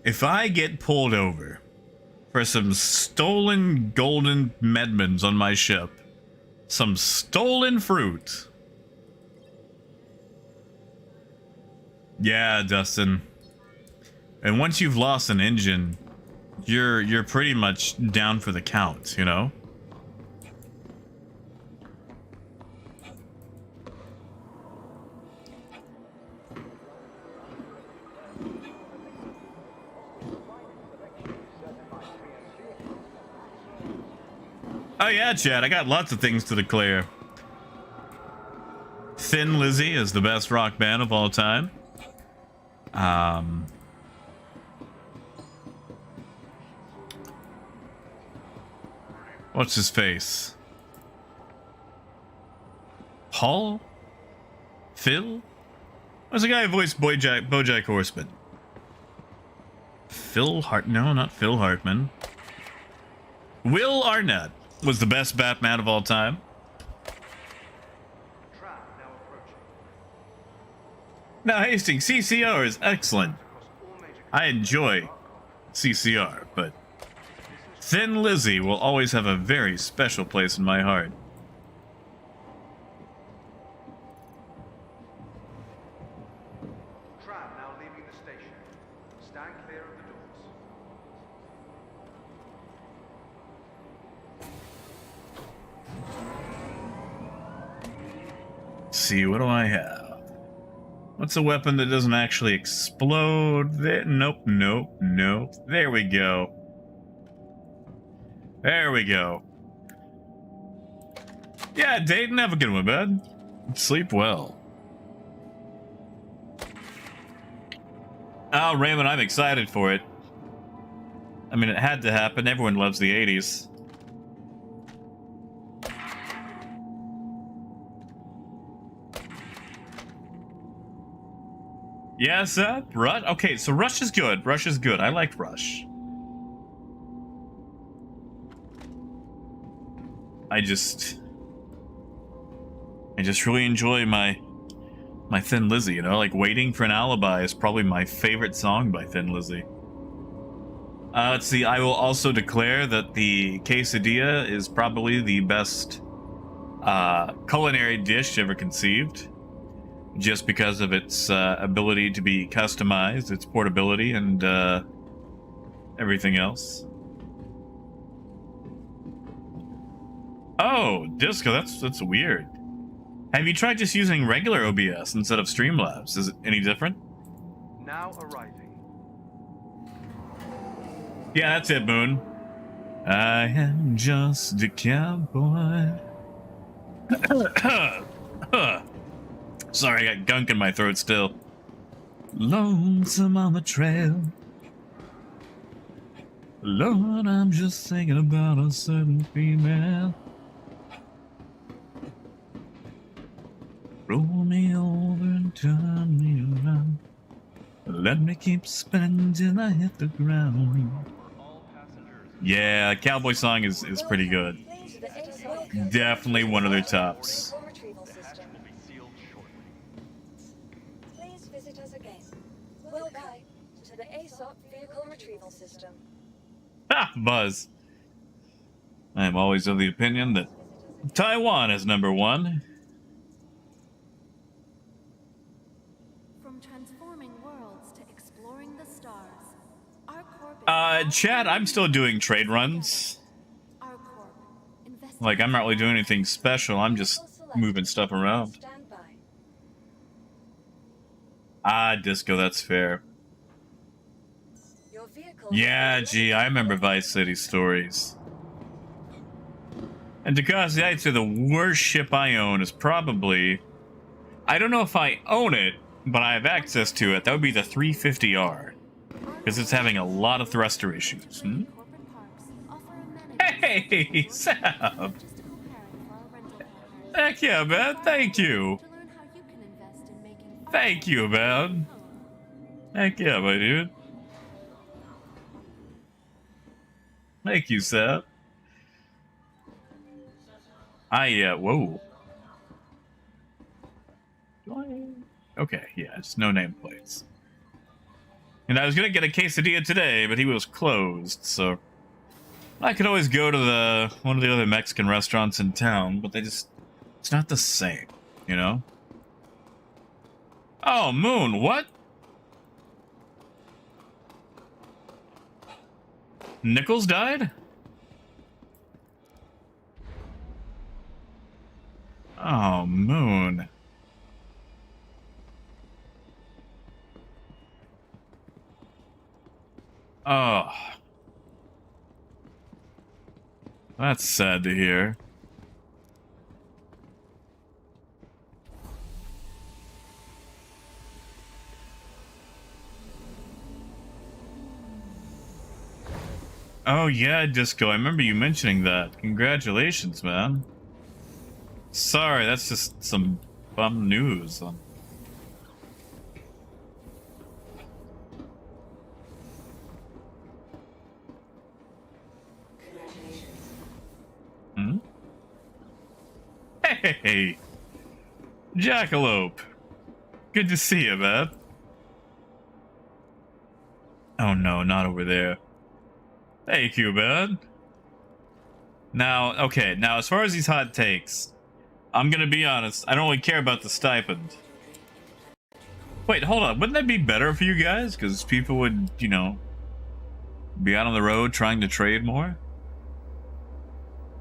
If I get pulled over for some stolen golden medmans on my ship, some stolen fruit. Yeah, Dustin. And once you've lost an engine, you're pretty much down for the count, you know? Oh yeah, Chad, I got lots of things to declare. Thin Lizzy is the best rock band of all time. What's his face? Paul? Phil? What's the guy who voiced BoJack Horseman? Phil Hart? No, not Phil Hartman. Will Arnett was the best Batman of all time. Now, Hastings, CCR is excellent. I enjoy CCR, but Thin Lizzy will always have a very special place in my heart. Tram now leaving the station. Stand clear of the doors. See, what do I have? What's a weapon that doesn't actually explode? Nope, nope, nope. There we go. There we go. Yeah, Dayton, have a good one, bud. Sleep well. Oh, Raymond, I'm excited for it. I mean, it had to happen. Everyone loves the 80s. Yes, Rush? Okay, so Rush is good. Rush is good. I liked Rush. I just really enjoy my Thin Lizzy, you know? Like, Waiting for an Alibi is probably my favorite song by Thin Lizzy. Let's see, I will also declare that the quesadilla is probably the best culinary dish ever conceived. Just because of its ability to be customized, its portability, and everything else. Oh, Disco, that's weird. Have you tried just using regular OBS instead of Streamlabs? Is it any different? Now arriving. Yeah, that's it, Moon. I am just a cowboy. Sorry, I got gunk in my throat still. Lonesome on the trail. Lord, I'm just thinking about a certain female. Roll me over and turn me around. Let me keep spinning till I hit the ground. Yeah, Cowboy Song is pretty good. Definitely one of their tops. Please visit us again. Welcome to the ASOP Vehicle Retrieval System. Ha! Buzz. I am always of the opinion that Taiwan is #1. From transforming worlds to exploring the stars, our corp Chad, I'm still doing trade runs. Our corp Like, I'm not really doing anything special. I'm just moving stuff around. Stand by. Ah, Disco, that's fair. Your vehicle Yeah, gee, I remember Vice City stories. And Takashi, I'd say the worst ship I own is probably... I don't know if I own it, but I have access to it. That would be the 350R. Because it's having a lot of thruster issues. Hmm? corporate parks offer amenities Hey, Sam! logistical pairing for our rental partners. Heck yeah, man. Thank you. To learn how you can invest in making Thank you, man. Heck yeah, my dude. Thank you, Seth. Whoa. Okay, yeah, just no nameplates. And I was gonna get a quesadilla today, but he was closed, so I could always go to one of the other Mexican restaurants in town, but it's not the same, you know? Oh, Moon, what? Nichols died? Oh, Moon. Oh. That's sad to hear. Oh yeah, Disco, I remember you mentioning that. Congratulations, man. Sorry, that's just some bum news. Hmm? Hey! Jackalope! Good to see you, man. Oh no, not over there. Thank you, man. Now, okay, now as far as these hot takes, I'm gonna be honest, I don't really care about the stipend. Wait, hold on, wouldn't that be better for you guys? Because people would, you know, be out on the road trying to trade more?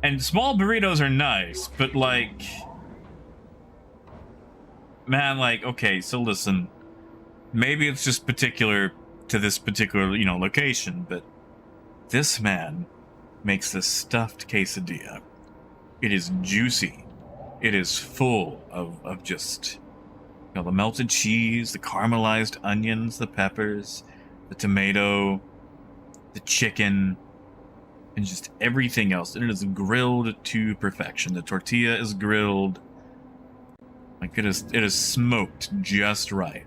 And small burritos are nice, but like... Man, like, okay, so listen. Maybe it's just particular to this particular, you know, location, but... This man makes this stuffed quesadilla. It is juicy. It is full of just, you know, the melted cheese, the caramelized onions, the peppers, the tomato, the chicken, and just everything else. And it is grilled to perfection. The tortilla is grilled. Like it is smoked just right.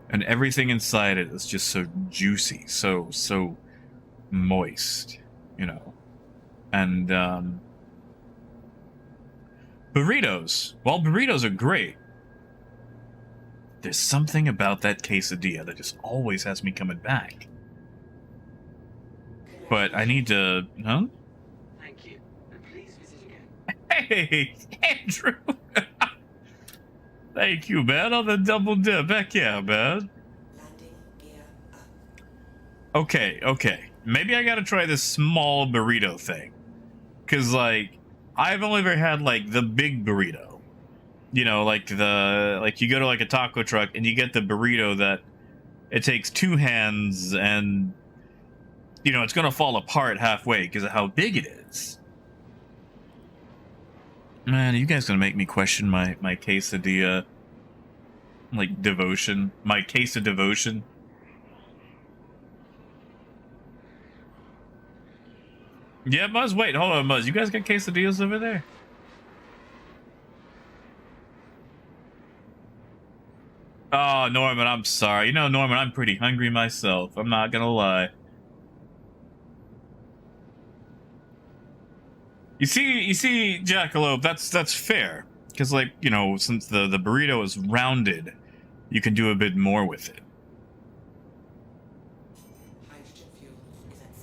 And everything inside it is just so juicy, so moist, you know. And burritos, while burritos are great, there's something about that quesadilla that just always has me coming back. But I need to, huh? Thank you. And please visit again. Hey, Andrew! Thank you, man, on the double dip. Heck yeah, man. Landing gear up. Okay. Maybe I gotta try this small burrito thing. Cause like, I've only ever had like the big burrito. You know, like you go to like a taco truck and you get the burrito that it takes two hands and, you know, it's gonna fall apart halfway because of how big it is. Man, are you guys gonna make me question my quesadilla, like, devotion? My case of devotion? Yeah, Muzz, wait, hold on, Muzz. You guys got quesadillas over there? Oh, Norman, I'm sorry. You know, Norman, I'm pretty hungry myself. I'm not gonna lie. You see, Jackalope, that's fair. Because, like, you know, since the burrito is rounded, you can do a bit more with it. Hydrogen fuel is at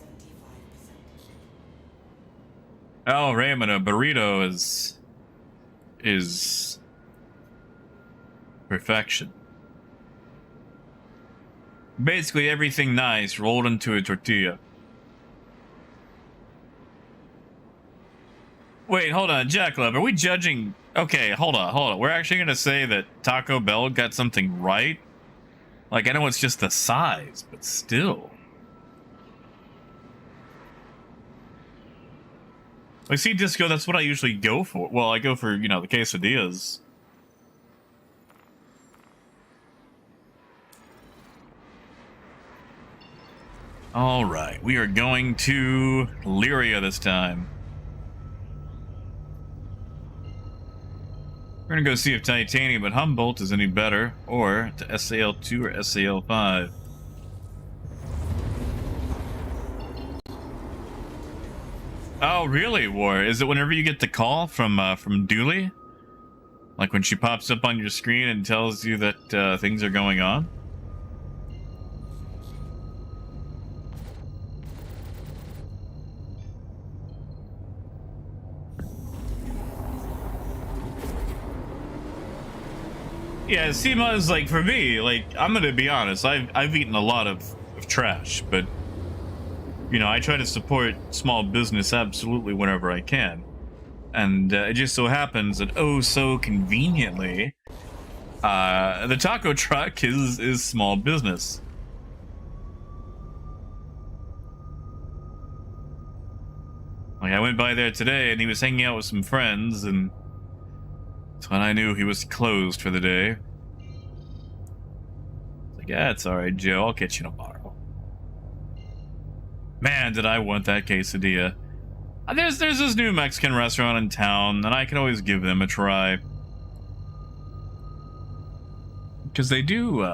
75%. Oh, Raymond, a burrito is perfection. Basically everything nice rolled into a tortilla. Wait, hold on, Jackalope, are we judging? Okay, hold on. We're actually gonna say that Taco Bell got something right? Like, I know it's just the size, but still. Like, see, Disco, that's what I usually go for. Well, I go for, you know, the quesadillas. Alright, we are going to Lyria this time. We're gonna go see if titanium at Humboldt is any better, or to SAL2 or SAL5. Oh, really, War? Is it whenever you get the call from Dooley? Like when she pops up on your screen and tells you that things are going on? Yeah, SEMA is like, for me, like, I'm gonna be honest, I've eaten a lot of trash, but, you know, I try to support small business absolutely whenever I can. And it just so happens that, oh so conveniently, the taco truck is small business. Like, I went by there today and he was hanging out with some friends, and that's when I knew he was closed for the day. It's like, yeah, it's alright, Joe. I'll catch you tomorrow. Man, did I want that quesadilla. There's this new Mexican restaurant in town, and I can always give them a try. Because they do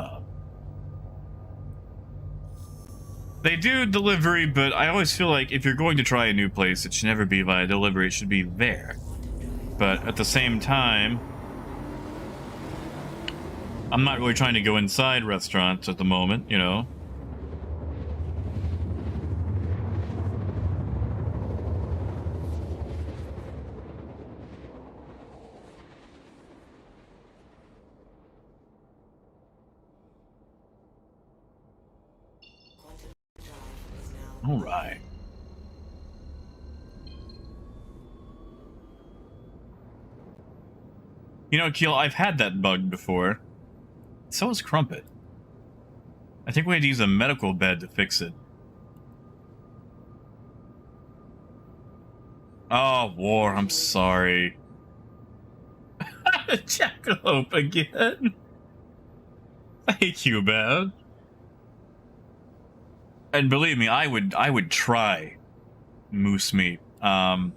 delivery, but I always feel like if you're going to try a new place, it should never be via delivery, it should be there. But at the same time, I'm not really trying to go inside restaurants at the moment, you know? All right. You know, Keel, I've had that bug before. So has Crumpet. I think we had to use a medical bed to fix it. Oh, War, I'm sorry. Jackalope again. Thank you, man. And believe me, I would try moose meat. I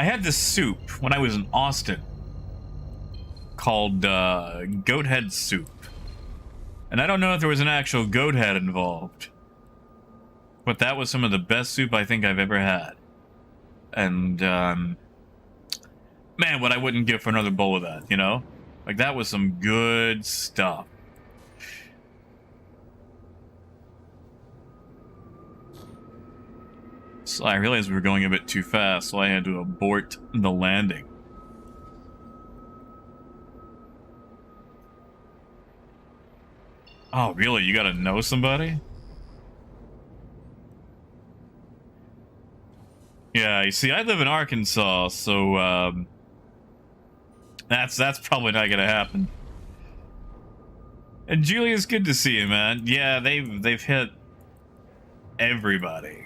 had this soup when I was in Austin called goat head soup. And I don't know if there was an actual goat head involved, but that was some of the best soup I think I've ever had. And man, what I wouldn't give for another bowl of that, you know? Like, that was some good stuff. So I realized we were going a bit too fast, so I had to abort the landing. Oh, really? You gotta know somebody? Yeah, you see, I live in Arkansas, so that's probably not gonna happen. And Julie, it's good to see you, man. Yeah, they've hit everybody.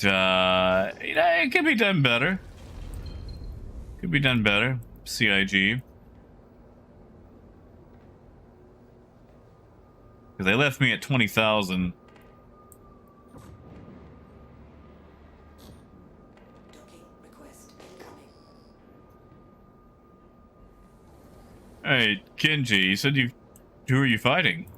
You know, it could be done better. Could be done better. CIG. Because they left me at 20,000. Docking request incoming. Hey, Kenji, you said who are you fighting?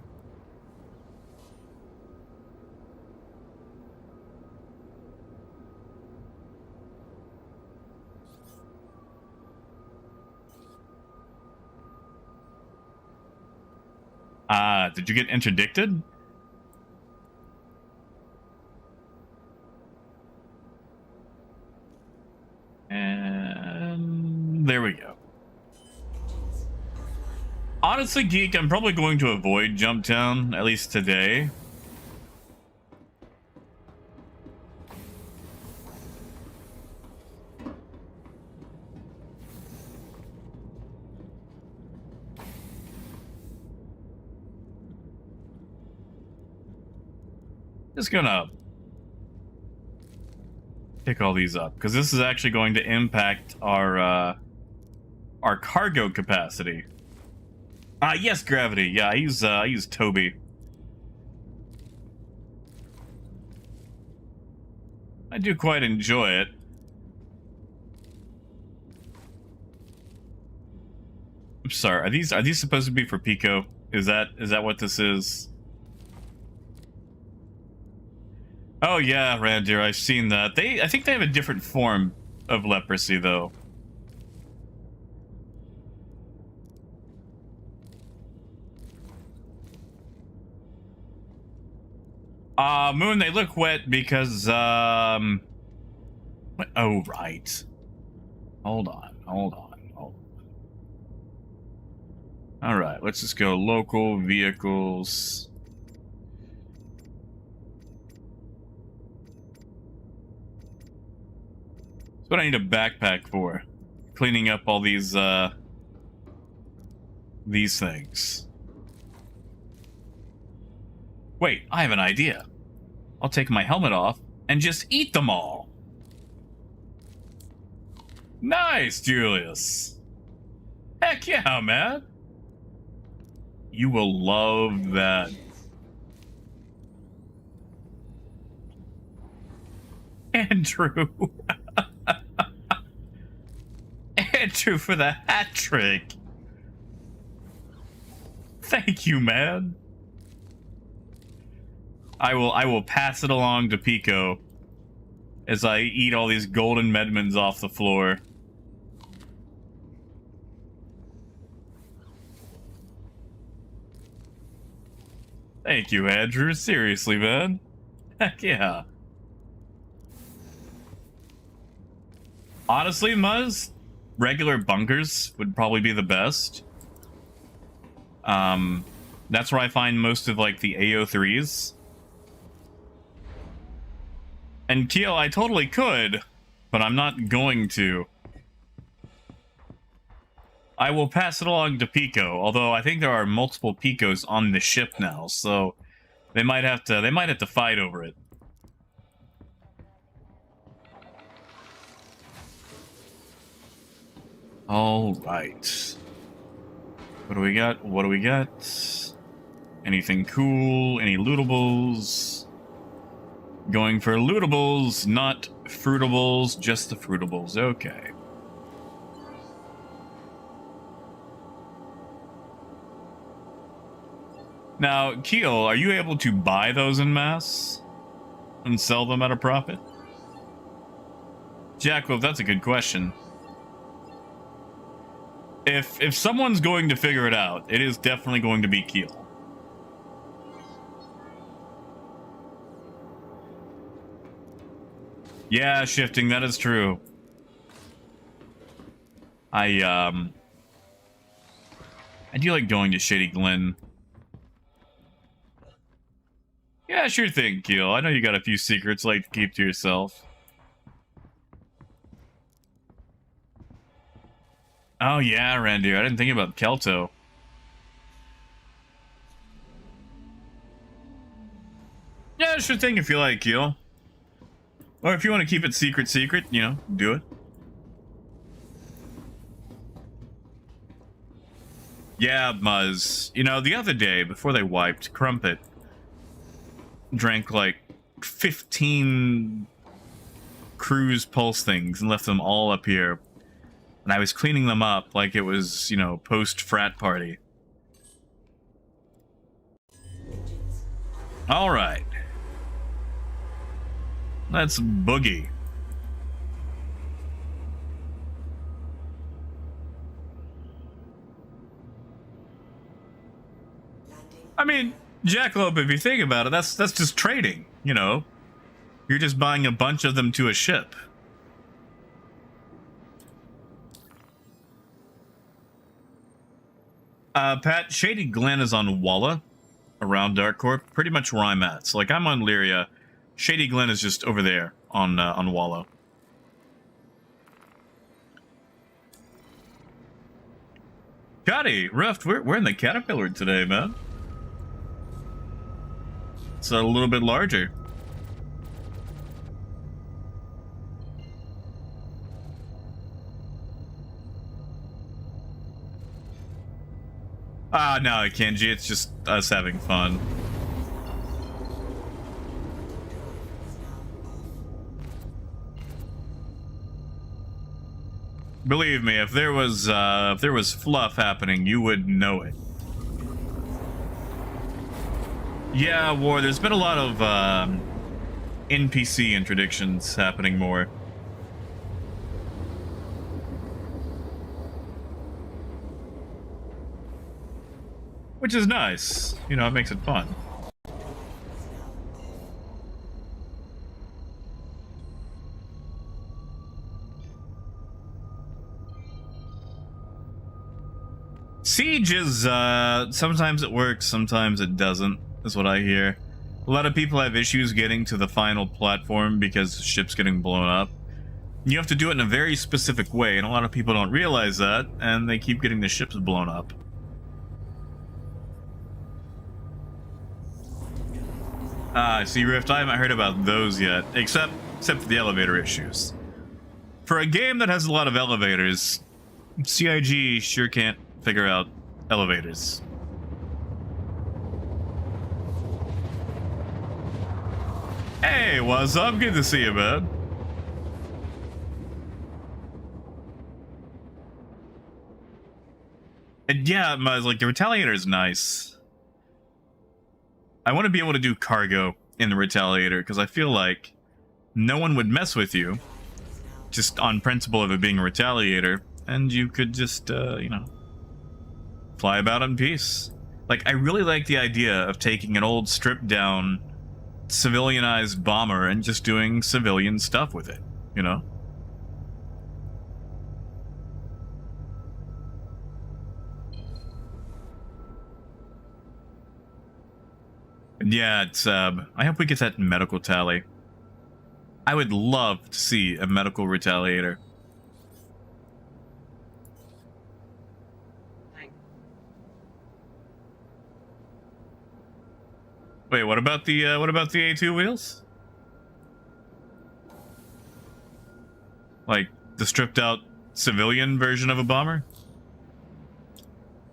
Did you get interdicted? And there we go. Honestly, Geek, I'm probably going to avoid Jump Town, at least today. Just gonna pick all these up because this is actually going to impact our cargo capacity. Yes, Gravity. Yeah, I use Toby. I do quite enjoy it. I'm sorry, are these supposed to be for Pico? Is that what this is? Oh yeah, Randir, I've seen that. I think they have a different form of leprosy though. Moon, they look wet because oh right. Hold on. All right, let's just go local vehicles. That's what I need a backpack for. Cleaning up all these things. Wait, I have an idea. I'll take my helmet off and just eat them all. Nice, Julius. Heck yeah, man. You will love that. Andrew. Andrew for the hat trick. Thank you, man. I will pass it along to Pico as I eat all these golden Medmans off the floor. Thank you, Andrew. Seriously, man. Heck yeah. Honestly, Muzz, regular bunkers would probably be the best. That's where I find most of, like, the AO3s. And Keel, I totally could, but I'm not going to. I will pass it along to Pico, although I think there are multiple Picos on the ship now, so they might have to fight over it. All right. What do we got? What do we got? Anything cool? Any lootables? Going for lootables, not fruitables, just the fruitables. Okay. Now, Keel, are you able to buy those en masse and sell them at a profit? Jackwolf, that's a good question. If someone's going to figure it out, it is definitely going to be Keel. Yeah, shifting, that is true. I do like going to Shady Glen. Yeah, sure thing, Keel. I know you got a few secrets like to keep to yourself. Oh yeah, Randy, I didn't think about Kelto. Yeah, sure thing if you like, Keel. Or if you want to keep it secret, you know, do it. Yeah, Muzz. You know, the other day, before they wiped, Crumpet drank like 15 cruise pulse things and left them all up here. And I was cleaning them up like it was, you know, post-frat party. Alright. Let's boogie. I mean, Jackalope, if you think about it, that's just trading, you know? You're just buying a bunch of them to a ship. Pat, Shady Glen is on Walla, around Darkcorp, pretty much where I'm at. So, like, I'm on Lyria. Shady Glen is just over there on Walla. Gotti, Ruft, we're in the Caterpillar today, man. It's a little bit larger. Ah, no, Kenji, it's just us having fun. Believe me, if there was fluff happening, you would know it. Yeah, War, there's been a lot of NPC introductions happening more. Which is nice. You know, it makes it fun. Siege is, sometimes it works, sometimes it doesn't, is what I hear. A lot of people have issues getting to the final platform because the ship's getting blown up. You have to do it in a very specific way, and a lot of people don't realize that, and they keep getting the ships blown up. See, Rift, I haven't heard about those yet, except for the elevator issues. For a game that has a lot of elevators, CIG sure can't figure out elevators. Hey, what's up? Good to see you, bud. And yeah, like, the Retaliator is nice. I want to be able to do cargo in the Retaliator, because I feel like no one would mess with you, just on principle of it being a Retaliator, and you could just, you know, fly about in peace. Like, I really like the idea of taking an old stripped-down, civilianized bomber and just doing civilian stuff with it, you know? Yeah, it's, I hope we get that medical tally. I would love to see a medical Retaliator. Wait, what about the A2 wheels? Like, the stripped-out civilian version of a bomber?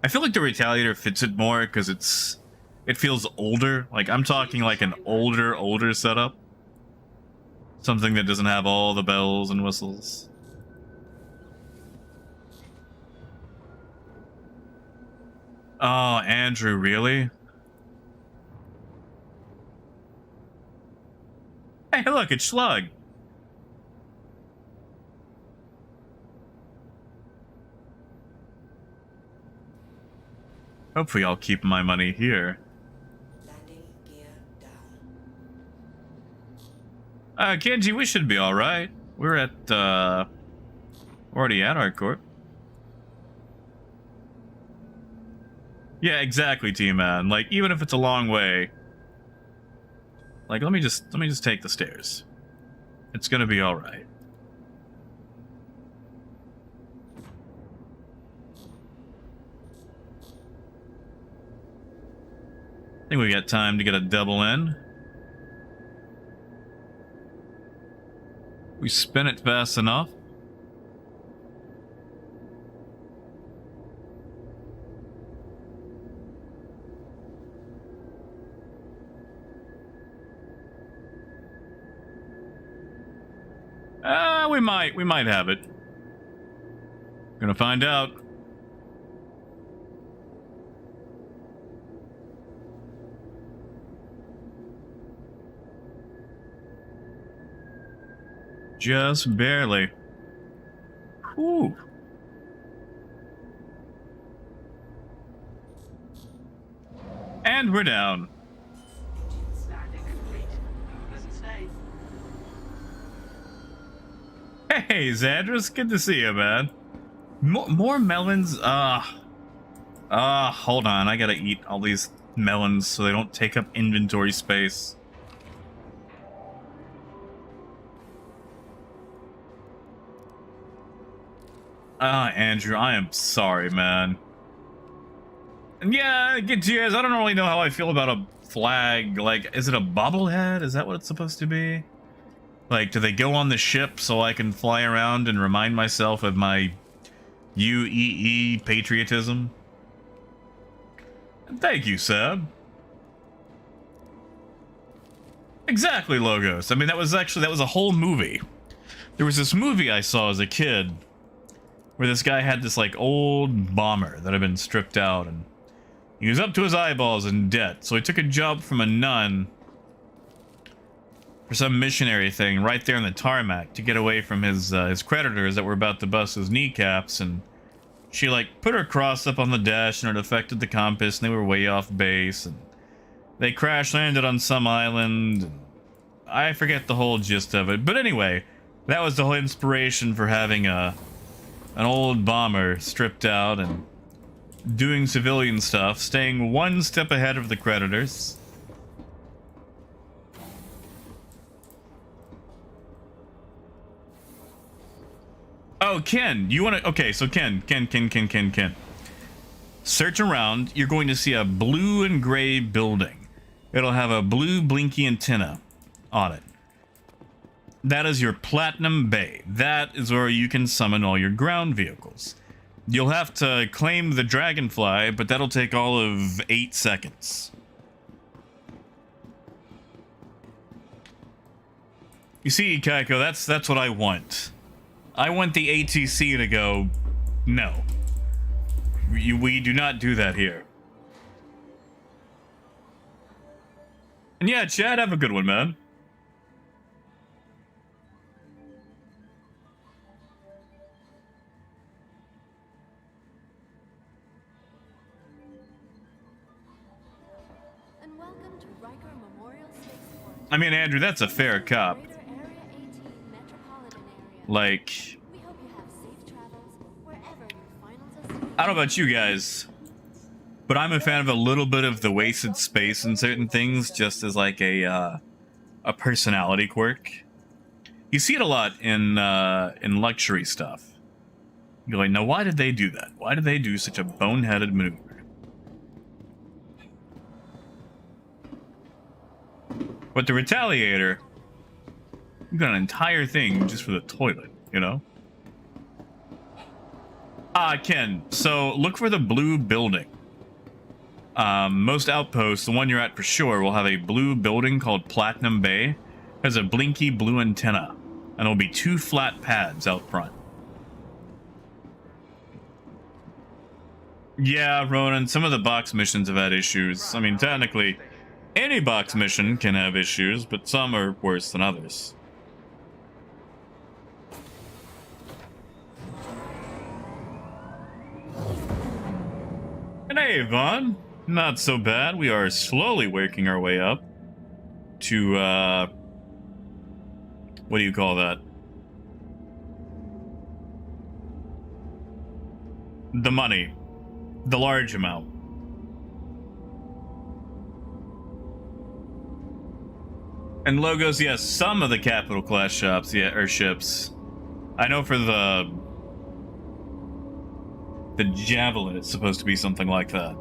I feel like the Retaliator fits it more because it feels older. Like, I'm talking like an older setup. Something that doesn't have all the bells and whistles. Oh, Andrew, really? Hey, look, it's Schlug. Hopefully I'll keep my money here. Landing gear down. Kenji, we should be alright. We're at, already at our court. Yeah, exactly, T-Man. Like, even if it's a long way, like, let me just take the stairs. It's gonna be alright. I think we got time to get a double in. We spin it fast enough. We might have it. Gonna find out. Just barely. Whew. And we're down. Landing complete. Pleasant stay. Hey, Xandris, good to see you, man. More melons? Hold on. I gotta eat all these melons so they don't take up inventory space. Andrew, I am sorry, man. And yeah, Gutierrez, I don't really know how I feel about a flag. Like, is it a bobblehead? Is that what it's supposed to be? Like, do they go on the ship so I can fly around and remind myself of my UEE patriotism? Thank you, Seb. Exactly, Logos. I mean, that was a whole movie. There was this movie I saw as a kid where this guy had this like old bomber that had been stripped out, and he was up to his eyeballs in debt. So he took a job from a nun for some missionary thing right there in the tarmac to get away from his creditors that were about to bust his kneecaps. And she like put her cross up on the dash, and it affected the compass, and they were way off base, and they crash landed on some island. I forget the whole gist of it, but anyway, that was the whole inspiration for having an old bomber stripped out and doing civilian stuff, staying one step ahead of the creditors. Oh, Ken, you want to... Okay, so Ken. Search around. You're going to see a blue and gray building. It'll have a blue blinky antenna on it. That is your Platinum Bay. That is where you can summon all your ground vehicles. You'll have to claim the Dragonfly, but that'll take all of 8 seconds. You see, Kaiko, that's what I want. I want the ATC to go, no. We do not do that here. And yeah, Chad, have a good one, man. And welcome to Riker Memorial Spaceport. I mean, Andrew, that's a fair cop. Greater Area 18 metropolitan area. Like, We hope you have safe travels wherever your final destination. I don't know about you guys, but I'm a fan of a little bit of the wasted space in certain things, just as like a personality quirk. You see it a lot in luxury stuff. You're like, now why did they do that? Why did they do such a boneheaded maneuver? But the Retaliator, you got an entire thing just for the toilet, you know? Ken, so look for the blue building. Most outposts, the one you're at for sure, will have a blue building called Platinum Bay. It has a blinky blue antenna, and there'll be 2 flat pads out front. Yeah, Ronan, some of the box missions have had issues. I mean, technically, any box mission can have issues, but some are worse than others. And hey, Vaughn. Not so bad. We are slowly working our way up to, what do you call that? The money. The large amount. And logos, yes, some of the capital class shops, yeah, or ships. I know for the Javelin, it's supposed to be something like that.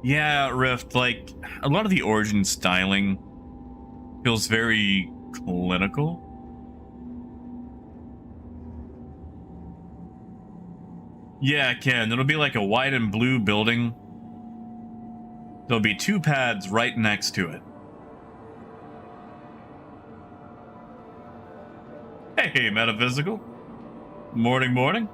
Yeah, Rift, like, a lot of the Origin styling feels very clinical. Yeah, Ken, it'll be like a white and blue building. There'll be 2 pads right next to it. Hey, Metaphysical. Morning, morning.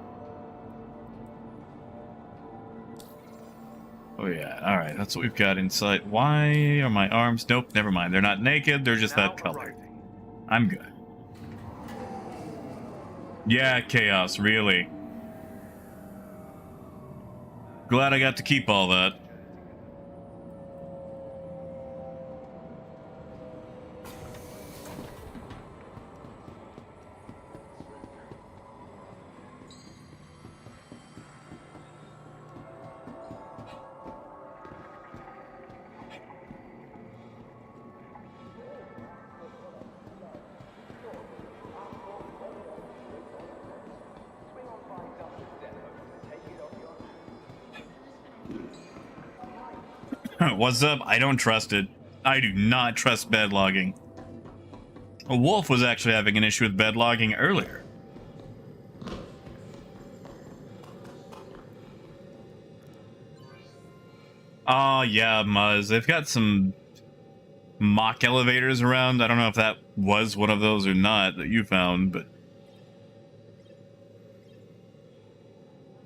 Oh yeah, alright, that's what we've got inside. Why are my arms... Nope, never mind. They're not naked, they're just that color. I'm good. Yeah, Chaos, really. Glad I got to keep all that. What's up? I don't trust it. I do not trust bed logging. Wolf was actually having an issue with bed logging earlier. Oh yeah, Muzz. They've got some mock elevators around. I don't know if that was one of those or not that you found, but...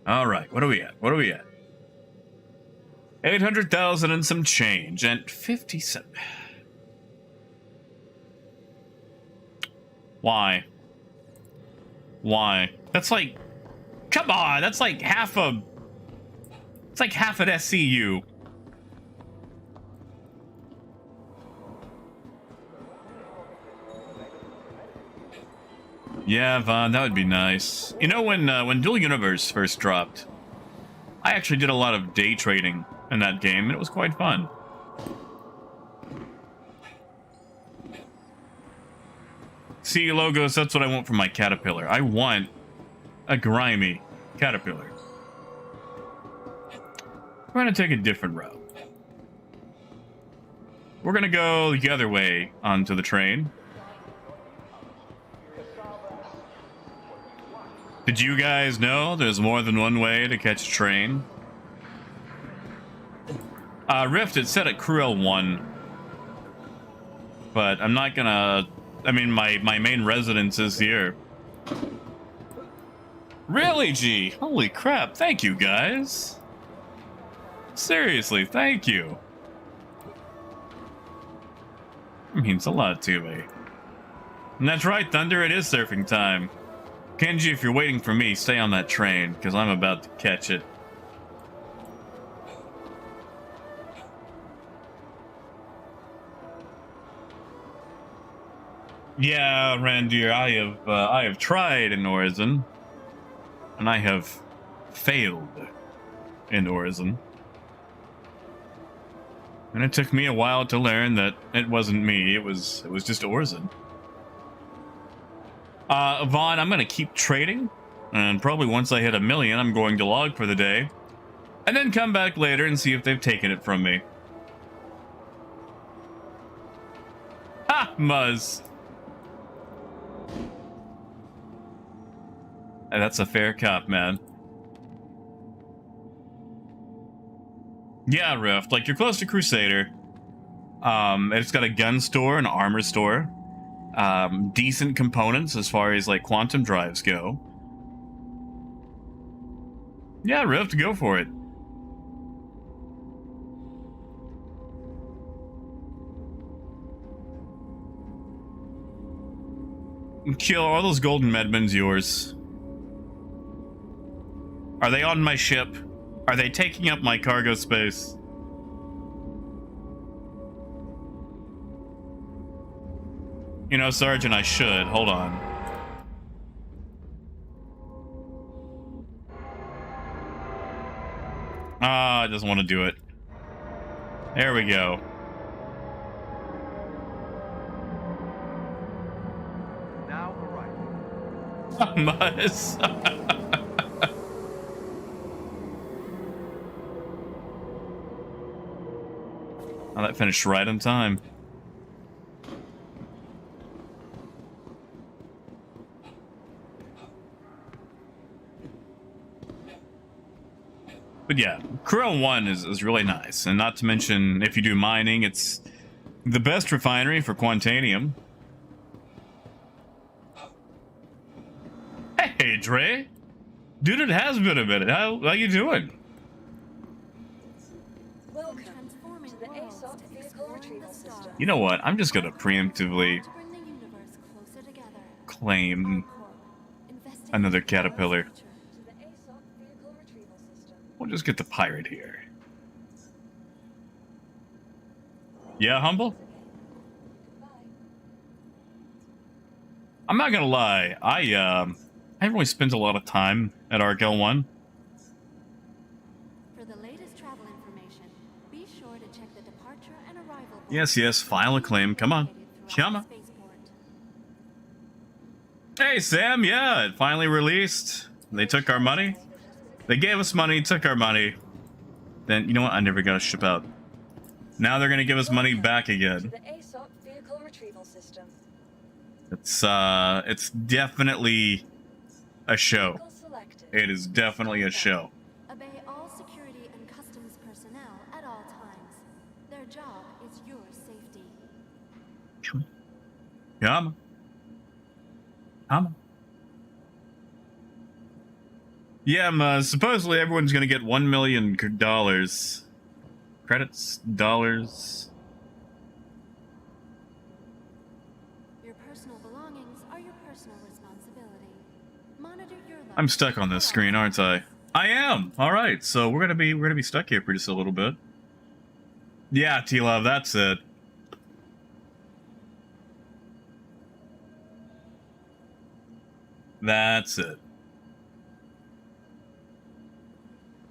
Alright, what are we at? What are we at? 800,000 and some change, and 57. Why? Why? That's like... Come on, that's like half a... It's like half an SCU. Yeah, Vaughn, that would be nice. You know, when Dual Universe first dropped, I actually did a lot of day trading in that game, and it was quite fun. See, logos, that's what I want for my Caterpillar. I want a grimy Caterpillar. We're gonna take a different route. We're gonna go the other way onto the train. Did you guys know there's more than one way to catch a train? Rift, it said at Cruel 1. But I'm not gonna... I mean, my main residence is here. Really, G? Holy crap, thank you, guys. Seriously, thank you. It means a lot to me. And that's right, Thunder, it is surfing time. Kenji, if you're waiting for me, stay on that train, because I'm about to catch it. Yeah, Randir, I have tried in Orzon, and I have failed in Orzon. And it took me a while to learn that it wasn't me, it was just Orzon. Vaughn, I'm gonna keep trading, and probably once I hit 1 million, I'm going to log for the day, and then come back later and see if they've taken it from me. Ha! Muzz! And that's a fair cop, man. Yeah, Rift, like, you're close to Crusader. It's got a gun store, an armor store. Decent components as far as like quantum drives go. Yeah, Rift, go for it. Kill all those golden medmens yours. Are they on my ship? Are they taking up my cargo space? You know, Sergeant, I should. Hold on. Ah, I just want to do it. There we go. Now arriving. Muzz. Oh, that finished right on time. But yeah, Cruel 1 is really nice. And not to mention, if you do mining, it's the best refinery for Quantanium. Hey, Dre. Dude, it has been a minute. How you doing? Welcome to the ASOP vehicle retrieval system. You know what? I'm just going to preemptively To bring the universe closer together. claim Investing another in the caterpillar. future. To the ASOP vehicle retrieval system. We'll just get the pirate here. Yeah, Humble? Goodbye. I'm not gonna lie. I haven't really spent a lot of time at Arkel 1. For the latest travel information, be sure to check the departure and arrival. Yes, file a claim. Come on. Come on. Hey, Sam. Yeah, it finally released. They took our money. They gave us money, took our money. Then, you know what? I never got to ship out. Now they're gonna give us money back To again. the ASOP vehicle retrieval system. It's definitely a show. Vehicle selected. It is definitely a show. Obey all security and customs personnel at all times. Their job is your safety. Come on. Come on. Yeah, supposedly everyone's gonna get $1 million credits, dollars. Your personal belongings are your personal responsibility. Monitor your life. I'm stuck on this screen, aren't I? I am. All right, so we're gonna be stuck here for just a little bit. Yeah, T-Love, that's it. That's it.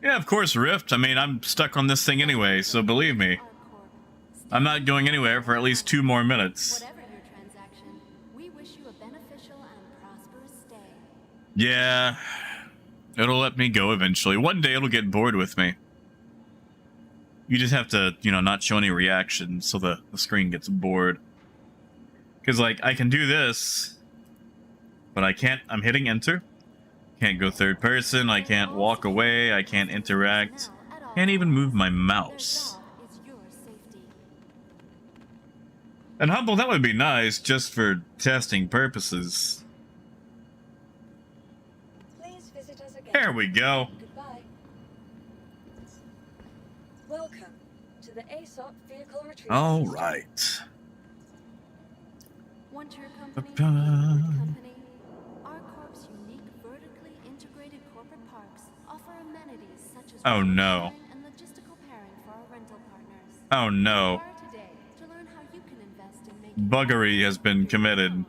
Yeah, of course, Rift. I mean, I'm stuck on this thing anyway, so believe me, I'm not going anywhere for at least 2 more minutes. Whatever your transaction, we wish you a beneficial and prosperous stay. Yeah, it'll let me go eventually. One day it'll get bored with me. You just have to, you know, not show any reaction so the screen gets bored. Because, like, I can do this, but I can't. I'm hitting enter. Can't go third person. I can't walk away. I can't interact. Can't even move my mouse. Is your safety. And Humble, that would be nice just for testing purposes. Please visit us again. There we go. Goodbye. Welcome to the ASOP vehicle retrieval All system. right. Want your company? Ba-ba. Good company? Our corp's unique vertically integrated corporate parks offer amenities such as Oh, no. and logistical pairing for our rental partners. Oh no. Inquire today to learn how you can invest in making Buggery has been committed.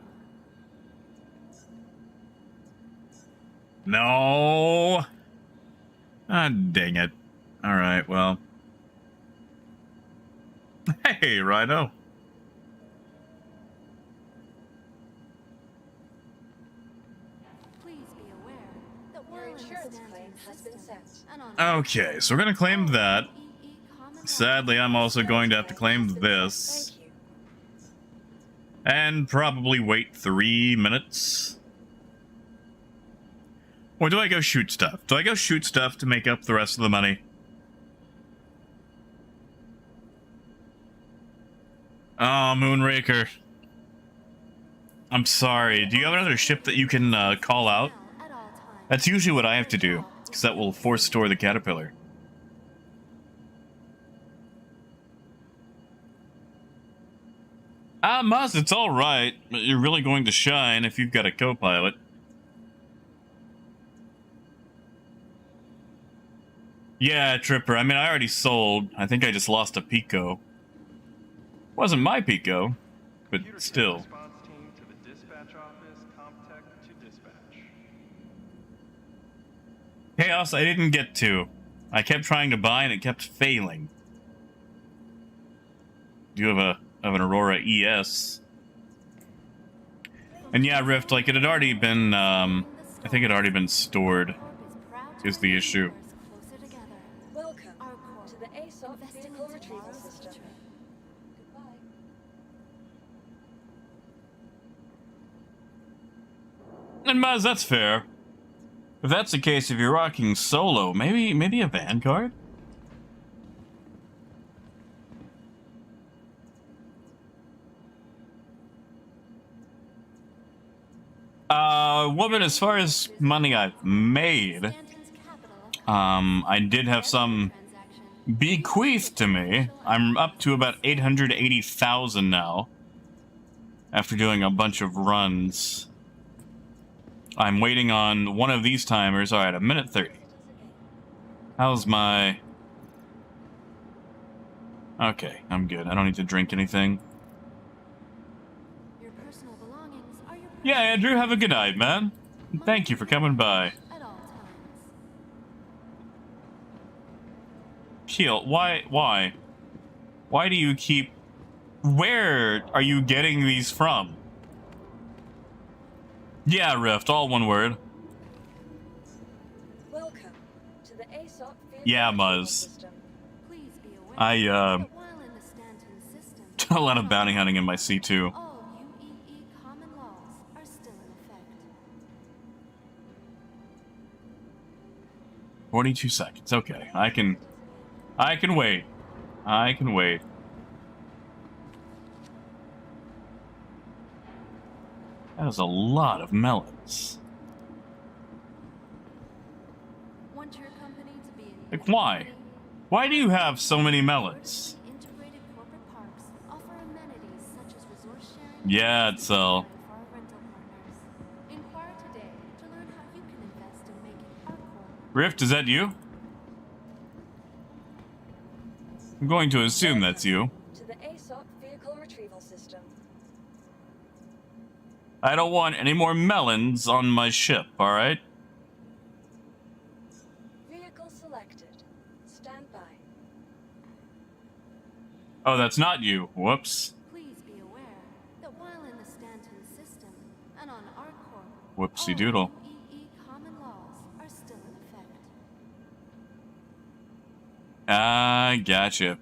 No. Ah, dang it. All right, well. Hey, Rhino. Please be aware that Your while in the insurance Stanton claim has been system sent. and on Okay, so we're gonna claim that. EE common law, Sadly, I'm also going to have to claim this. Thank you. And probably wait 3 minutes. Or do I go shoot stuff? Do I go shoot stuff to make up the rest of the money? Oh, Moonraker. I'm sorry. Do you have another ship that you can call out? at all times. That's usually what I have to do, because that will force store the caterpillar. Muzz, it's alright, but you're really going to shine if you've got a co-pilot. Yeah, Tripper, I mean, I already sold. I think I just lost a Pico. Wasn't my Pico, but Computer still. response team to the dispatch office, CompTech to dispatch. Chaos, I didn't get to. I kept trying to buy and it kept failing. Do you have an Aurora ES? And yeah, Rift, like it had already been, I think it had already been stored. Is the issue. Welcome Our corp, to the ASOP investing vehicle in retrieval tomorrow's system. future. Goodbye. And Muzz, that's fair. If that's the case, if you're rocking solo, maybe a Vanguard? Woman, as far as money I've made, Stanton's capital of I did have some transaction. bequeathed to me. I'm up to about 880,000 now. After doing a bunch of runs. I'm waiting on one of these timers. Alright, a minute 30. How's my... Okay, I'm good. I don't need to drink anything. Your personal belongings are your Yeah, Andrew, have a good night, man. Thank you for coming by. at all times. Keel, why? Why do you keep... Where are you getting these from? Yeah, Rift, all one word. Welcome to the ASOP vehicle Yeah, retrieval Muzz. system. Please be aware I, that while in the Stanton system, done a lot of bounty hunting in my C2. all UEE common laws are still in effect. 42 seconds, okay. I can wait. I can wait. That is a lot of melons. Want your company to be in Like, good why? company? Why do you have so many melons? Vertically integrated corporate parks offer amenities such as resource sharing. Yeah, and it's all. for our rental partners. Inquire today to learn how you can invest in making ArcCorp. Rift, is that you? I'm going to assume that's you. To the ASOP vehicle retrieval system. I don't want any more melons on my ship, alright? Vehicle selected. Stand by. Oh, that's not you. Whoops. Please be aware that while in the Stanton system and on ArcCorp, Whoopsie all doodle. UEE common laws are still in effect. I gotcha.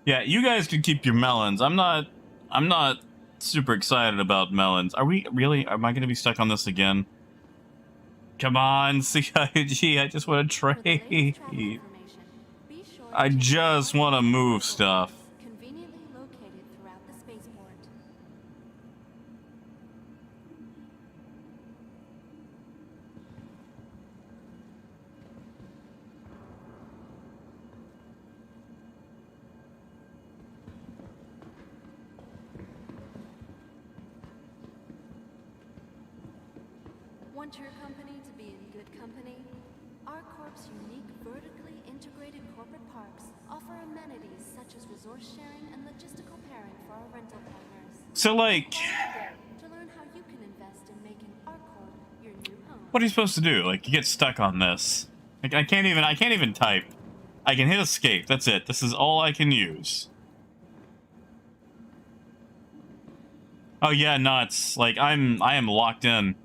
Yeah, you guys can keep your melons. I'm not super excited about melons. Are we really? Am I going to be stuck on this again? Come on, CIG. I just want to For the latest trade. travel information, be sure I to check just out want to our move ArcCorp, stuff. conveniently located throughout the spaceport. Want your company to be in good company? ArcCorp's unique vertically integrated corporate parks offer amenities such as resource sharing and logistical pairing for our rental partners. So, like, To learn how you can invest in making ArcCorp your new home. what are you supposed to do? Like, you get stuck on this. Like, I can't even type. I can hit escape. That's it. This is all I can use. Oh yeah, nuts. Like, I am locked in.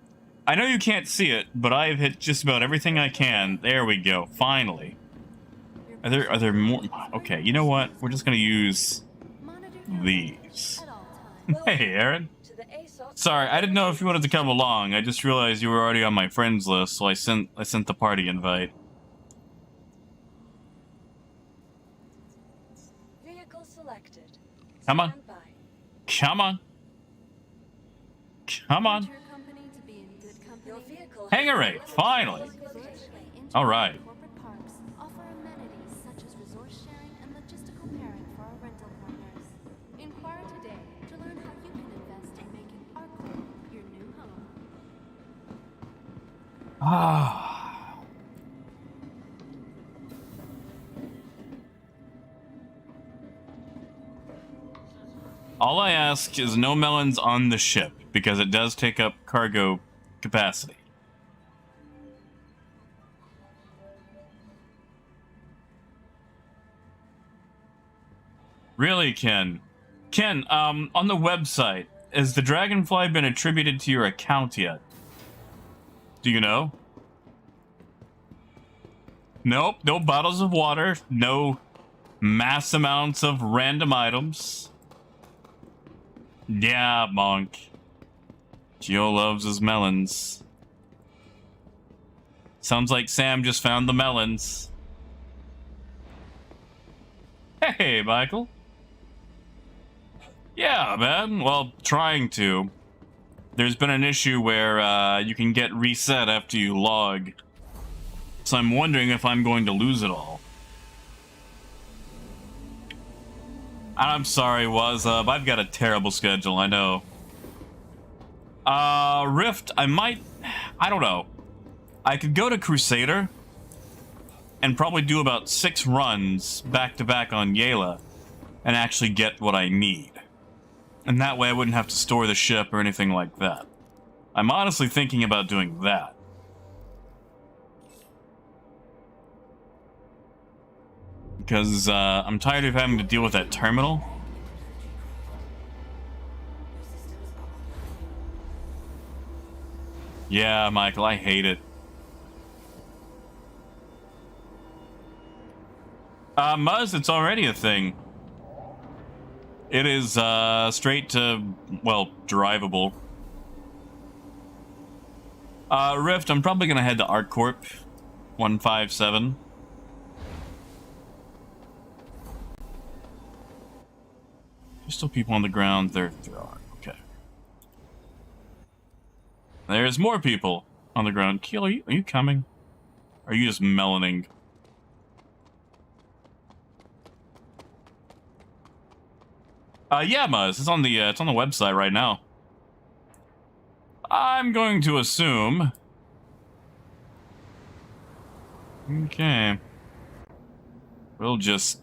I know you can't see it, but I've hit just about everything I can. There we go. Finally. Are there more? Okay, you know what? We're just gonna use Monitor your these. at all times. Hey, Aaron. To the ASOP. Sorry, I didn't know if you wanted to come along. I just realized you were already on my friends list, so I sent the party invite. Vehicle selected. Come on. Stand by. Come on. Come Want on. your company to be in good company? Your vehicle. Hangar rate, finally. Vertically integrated All right. corporate parks offer amenities such as resource sharing and logistical pairing for our rental partners. Inquire today to learn how you can invest in making ArcCorp your new home. Ah. All I ask is no melons on the ship, because it does take up cargo capacity. Really, Ken? Ken, on the website, has the dragonfly been attributed to your account yet? Do you know? Nope, no bottles of water, no mass amounts of random items. Yeah, Monk. Gio loves his melons. Sounds like Sam just found the melons. Hey, Michael. Yeah, man. Well, trying to. There's been an issue where you can get reset after you log. So I'm wondering if I'm going to lose it all. I'm sorry, Wazub. I've got a terrible schedule, I know. Rift, I don't know. I could go to Crusader and probably do about 6 runs back-to-back on Yela and actually get what I need. And that way I wouldn't have to store the ship or anything like that. I'm honestly thinking about doing that. Because I'm tired of having to deal with that terminal. Yeah, Michael, I hate it. Muzz, it's already a thing. It is straight to, well, drivable. Rift, I'm probably gonna head to ArcCorp 157. There's still people on the ground. There are. Okay. There's more people on the ground. Keel, are you coming? Or are you just melaning? Yeah, Muzz. It's on the website right now. I'm going to assume. Okay. We'll just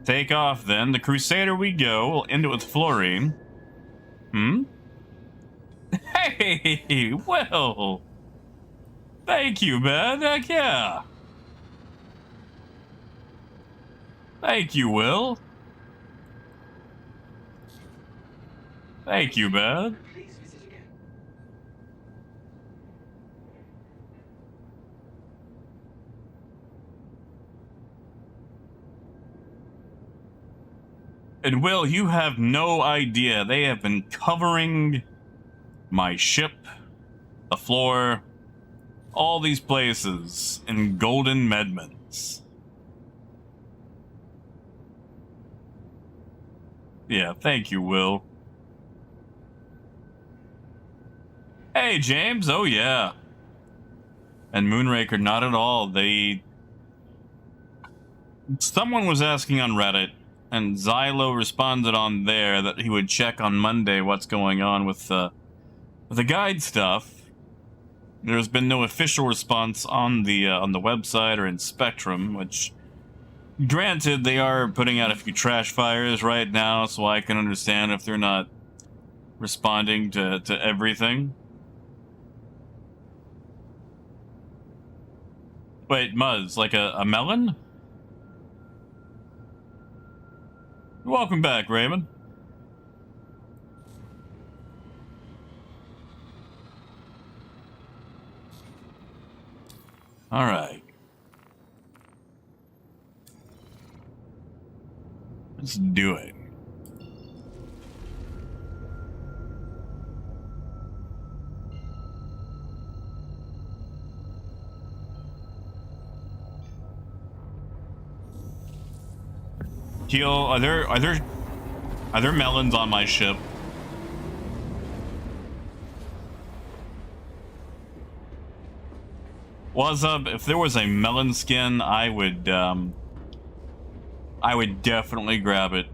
take off then. The Crusader we go. We'll end it with Fluorine. Hey, well. Thank you, man. Heck yeah. Thank you, Will. Thank you, man. Please visit again. And Will, you have no idea. They have been covering my ship, the floor, all these places in golden medments. Yeah, thank you, Will. Hey, James. Oh, yeah. And Moonraker, not at all. Someone was asking on Reddit, and Xylo responded on there that he would check on Monday what's going on with the guide stuff. There's been no official response on the website or in Spectrum, which, granted, they are putting out a few trash fires right now, so I can understand if they're not responding to everything. Wait, Muzz, like a melon? Welcome back, Raymond. All right. Let's do it. Keel, are there melons on my ship? What's up? If there was a melon skin, I would definitely grab it.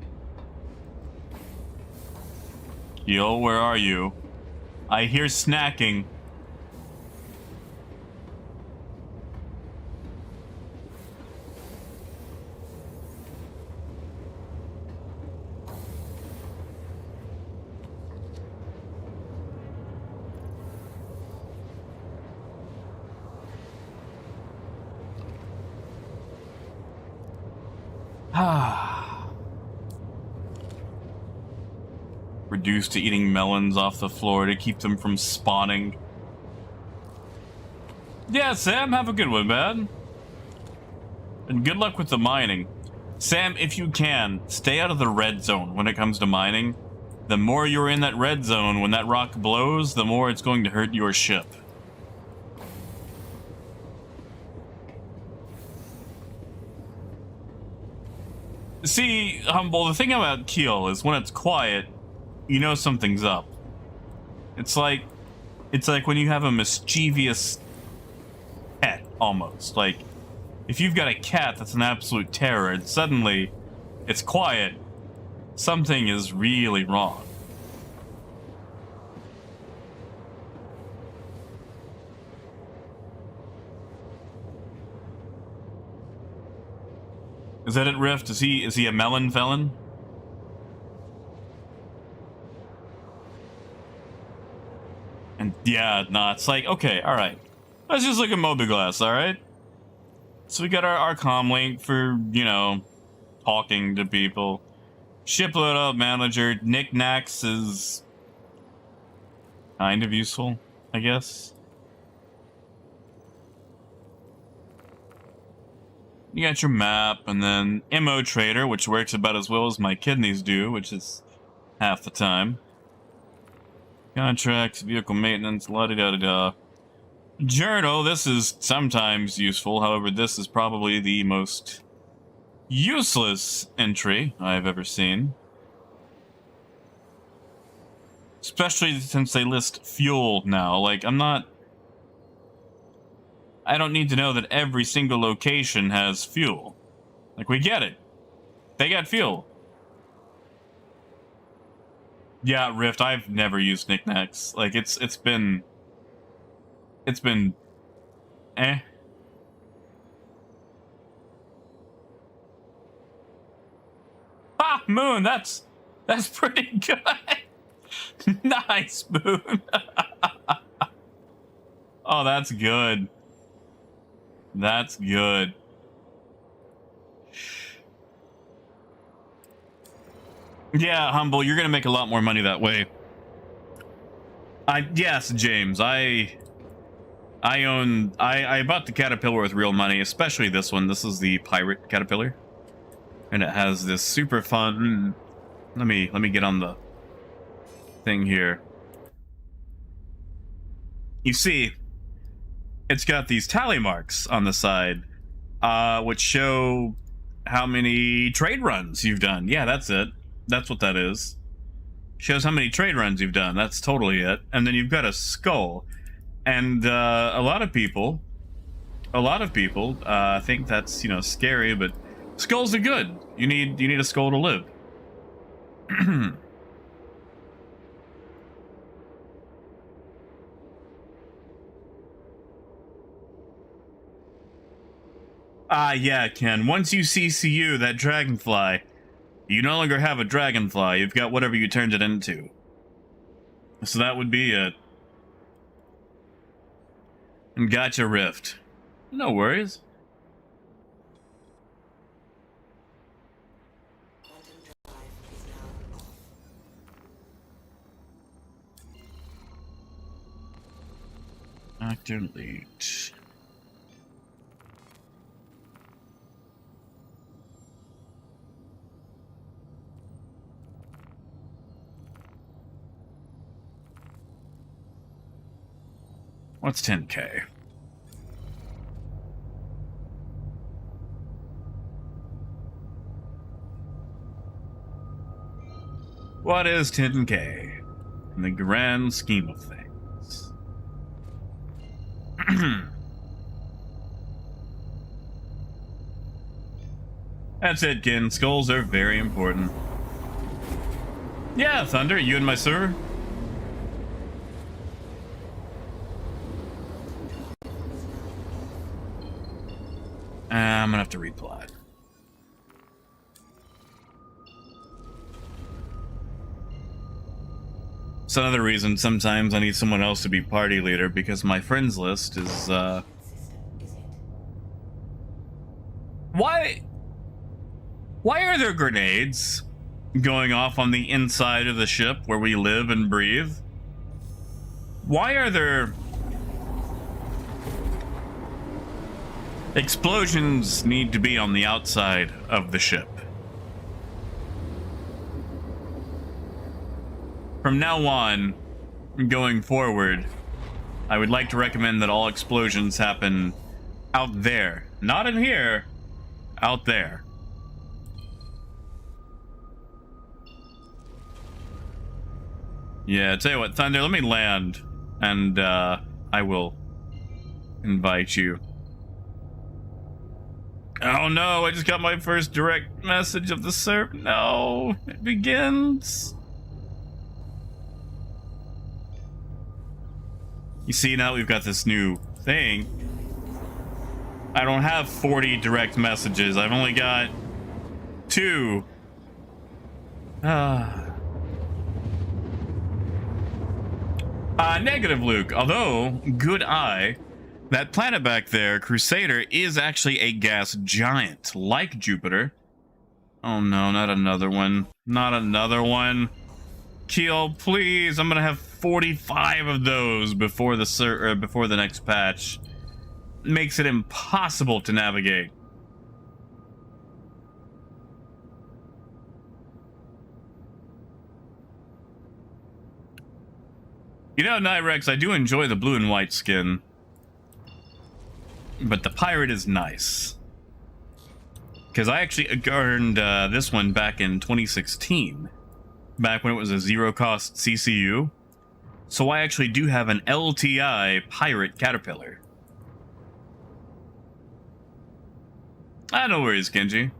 Keel, where are you? I hear snacking. Reduced to eating melons off the floor to keep them from spawning. Yeah, Sam, have a good one, man. And good luck with the mining. Sam, if you can, stay out of the red zone when it comes to mining. The more you're in that red zone, when that rock blows, the more it's going to hurt your ship. See, Humble, the thing about Keel is when it's quiet, you know something's up. It's like when you have a mischievous pet, almost. Like, if you've got a cat that's an absolute terror, and suddenly it's quiet, something is really wrong. Is that it, Rift? Is he a melon felon? And yeah, nah, it's like, okay, alright. Let's just look at Mobiglass, alright? So we got our comm link for, you know, talking to people. Ship loadout manager, knickknacks is kind of useful, I guess. You got your map, and then MO Trader, which works about as well as my kidneys do, which is half the time. Contracts, vehicle maintenance, la-di-da-da-da. Journal, this is sometimes useful, however, this is probably the most useless entry I've ever seen. Especially since they list fuel now. Like, I don't need to know that every single location has fuel. Like, we get it. They got fuel. Yeah, Rift, I've never used knickknacks. Like, it's been eh. Ah, Moon, that's pretty good. Nice, Moon. Oh, that's good. That's good. Yeah, Humble, you're gonna make a lot more money that way. Yes, James, I bought the Caterpillar with real money, especially this one. This is the Pirate Caterpillar. And it has this super fun... Let me get on the thing here. You see, it's got these tally marks on the side, which show how many trade runs you've done. Yeah, that's it. That's what that is. Shows how many trade runs you've done. That's totally it. And then you've got a skull. And a lot of people think that's, scary, but skulls are good. You need a skull to live. Yeah, Ken. Once you CCU that dragonfly, you no longer have a dragonfly. You've got whatever you turned it into. So that would be it. And gotcha, Rift. No worries. Quantum drive is now off. Actor delete. What's 10K? What is 10K in the grand scheme of things? That's it, Ken. Skulls are very important. Yeah, Thunder, you and my server? I'm gonna have to reply. It's another reason sometimes I need someone else to be party leader, because my friends list is, System is it. Why are there grenades going off on the inside of the ship where we live and breathe? Why are there... Explosions need to be on the outside of the ship. From now on, going forward, I would like to recommend that all explosions happen out there. Not in here, out there. Yeah, tell you what, Thunder, let me land, and I will invite you. Oh no, I just got my first direct message of the server. No, it begins. You see, now we've got this new thing. I don't have 40 direct messages. I've only got 2. Negative, Luke. Although, good eye. That planet back there, Crusader, is actually a gas giant, like Jupiter. Oh no, not another one. Not another one. Keel, please. I'm gonna have 45 of those before the next patch. Makes it impossible to navigate. You know, Nyrex, I do enjoy the blue and white skin. But the pirate is nice. Because I actually earned this one back in 2016. back when it was a zero-cost CCU. So I actually do have an LTI pirate caterpillar. No worries, Kenji.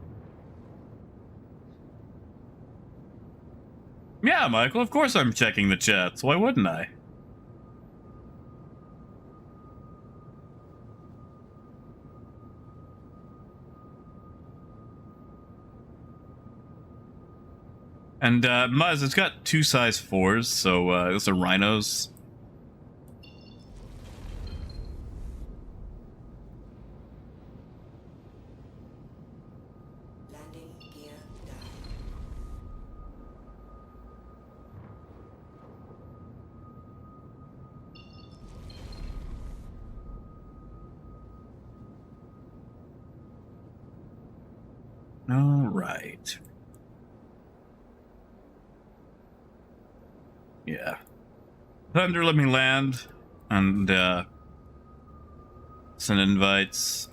Yeah, Michael, of course I'm checking the chats. Why wouldn't I? And, Muzz, it's got 2 size 4s, so, those are rhinos. Landing gear down. All right. Yeah. Thunder, let me land and send invites.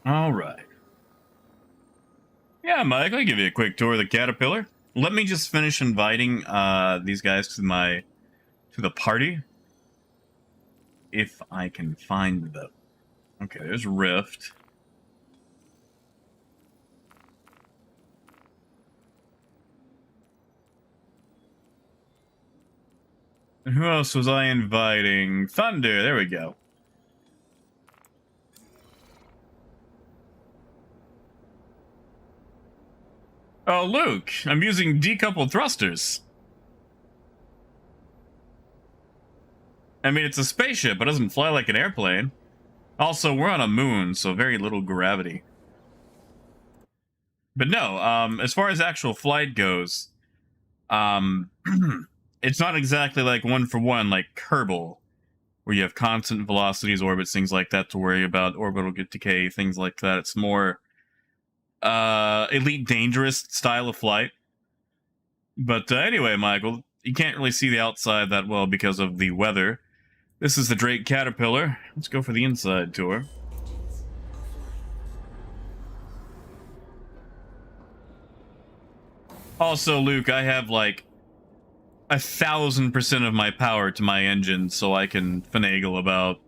All right. Yeah, Mike, I'll give you a quick tour of the Caterpillar. Let me just finish inviting these guys to the party. If I can find them. Okay, there's Rift. And who else was I inviting? Thunder, there we go. Oh, Luke, I'm using decoupled thrusters. I mean, it's a spaceship, but it doesn't fly like an airplane. Also, we're on a moon, so very little gravity. But no, as far as actual flight goes, it's not exactly like one-for-one like Kerbal, where you have constant velocities, orbits, things like that to worry about, orbital decay, things like that. It's more elite dangerous style of flight. But anyway, Michael, you can't really see the outside that well because of the weather. This is the Drake Caterpillar. Let's go for the inside tour. Engines offline. Also, Luke, I have like 1,000% of my power to my engine, so I can finagle about.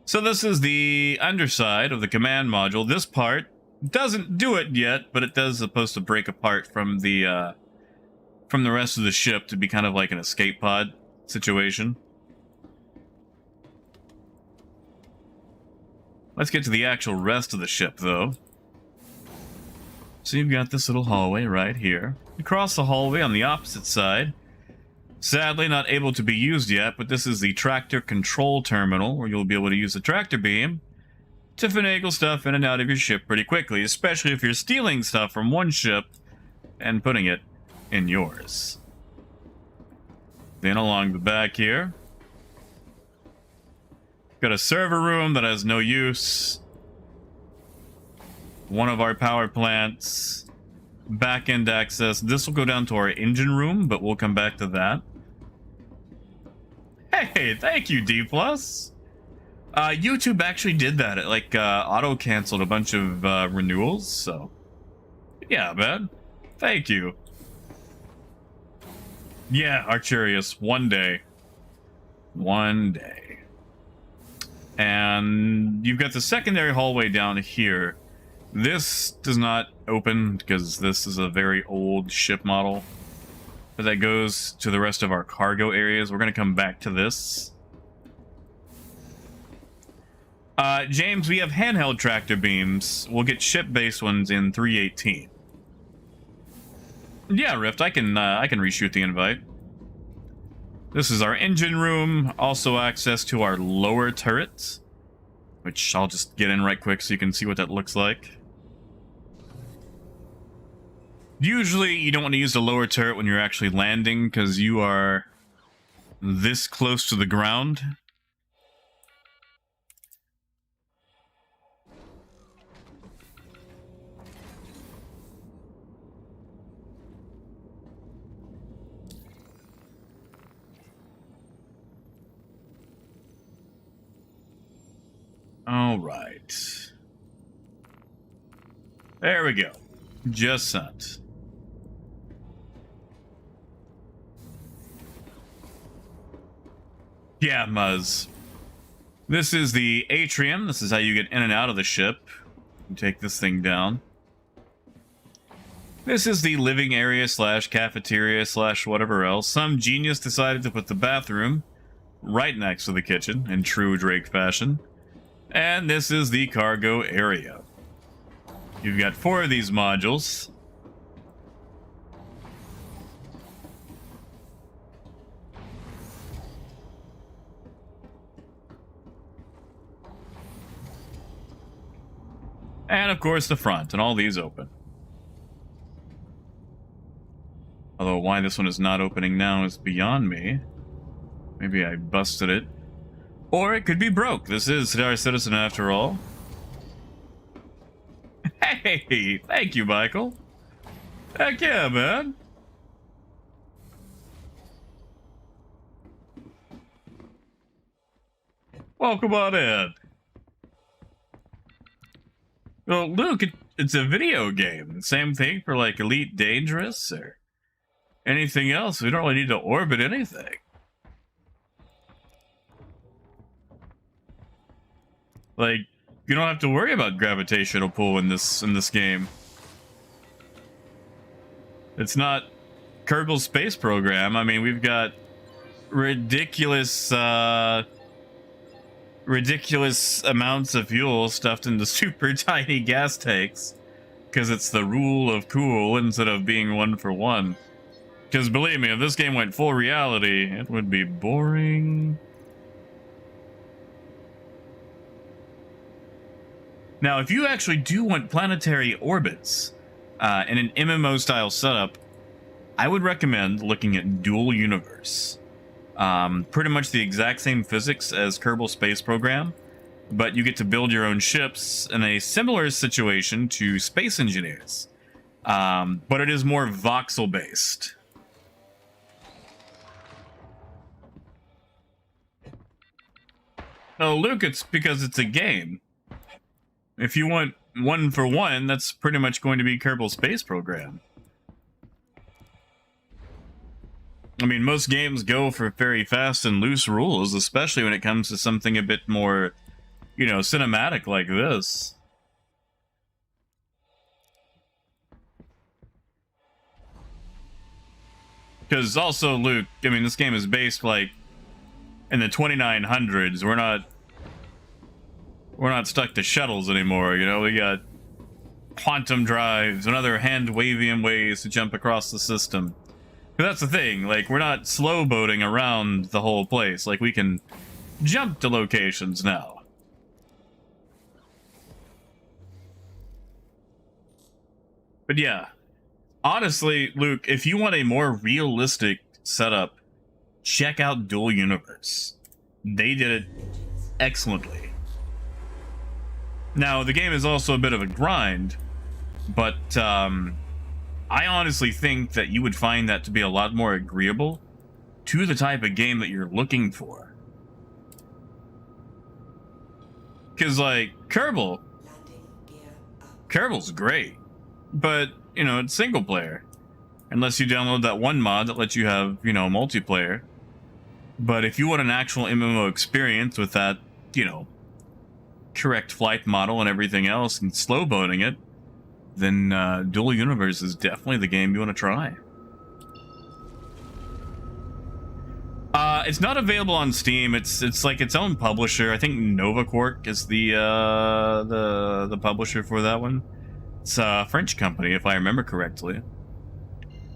So this is the underside of the command module. This part doesn't do it yet, but it does supposed to break apart from the rest of the ship to be kind of like an escape pod situation. Let's get to the actual rest of the ship, though. So you've got this little hallway right here. Across the hallway on the opposite side, sadly not able to be used yet, but this is the tractor control terminal, where you'll be able to use the tractor beam to finagle stuff in and out of your ship pretty quickly, especially if you're stealing stuff from one ship and putting it in yours. Then along the back here, got a server room that has no use, one of our power plants, back-end access. This will go down to our engine room, but we'll come back to that. Hey, thank you, D+. YouTube actually did that. It like auto-canceled a bunch of renewals, so yeah, man. Thank you. Yeah, Arcturus, one day. One day. And you've got the secondary hallway down here. This does not open because this is a very old ship model. But that goes to the rest of our cargo areas. We're going to come back to this. James, we have handheld tractor beams. We'll get ship-based ones in 318. Yeah, Rift, I can reshoot the invite. This is our engine room. Also access to our lower turrets, which I'll just get in right quick so you can see what that looks like. Usually, you don't want to use the lower turret when you're actually landing because you are this close to the ground. All right. There we go. Just sent. Yeah, Muzz. This is the atrium. This is how you get in and out of the ship. You take this thing down. This is the living area slash cafeteria slash whatever else. Some genius decided to put the bathroom right next to the kitchen in true Drake fashion. And this is the cargo area. You've got 4 of these modules. And of course the front, and all these open. Although why this one is not opening now is beyond me. Maybe I busted it. Or it could be broke. This is Star Citizen after all. Hey, thank you, Michael. Heck yeah, man. Welcome on in. Well, Luke, it's a video game. Same thing for like Elite Dangerous or anything else. We don't really need to orbit anything. Like, you don't have to worry about gravitational pull in this game. It's not Kerbal Space Program. I mean, we've got ridiculous amounts of fuel stuffed into super tiny gas tanks because it's the rule of cool instead of being 1 for 1. Because believe me, if this game went full reality, it would be boring. Now, if you actually do want planetary orbits in an MMO style setup, I would recommend looking at Dual Universe. Pretty much the exact same physics as Kerbal Space Program, but you get to build your own ships in a similar situation to Space Engineers. But it is more voxel based. Oh, Luke, it's because it's a game. If you want 1 for 1, that's pretty much going to be Kerbal Space Program. I mean, most games go for very fast and loose rules, especially when it comes to something a bit more, you know, cinematic like this. Because also, Luke, I mean, this game is based, like, in the 2900s. We're not stuck to shuttles anymore, you know? We got quantum drives and other hand-wavium ways to jump across the system. But that's the thing, like, we're not slow boating around the whole place. Like, we can jump to locations now. But yeah, honestly, Luke, if you want a more realistic setup, check out Dual Universe. They did it excellently. Now, the game is also a bit of a grind, but I honestly think that you would find that to be a lot more agreeable to the type of game that you're looking for. Because, like, Kerbal's great, but, you know, it's single player. Unless you download that one mod that lets you have, you know, multiplayer. But if you want an actual MMO experience with that, you know, correct flight model and everything else and slow boating it, then Dual Universe is definitely the game you want to try. It's not available on Steam. It's like its own publisher. I think NovaQuark is the publisher for that one. It's a French company, if I remember correctly.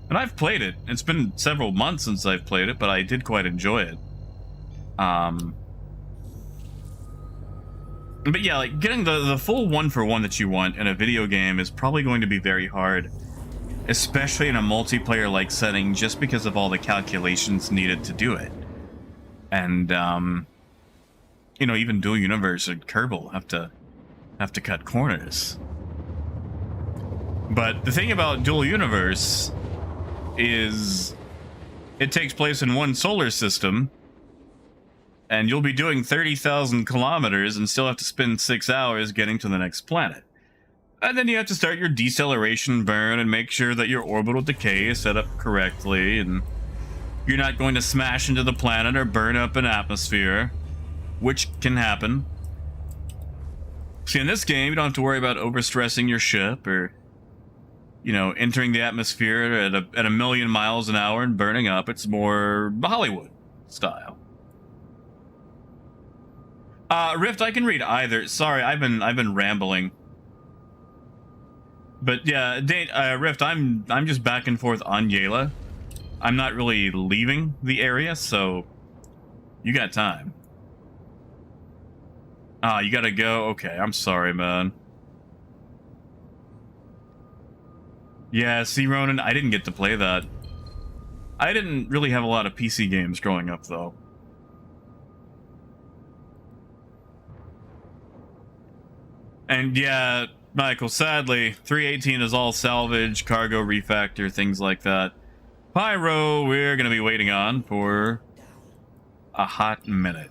And I've played it. It's been several months since I've played it, but I did quite enjoy it. But yeah, like, getting the full 1 for 1 that you want in a video game is probably going to be very hard. Especially in a multiplayer-like setting, just because of all the calculations needed to do it. And, you know, even Dual Universe and Kerbal have to cut corners. But the thing about Dual Universe is it takes place in one solar system, and you'll be doing 30,000 kilometers and still have to spend 6 hours getting to the next planet. And then you have to start your deceleration burn and make sure that your orbital decay is set up correctly, and you're not going to smash into the planet or burn up an atmosphere, which can happen. See, in this game, you don't have to worry about overstressing your ship or, you know, entering the atmosphere at a million miles an hour and burning up. It's more Hollywood style. Rift, I can read either. Sorry, I've been rambling. But yeah, Rift, I'm just back and forth on Yela. I'm not really leaving the area, so you got time. You gotta go? Okay, I'm sorry, man. Yeah, see, Ronan, I didn't get to play that. I didn't really have a lot of PC games growing up, though. And yeah, Michael, sadly, 318 is all salvage, cargo refactor, things like that. Pyro, we're gonna be waiting on for a hot minute.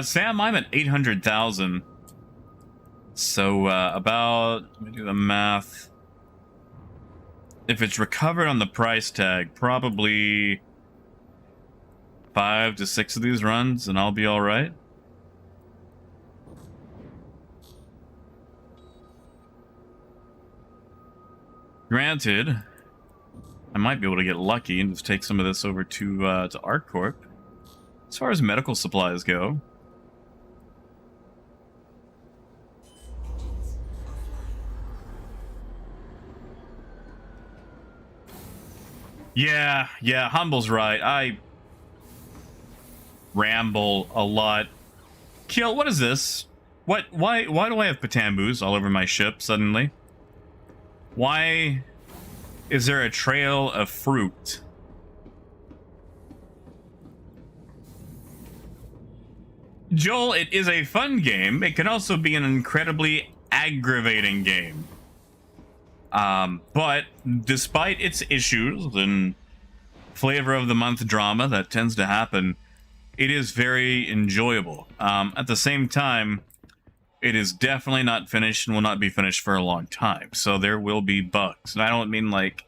Sam, I'm at 800,000. So, about, let me do the math. If it's recovered on the price tag, probably 5 to 6 of these runs, and I'll be alright. Granted, I might be able to get lucky and just take some of this over to ArcCorp. As far as medical supplies go. Yeah, Humble's right. I ramble a lot. Kill, what is this? Why do I have Patambus all over my ship suddenly? Why is there a trail of fruit? Joel, it is a fun game. It can also be an incredibly aggravating game. But despite its issues and flavor of the month drama that tends to happen, it is very enjoyable. At the same time, it is definitely not finished and will not be finished for a long time. So there will be bugs. And I don't mean like,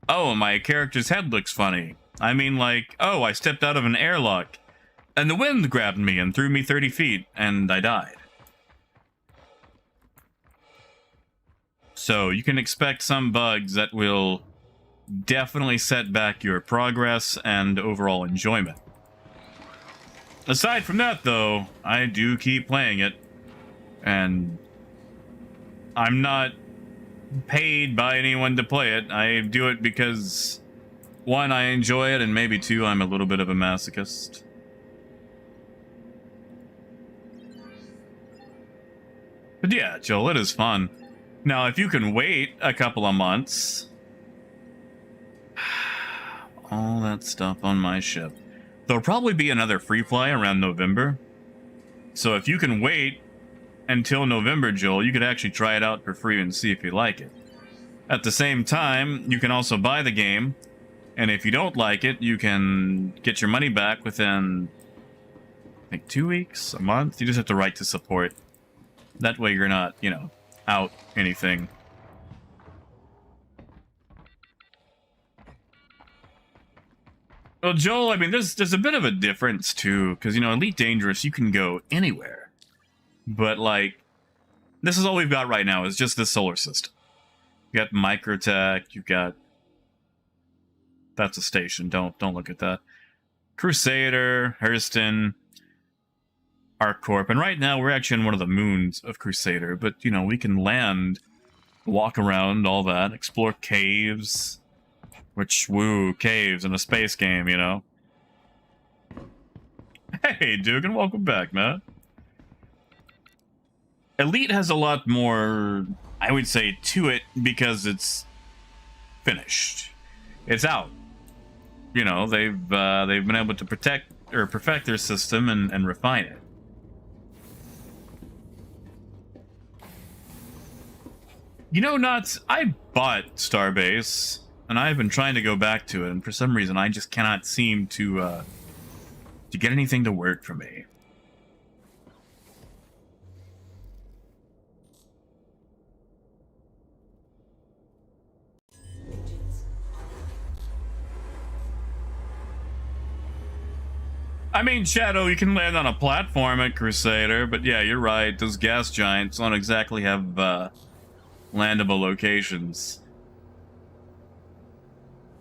oh, my character's head looks funny. I mean like, oh, I stepped out of an airlock and the wind grabbed me and threw me 30 feet and I died. So you can expect some bugs that will definitely set back your progress and overall enjoyment. Aside from that, though, I do keep playing it. And I'm not paid by anyone to play it. I do it because, one, I enjoy it, and maybe two, I'm a little bit of a masochist. But yeah, Joel, it is fun. Now, if you can wait a couple of months... all that stuff on my ship. There'll probably be another free fly around November. So if you can wait until November, Joel, you could actually try it out for free and see if you like it. At the same time, you can also buy the game, and if you don't like it, you can get your money back within, I think, 2 weeks, a month. You just have to write to support. That way you're not, you know, out anything. Well, Joel, I mean, there's a bit of a difference, too, because, you know, Elite Dangerous, you can go anywhere. But, like, this is all we've got right now, is just this solar system. You got Microtech, you got... That's a station, don't look at that. Crusader, Hurston, ArcCorp, and right now we're actually in one of the moons of Crusader, but, you know, we can land, walk around, all that, explore caves... Which, woo, caves in a space game, you know? Hey, Dugan, welcome back, man. Elite has a lot more, I would say, to it because it's finished. It's out. You know, they've been able to protect or perfect their system and refine it. You know, Nuts, I bought Starbase. and I've been trying to go back to it, and for some reason I just cannot seem to get anything to work for me. I mean, Shadow, you can land on a platform at Crusader, but yeah, you're right. Those gas giants don't exactly have landable locations.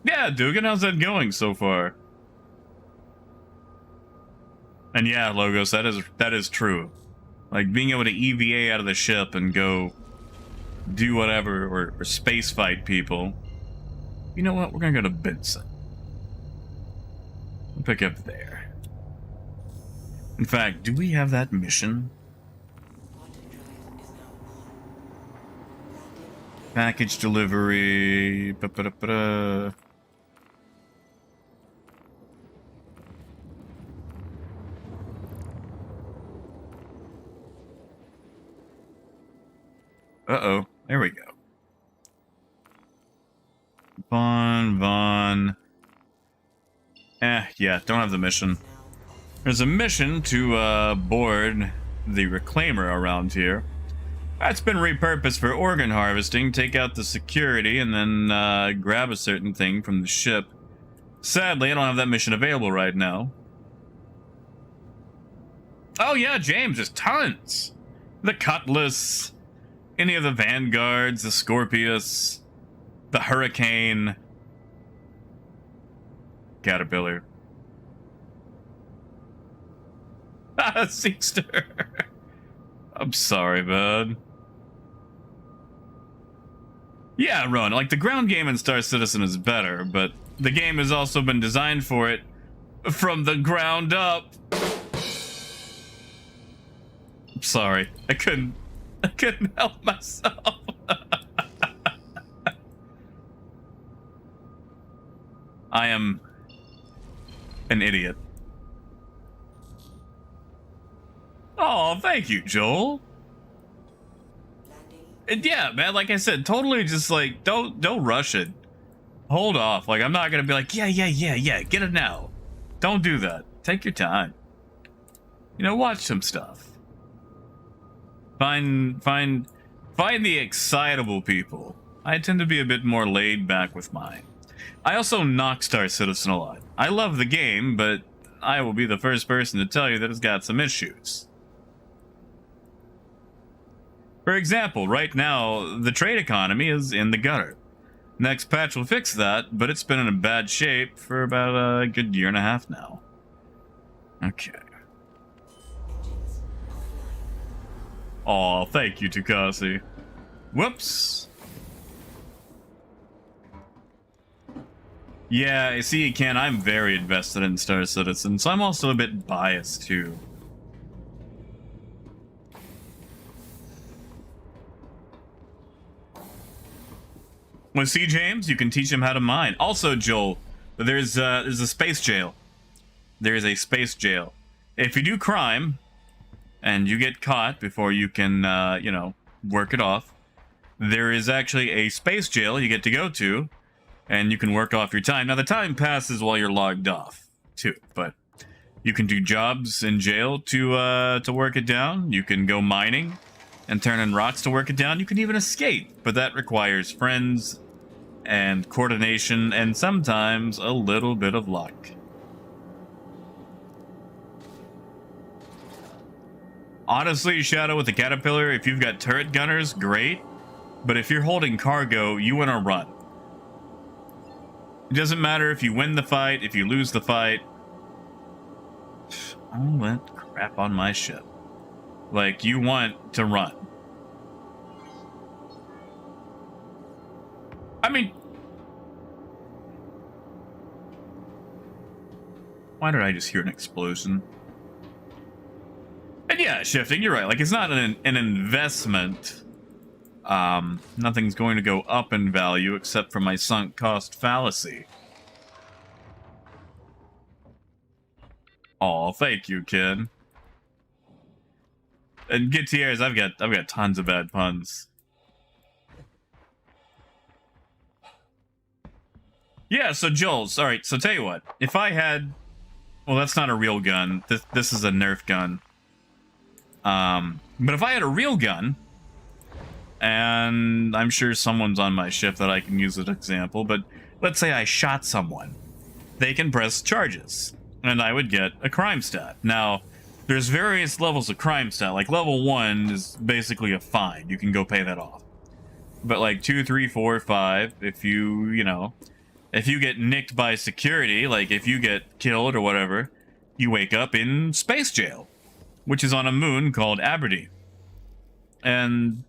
Yeah, Dugan, how's that going so far? And yeah, Logos, that is true. Like, being able to EVA out of the ship and go do whatever, or space fight people. You know what? We're gonna go to Benson. We'll pick up there. In fact, do we have that mission? Package delivery. Ba-ba-da-ba-da. Uh-oh. There we go. Vaughn. Yeah, don't have the mission. There's a mission to board the reclaimer around here. That's been repurposed for organ harvesting. Take out the security and then grab a certain thing from the ship. Sadly, I don't have that mission available right now. Oh yeah, James, there's tons. The Cutlass, any of the Vanguards, the Scorpius, the Hurricane, Caterpillar. Seekster. I'm sorry, bud. Yeah, Ron, like the ground game in Star Citizen is better, but the game has also been designed for it from the ground up. I'm sorry. I couldn't help myself. I am an idiot. Oh, thank you, Joel. And yeah, man, like I said, totally just like, don't rush it. Hold off. Like, I'm not gonna be like, yeah, get it now. Don't do that. Take your time. You know, watch some stuff. Find the excitable people. I tend to be a bit more laid back with mine. I also knock Star Citizen a lot. I love the game, but I will be the first person to tell you that it's got some issues. For example, right now, the trade economy is in the gutter. Next patch will fix that, but it's been in a bad shape for about a good year and a half now. Okay. Aw, thank you, Tukasi. Whoops. Yeah, I see, Ken, I'm very invested in Star Citizen, so I'm also a bit biased, too. Well, see, James, you can teach him how to mine. Also, Joel, there's a space jail. There is a space jail. If you do crime, and you get caught before you can, you know, work it off, there is actually a space jail you get to go to, and you can work off your time. Now, the time passes while you're logged off, too, but you can do jobs in jail to work it down. You can go mining and turn in rocks to work it down. You can even escape, but that requires friends and coordination and sometimes a little bit of luck. Honestly, Shadow, with the Caterpillar, if you've got turret gunners, great. But if you're holding cargo, you want to run. It doesn't matter if you win the fight, if you lose the fight. All that crap on my ship. Like, you want to run. I mean... Why did I just hear an explosion? And yeah, Shifting, you're right. Like, it's not an investment. Nothing's going to go up in value except for my sunk cost fallacy. Aw, thank you, kid. And Gutierrez, I've got tons of bad puns. Yeah, so Joel's, all right, so tell you what, if I had, well, that's not a real gun. This is a Nerf gun. But if I had a real gun, and I'm sure someone's on my ship that I can use as an example, but let's say I shot someone, they can press charges, and I would get a crime stat. Now, there's various levels of crime stat. Like level 1 is basically a fine. You can go pay that off. But like 2, 3, 4, 5, if you know, if you get nicked by security, like if you get killed or whatever, you wake up in space jail, which is on a moon called Aberdeen. And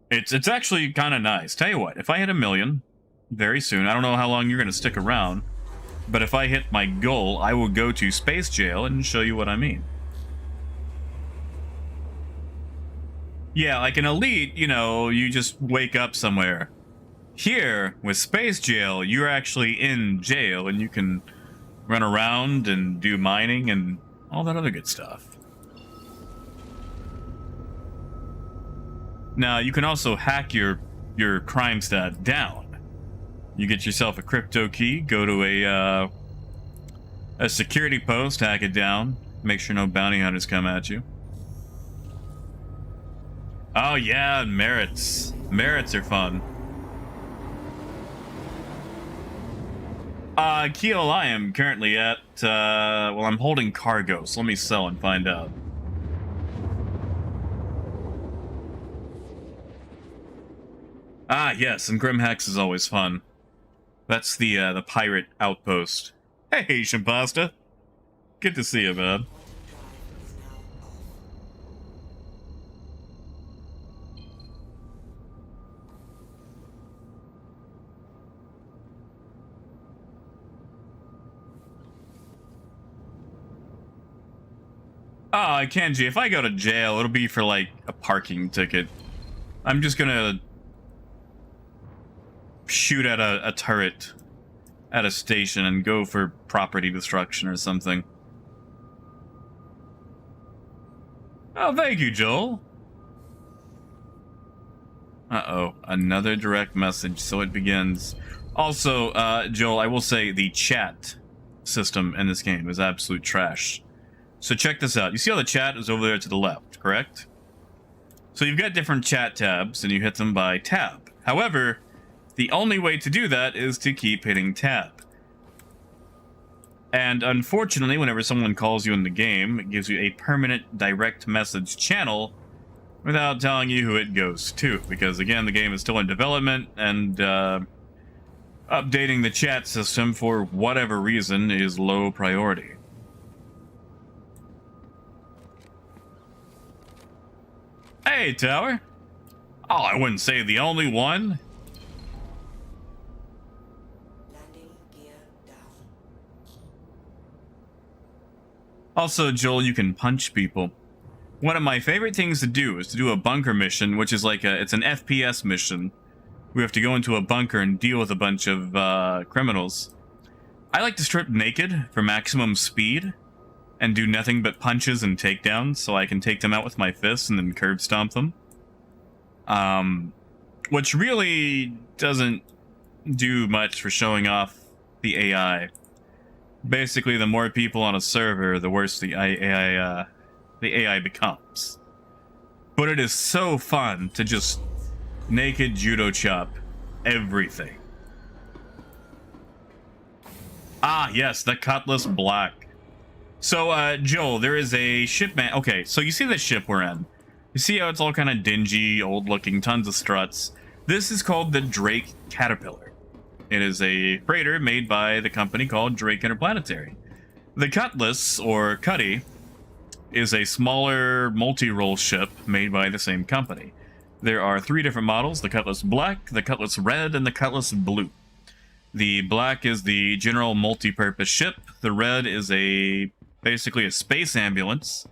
it's actually kind of nice. Tell you what, if I hit 1 million very soon, I don't know how long you're going to stick around, but if I hit my goal, I will go to space jail and show you what I mean. Yeah, like an elite, you know, you just wake up somewhere. Here, with space jail, you're actually in jail and you can run around and do mining and all that other good stuff. Now, you can also hack your crime stat down. You get yourself a crypto key, go to a security post, hack it down, make sure no bounty hunters come at you. Oh yeah, merits. Merits are fun. Keel, I am currently at, well, I'm holding cargo, so let me sell and find out. Ah, yes, and Grimhex is always fun. That's the pirate outpost. Hey, Shimpasta. Good to see you, man. Oh, Kenji, if I go to jail, it'll be for, like, a parking ticket. I'm just gonna shoot at a turret at a station and go for property destruction or something. Oh, thank you, Joel. Uh-oh, another direct message, so it begins. Also, Joel, I will say the chat system in this game is absolute trash. So check this out. You see how the chat is over there to the left, correct? So you've got different chat tabs, and you hit them by tab. However, the only way to do that is to keep hitting tab. And unfortunately, whenever someone calls you in the game, it gives you a permanent direct message channel without telling you who it goes to. Because again, the game is still in development, and updating the chat system for whatever reason is low priority. Hey, Tower. Oh, I wouldn't say the only one. Landing gear down. Also, Joel, you can punch people. One of my favorite things to do is to do a bunker mission, which is like it's an FPS mission. We have to go into a bunker and deal with a bunch of criminals. I like to strip naked for maximum speed and do nothing but punches and takedowns, so I can take them out with my fists and then curb stomp them. Which really doesn't do much for showing off the AI. Basically, the more people on a server, the worse the AI becomes. But it is so fun to just naked judo chop everything. Ah, yes, the Cutlass Black. So, Joel, there is a ship man. Okay, so you see the ship we're in. You see how it's all kind of dingy, old-looking, tons of struts. This is called the Drake Caterpillar. It is a freighter made by the company called Drake Interplanetary. The Cutlass, or Cutty, is a smaller multi-role ship made by the same company. There are 3 different models: the Cutlass Black, the Cutlass Red, and the Cutlass Blue. The Black is the general multi-purpose ship. The Red is basically a space ambulance,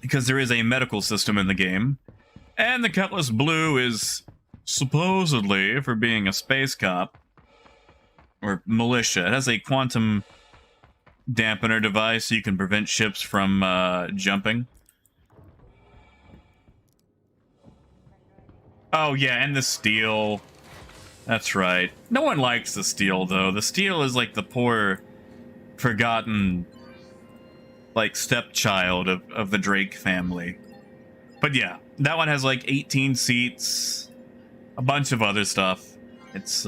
because there is a medical system in the game. And the Cutlass Blue is supposedly for being a space cop, or militia. It has a quantum dampener device so you can prevent ships from jumping. Oh yeah, and the steel. That's right. No one likes the steel, though. The steel is like the poor, forgotten, like, stepchild of the Drake family. But yeah, that one has like 18 seats, a bunch of other stuff. It's,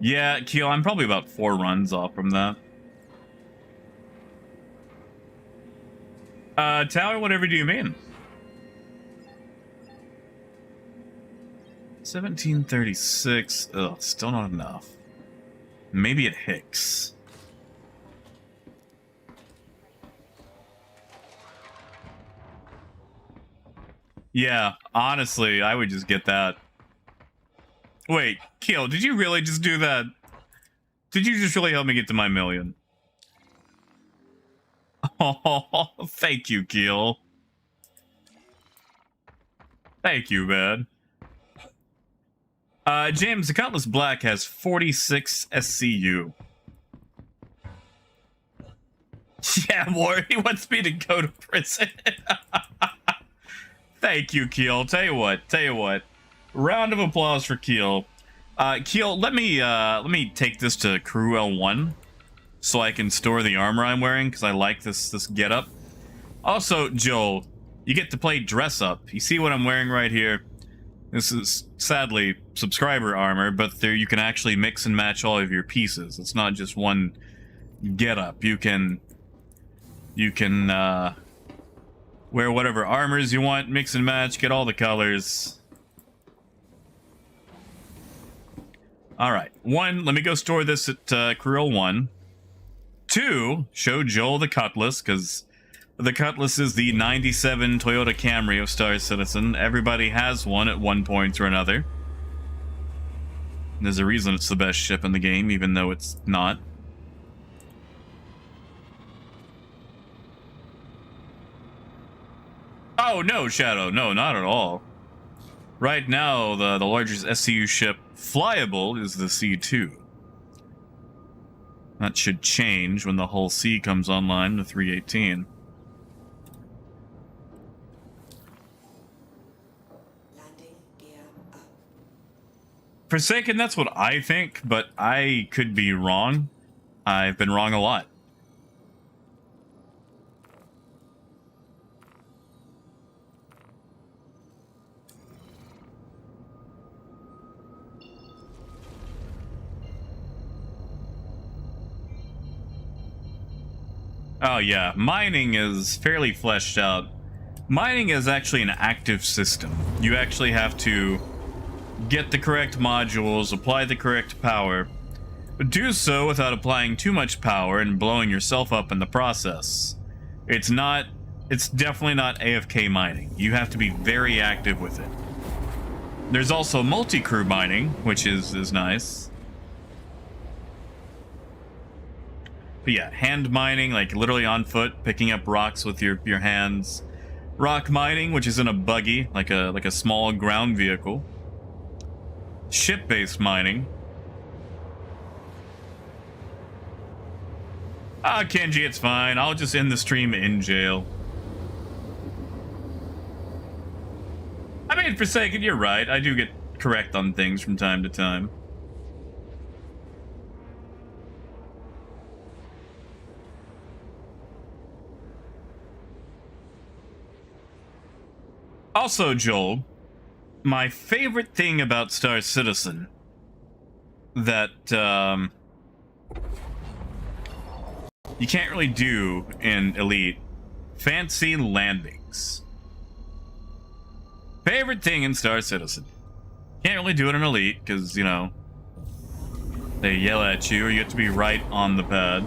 yeah, Keel, I'm probably about 4 runs off from that. Tower, whatever do you mean? 1736. Ugh, still not enough. Maybe at Hicks. Yeah, honestly, I would just get that. Wait, Keel, did you really just do that? Did you just really help me get to my million? Oh, thank you, Keel. Thank you, man. James, the Cutlass Black has 46 SCU. Yeah, more. He wants me to go to prison. Thank you, Keel. Tell you what. Round of applause for Keel. Keel, let me take this to Crew L1 so I can store the armor I'm wearing because I like this getup. Also, Joel, you get to play dress up. You see what I'm wearing right here? This is sadly subscriber armor, but there you can actually mix and match all of your pieces. It's not just one getup. You can wear whatever armors you want, mix and match, get all the colors. All right. 1, let me go store this at Cruel 1. 2, show Joel the Cutlass, because the Cutlass is the 97 Toyota Camry of Star Citizen. Everybody has one at one point or another. There's a reason it's the best ship in the game, even though it's not. Oh, no, Shadow. No, not at all. Right now, the largest SCU ship flyable is the C2. That should change when the Hull C comes online, the 318. Landing gear up. Forsaken, that's what I think, but I could be wrong. I've been wrong a lot. Oh yeah, mining is fairly fleshed out. Mining is actually an active system. You actually have to get the correct modules, apply the correct power, but do so without applying too much power and blowing yourself up in the process. It's definitely not AFK mining. You have to be very active with it. There's also multi-crew mining, which is nice. But yeah, hand mining, like literally on foot, picking up rocks with your hands. Rock mining, which is in a buggy, like a small ground vehicle. Ship-based mining. Ah, Kenji, it's fine. I'll just end the stream in jail. I mean, Forsaken, you're right. I do get correct on things from time to time. Also, Joel, my favorite thing about Star Citizen that you can't really do in Elite, fancy landings. Favorite thing in Star Citizen. Can't really do it in Elite because, you know, they yell at you or you have to be right on the pad.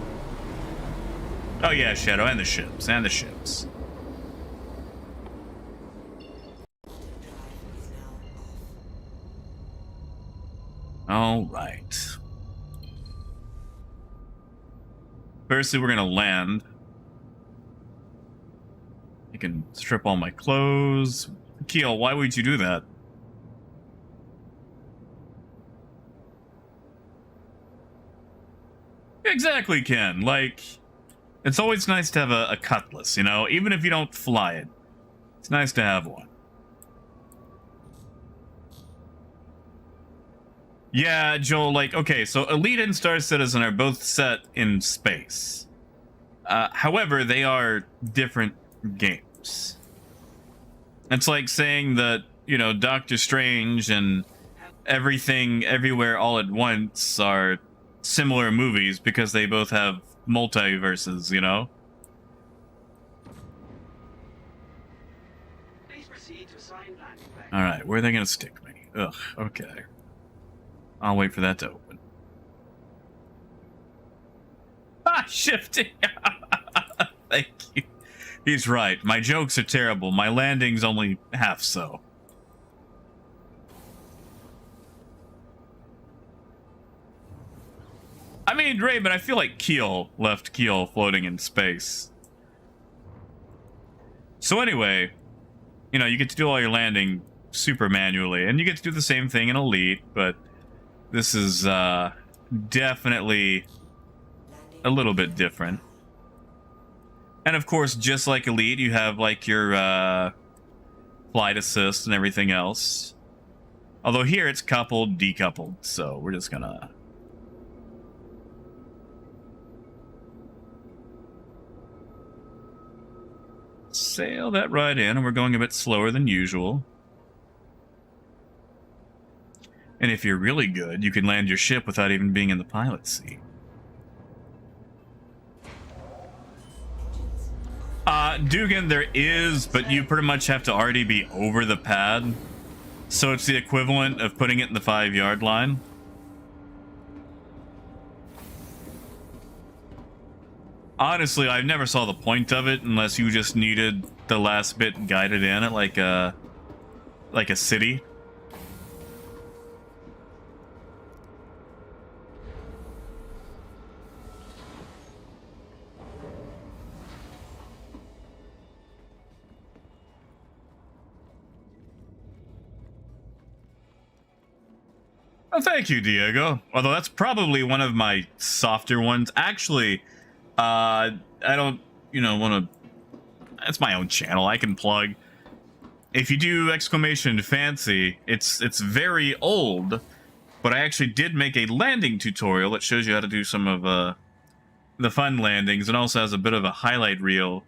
Oh yeah, Shadow, and the ships, All right. Firstly, we're gonna land. I can strip all my clothes. Keel, why would you do that? Exactly, Ken. Like, it's always nice to have a cutlass, you know? Even if you don't fly it. It's nice to have one. Yeah, Joel, like, okay, so Elite and Star Citizen are both set in space. However, they are different games. It's like saying that, you know, Doctor Strange and Everything Everywhere All at Once are similar movies because they both have multiverses, you know? Please proceed to assigned landing bay. Alright, where are they gonna stick me? Ugh, okay. I'll wait for that to open. Ah, shifting! Thank you. He's right. My jokes are terrible. My landing's only half so. I mean, Raven, I feel like Keel left Keel floating in space. So anyway, you know, you get to do all your landing super manually, and you get to do the same thing in Elite, but this is definitely a little bit different. And of course, just like Elite, you have like your flight assist and everything else. Although here it's coupled, decoupled, so we're just gonna... sail that right in, and we're going a bit slower than usual. And if you're really good, you can land your ship without even being in the pilot seat. Dugan, there is, but you pretty much have to already be over the pad. So it's the equivalent of putting it in the 5-yard line. Honestly, I never saw the point of it unless you just needed the last bit guided in at like a city. Oh, thank you, Diego. Although that's probably one of my softer ones. Actually, I don't, you know, want to... It's my own channel. I can plug. If you do exclamation fancy, it's very old, but I actually did make a landing tutorial that shows you how to do some of the fun landings, and also has a bit of a highlight reel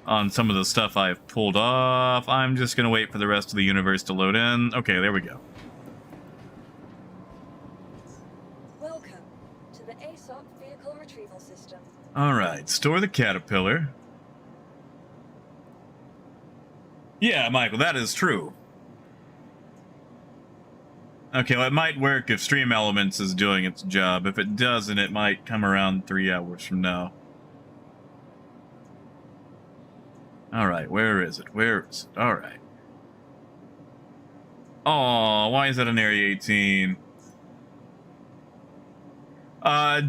on some of the stuff I've pulled off. I'm just going to wait for the rest of the universe to load in. Okay, there we go. Alright, store the caterpillar. Yeah, Michael, that is true. Okay, well, it might work if Stream Elements is doing its job. If it doesn't, it might come around 3 hours from now. Alright, where is it? Where is it? Alright. Oh, why is that an Area 18?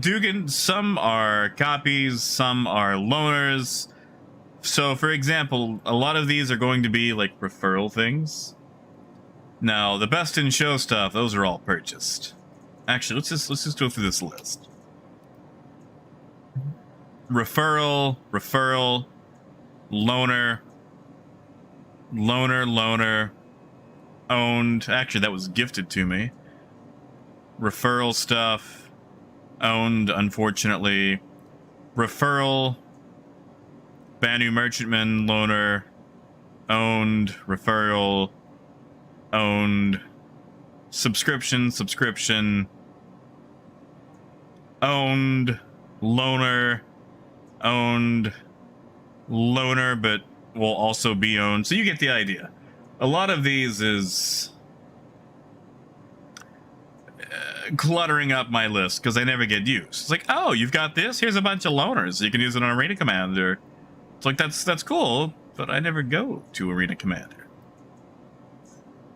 Dugan, some are copies, some are loaners. So, for example, a lot of these are going to be, like, referral things. Now, the best in show stuff, those are all purchased. Actually, let's just go through this list. Referral, loaner, owned. Actually, that was gifted to me. Referral stuff. Owned, unfortunately. Referral, Banu Merchantman, loaner, owned, referral, owned, subscription, owned, loaner, but will also be owned. So you get the idea. A lot of these is cluttering up my list because I never get used. It's like, oh, you've got this? Here's a bunch of loaners. You can use it on Arena Commander. It's like, that's cool, but I never go to Arena Commander.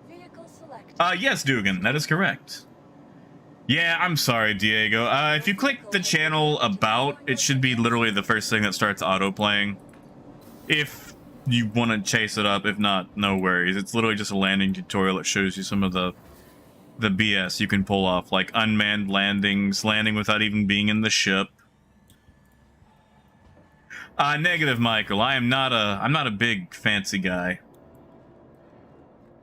Vehicle select. Yes, Dugan, that is correct. Yeah, I'm sorry, Diego. If you click the channel about, it should be literally the first thing that starts auto-playing. If you want to chase it up, if not, no worries. It's literally just a landing tutorial that shows you some of the BS you can pull off, like unmanned landings, landing without even being in the ship. Negative, Michael. I'm not a big fancy guy.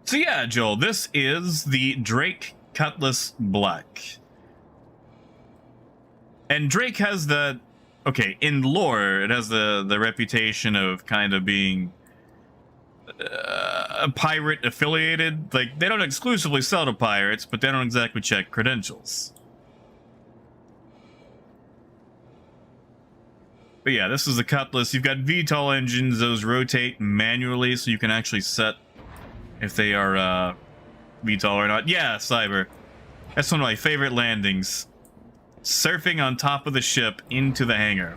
So yeah, Joel, this is the Drake Cutlass Black. And Drake has the... Okay, in lore, it has the reputation of kind of being a pirate affiliated. Like, they don't exclusively sell to pirates, but they don't exactly check credentials. But yeah, this is the Cutlass. You've got VTOL engines. Those rotate manually, so you can actually set if they are VTOL or not. Yeah, Cyber. That's one of my favorite landings. Surfing on top of the ship into the hangar.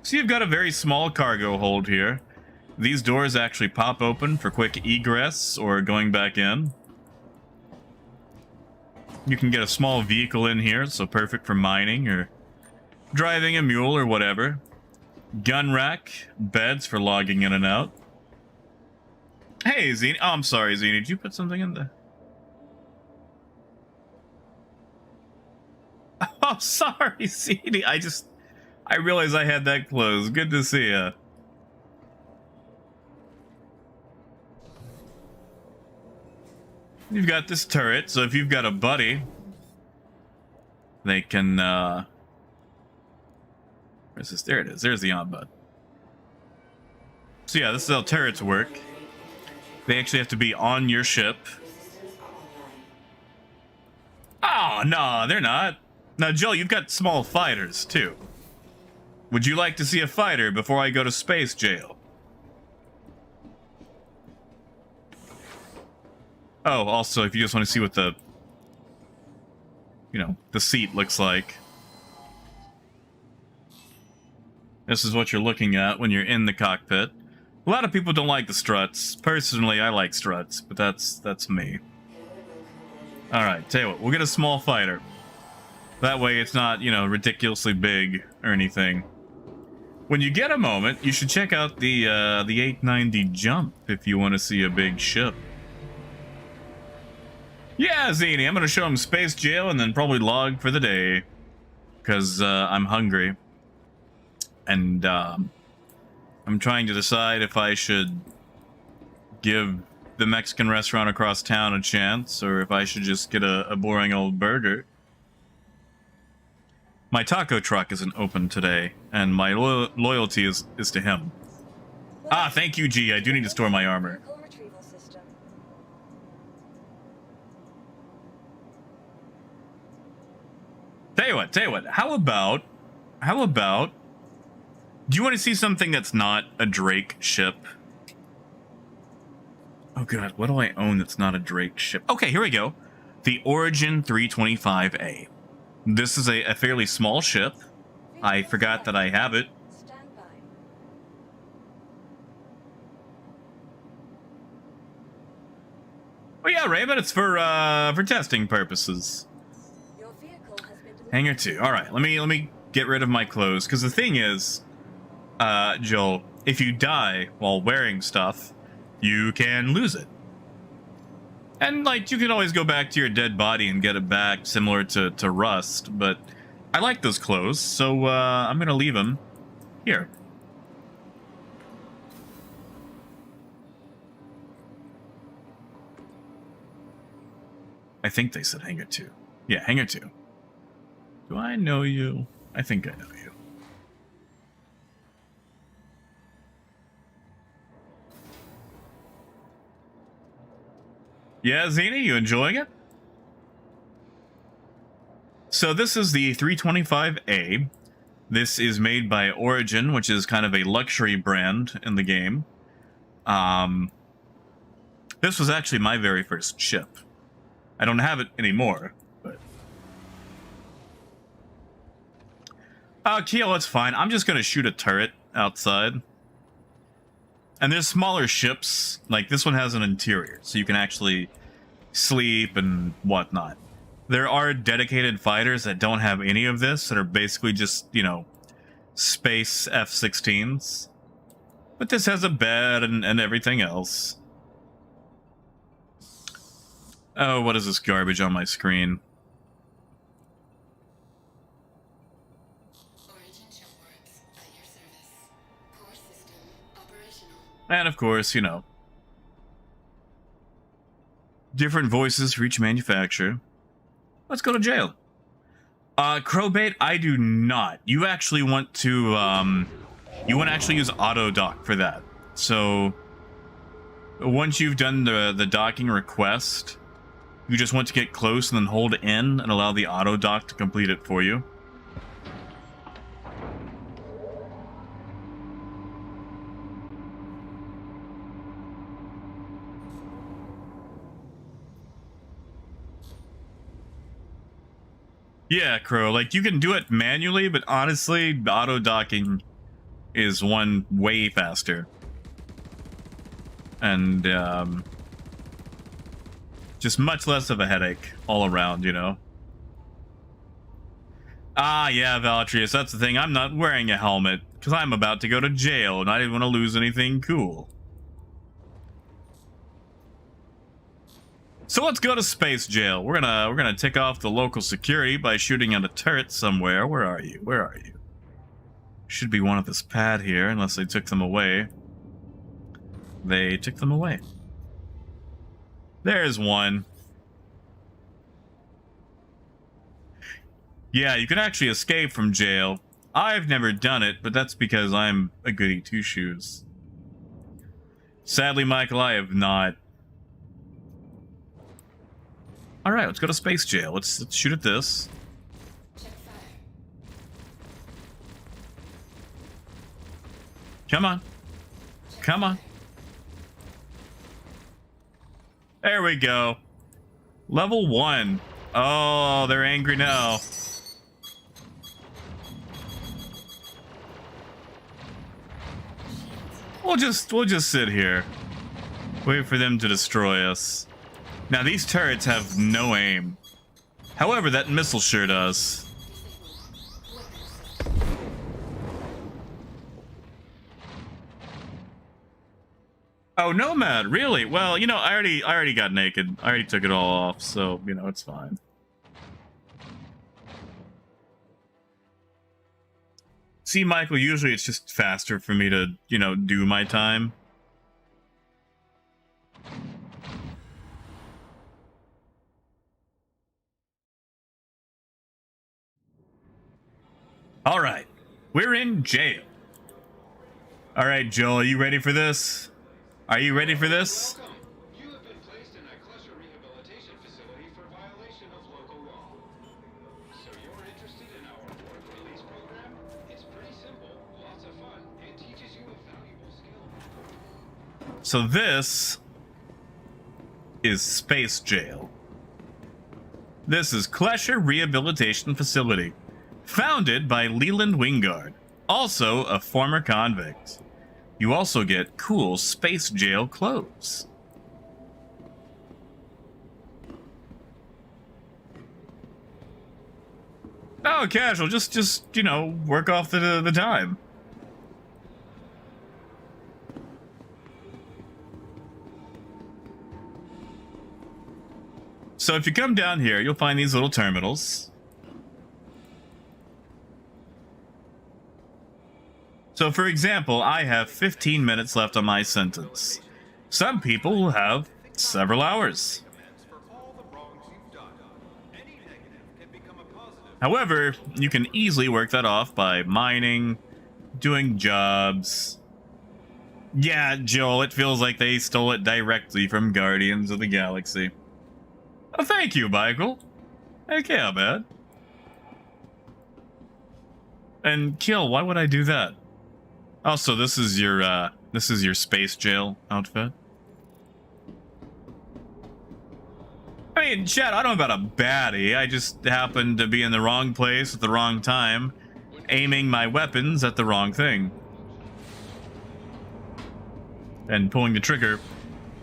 So you've got a very small cargo hold here. These doors actually pop open for quick egress or going back in. You can get a small vehicle in here, so perfect for mining or driving a mule or whatever. Gun rack, beds for logging in and out. Hey, Zini. Oh, I'm sorry, Zini. Did you put something in there? Oh, sorry, Zini. I realized I had that closed. Good to see ya. You've got this turret, so if you've got a buddy, they can, where's this? There it is. There's the on-bud. So yeah, this is how turrets work. They actually have to be on your ship. Oh, no, they're not. Now, Joel, you've got small fighters, too. Would you like to see a fighter before I go to space jail? Oh, also, if you just want to see what the, the seat looks like. This is what you're looking at when you're in the cockpit. A lot of people don't like the struts. Personally, I like struts, but that's me. Alright, tell you what, we'll get a small fighter. That way it's not, ridiculously big or anything. When you get a moment, you should check out the 890 jump if you want to see a big ship. Yeah, Zini, I'm going to show him Space Jail and then probably log for the day. Because I'm hungry. And I'm trying to decide if I should give the Mexican restaurant across town a chance or if I should just get a boring old burger. My taco truck isn't open today, and my loyalty is to him. Ah, thank you, G. I do need to store my armor. Retrieval system. Tell you what, how about, do you want to see something that's not a Drake ship? Oh god, what do I own that's not a Drake ship? Okay, here we go. The Orzon 325A. This is a fairly small ship. I forgot that I have it. Stand by. Oh yeah, Raymond, it's for testing purposes. Your vehicle has been delivered. Hangar 2. All right, let me get rid of my clothes because the thing is, Joel, if you die while wearing stuff, you can lose it. And, like, you can always go back to your dead body and get it back, similar to Rust, but I like those clothes, so I'm gonna leave them here. I think they said Hangar 2. Yeah, Hangar 2. Do I know you? I think I know you. Yeah, Zini, you enjoying it? So this is the 325A. This is made by Orzon, which is kind of a luxury brand in the game. This was actually my very first ship. I don't have it anymore, but... Keel, it's fine. I'm just gonna shoot a turret outside. And there's smaller ships, like this one has an interior, so you can actually sleep and whatnot. There are dedicated fighters that don't have any of this, that are basically just, space F-16s. But this has a bed and everything else. Oh, what is this garbage on my screen? And of course, Different voices for each manufacturer. Let's go to jail. Crowbait, I do not. You actually want to, you want to actually use auto dock for that. So, once you've done the docking request, you just want to get close and then hold in and allow the auto dock to complete it for you. Yeah, Crow, like you can do it manually, but honestly, auto docking is one way faster. And just much less of a headache all around, you know. Ah, yeah, Valatrius, that's the thing. I'm not wearing a helmet because I'm about to go to jail and I didn't want to lose anything cool. So let's go to space jail. We're gonna tick off the local security by shooting at a turret somewhere. Where are you? Where are you? Should be one of this pad here, unless they took them away. They took them away. There's one. Yeah, you can actually escape from jail. I've never done it, but that's because I'm a goody two-shoes. Sadly, Michael, I have not. All right, let's go to space jail. Let's shoot at this. Come on. Come on. There we go. Level 1. Oh, they're angry now. We'll just sit here. Wait for them to destroy us. Now, these turrets have no aim. However, that missile sure does. Oh, Nomad, really? Well, you know, I already got naked. I already took it all off, so, you know, it's fine. See, Michael, usually it's just faster for me to, you know, do my time. All right, we're in jail. All right, Joel, are you ready for this? Are you ready for this? Welcome. You have been placed in a cluster rehabilitation facility for violation of local law. So you're interested in our work release program? It's pretty simple, lots of fun, and teaches you a valuable skill. So this is Space Jail. This is Klesher Rehabilitation Facility, founded by Leland Wingard, also a former convict. You also get cool space jail clothes. Oh, casual, just you know, work off the time. So if you come down here, you'll find these little terminals. So for example, I have 15 minutes left on my sentence. Some people will have several hours. However, you can easily work that off by mining, doing jobs. Yeah, Joel, it feels like they stole it directly from Guardians of the Galaxy. Oh, thank you, Michael. Heck yeah, man. And Kill, why would I do that? Also, this is your space jail outfit. I mean, chat, I don't know about a baddie. I just happened to be in the wrong place at the wrong time, aiming my weapons at the wrong thing. And pulling the trigger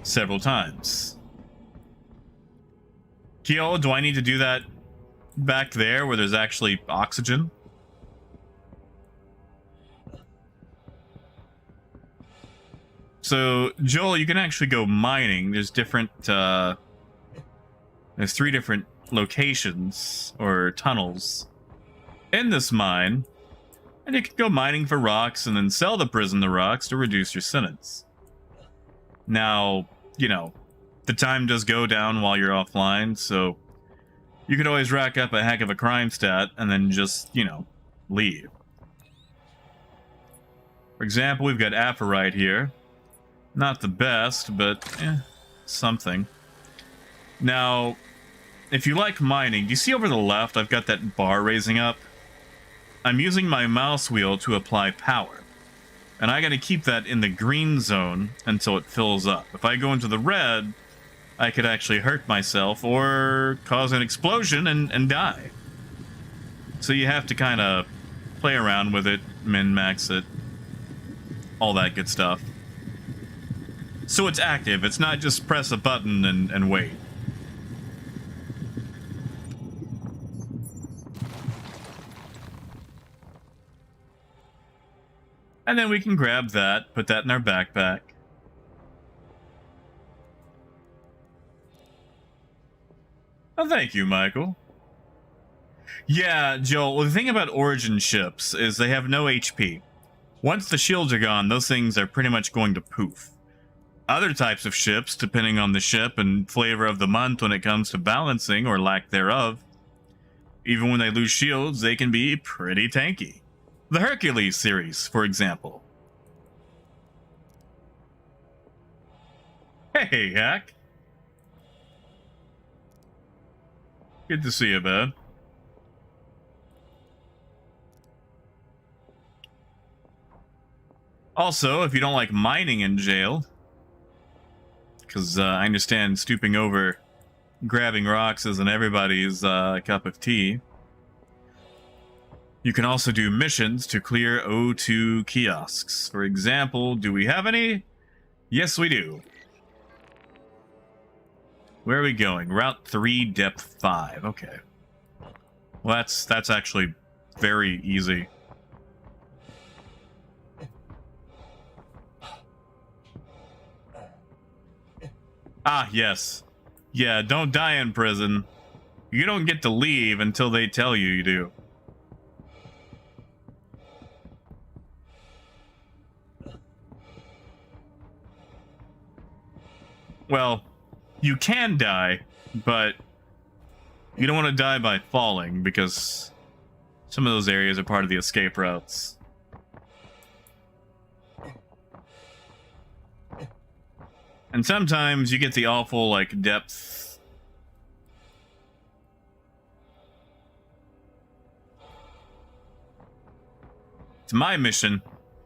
several times. Kyo, do I need to do that back there where there's actually oxygen? So, Joel, you can actually go mining. There's different, there's 3 different locations, or tunnels, in this mine. And you can go mining for rocks and then sell the prison the rocks to reduce your sentence. Now, you know, the time does go down while you're offline, so you could always rack up a heck of a crime stat and then just, you know, leave. For example, we've got Aphorite here. Not the best, but something. Now, if you like mining, do you see over the left I've got that bar raising up? I'm using my mouse wheel to apply power. And I gotta keep that in the green zone until it fills up. If I go into the red, I could actually hurt myself or cause an explosion and die. So you have to kind of play around with it, min-max it, all that good stuff. So it's active, it's not just press a button and wait. And then we can grab that, put that in our backpack. Oh, thank you, Michael. Yeah, Joel, the thing about Origin ships is they have no HP. Once the shields are gone, those things are pretty much going to poof. Other types of ships, depending on the ship and flavor of the month when it comes to balancing or lack thereof, even when they lose shields, they can be pretty tanky. The Hercules series, for example. Hey, Hack. Good to see you, bud. Also, if you don't like mining in jail, because I understand stooping over, grabbing rocks isn't everybody's cup of tea, you can also do missions to clear O2 kiosks. For example, do we have any? Yes, we do. Where are we going? Route 3, depth 5. Okay. Well, that's actually very easy. Ah, yes. Yeah, don't die in prison. You don't get to leave until they tell you you do. Well, you can die, but you don't want to die by falling because some of those areas are part of the escape routes. And sometimes you get the awful, like, depth. It's my mission.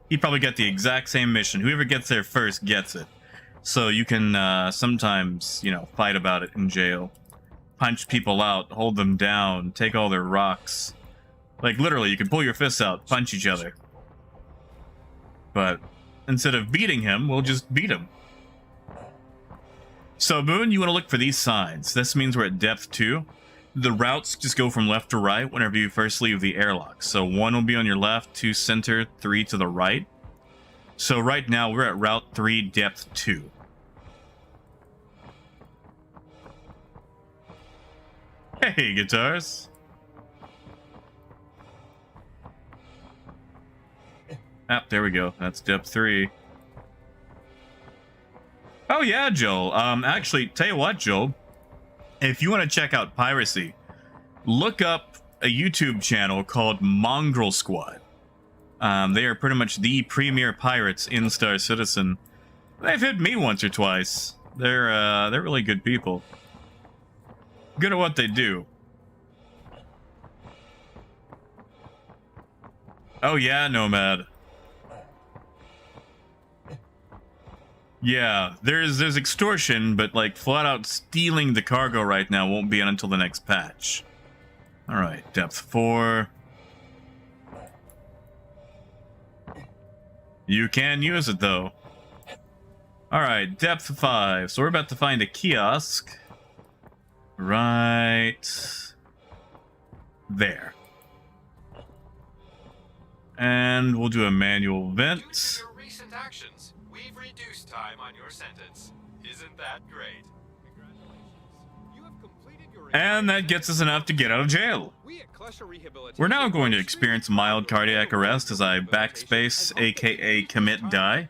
You probably get the exact same mission. Whoever gets there first gets it. So you can sometimes, you know, fight about it in jail. Punch people out, hold them down, take all their rocks. Like, literally, you can pull your fists out, punch each other. But instead of beating him, we'll just beat him. So, Moon, you want to look for these signs. This means we're at depth 2. The routes just go from left to right whenever you first leave the airlock. So 1 will be on your left, 2 center, 3 to the right. So right now we're at Route 3, Depth 2. Hey, guitars. Ah, there we go. That's Depth 3. Oh yeah, Joel. Actually, tell you what, Joel. If you want to check out piracy, look up a YouTube channel called Mongrel Squad. They are pretty much the premier pirates in Star Citizen. They've hit me once or twice. They're really good people. Good at what they do. Oh yeah, Nomad. Yeah, there's extortion, but like flat out stealing the cargo right now won't be until the next patch. All right, depth 4. You can use it though. All right, depth 5. So we're about to find a kiosk. Right there. And we'll do a manual vent. Due to your recent actions, we've reduced time on your sentence. Isn't that great? Congratulations. You have completed your And that gets us enough to get out of jail. We're now going to experience mild cardiac arrest as I backspace, aka commit die.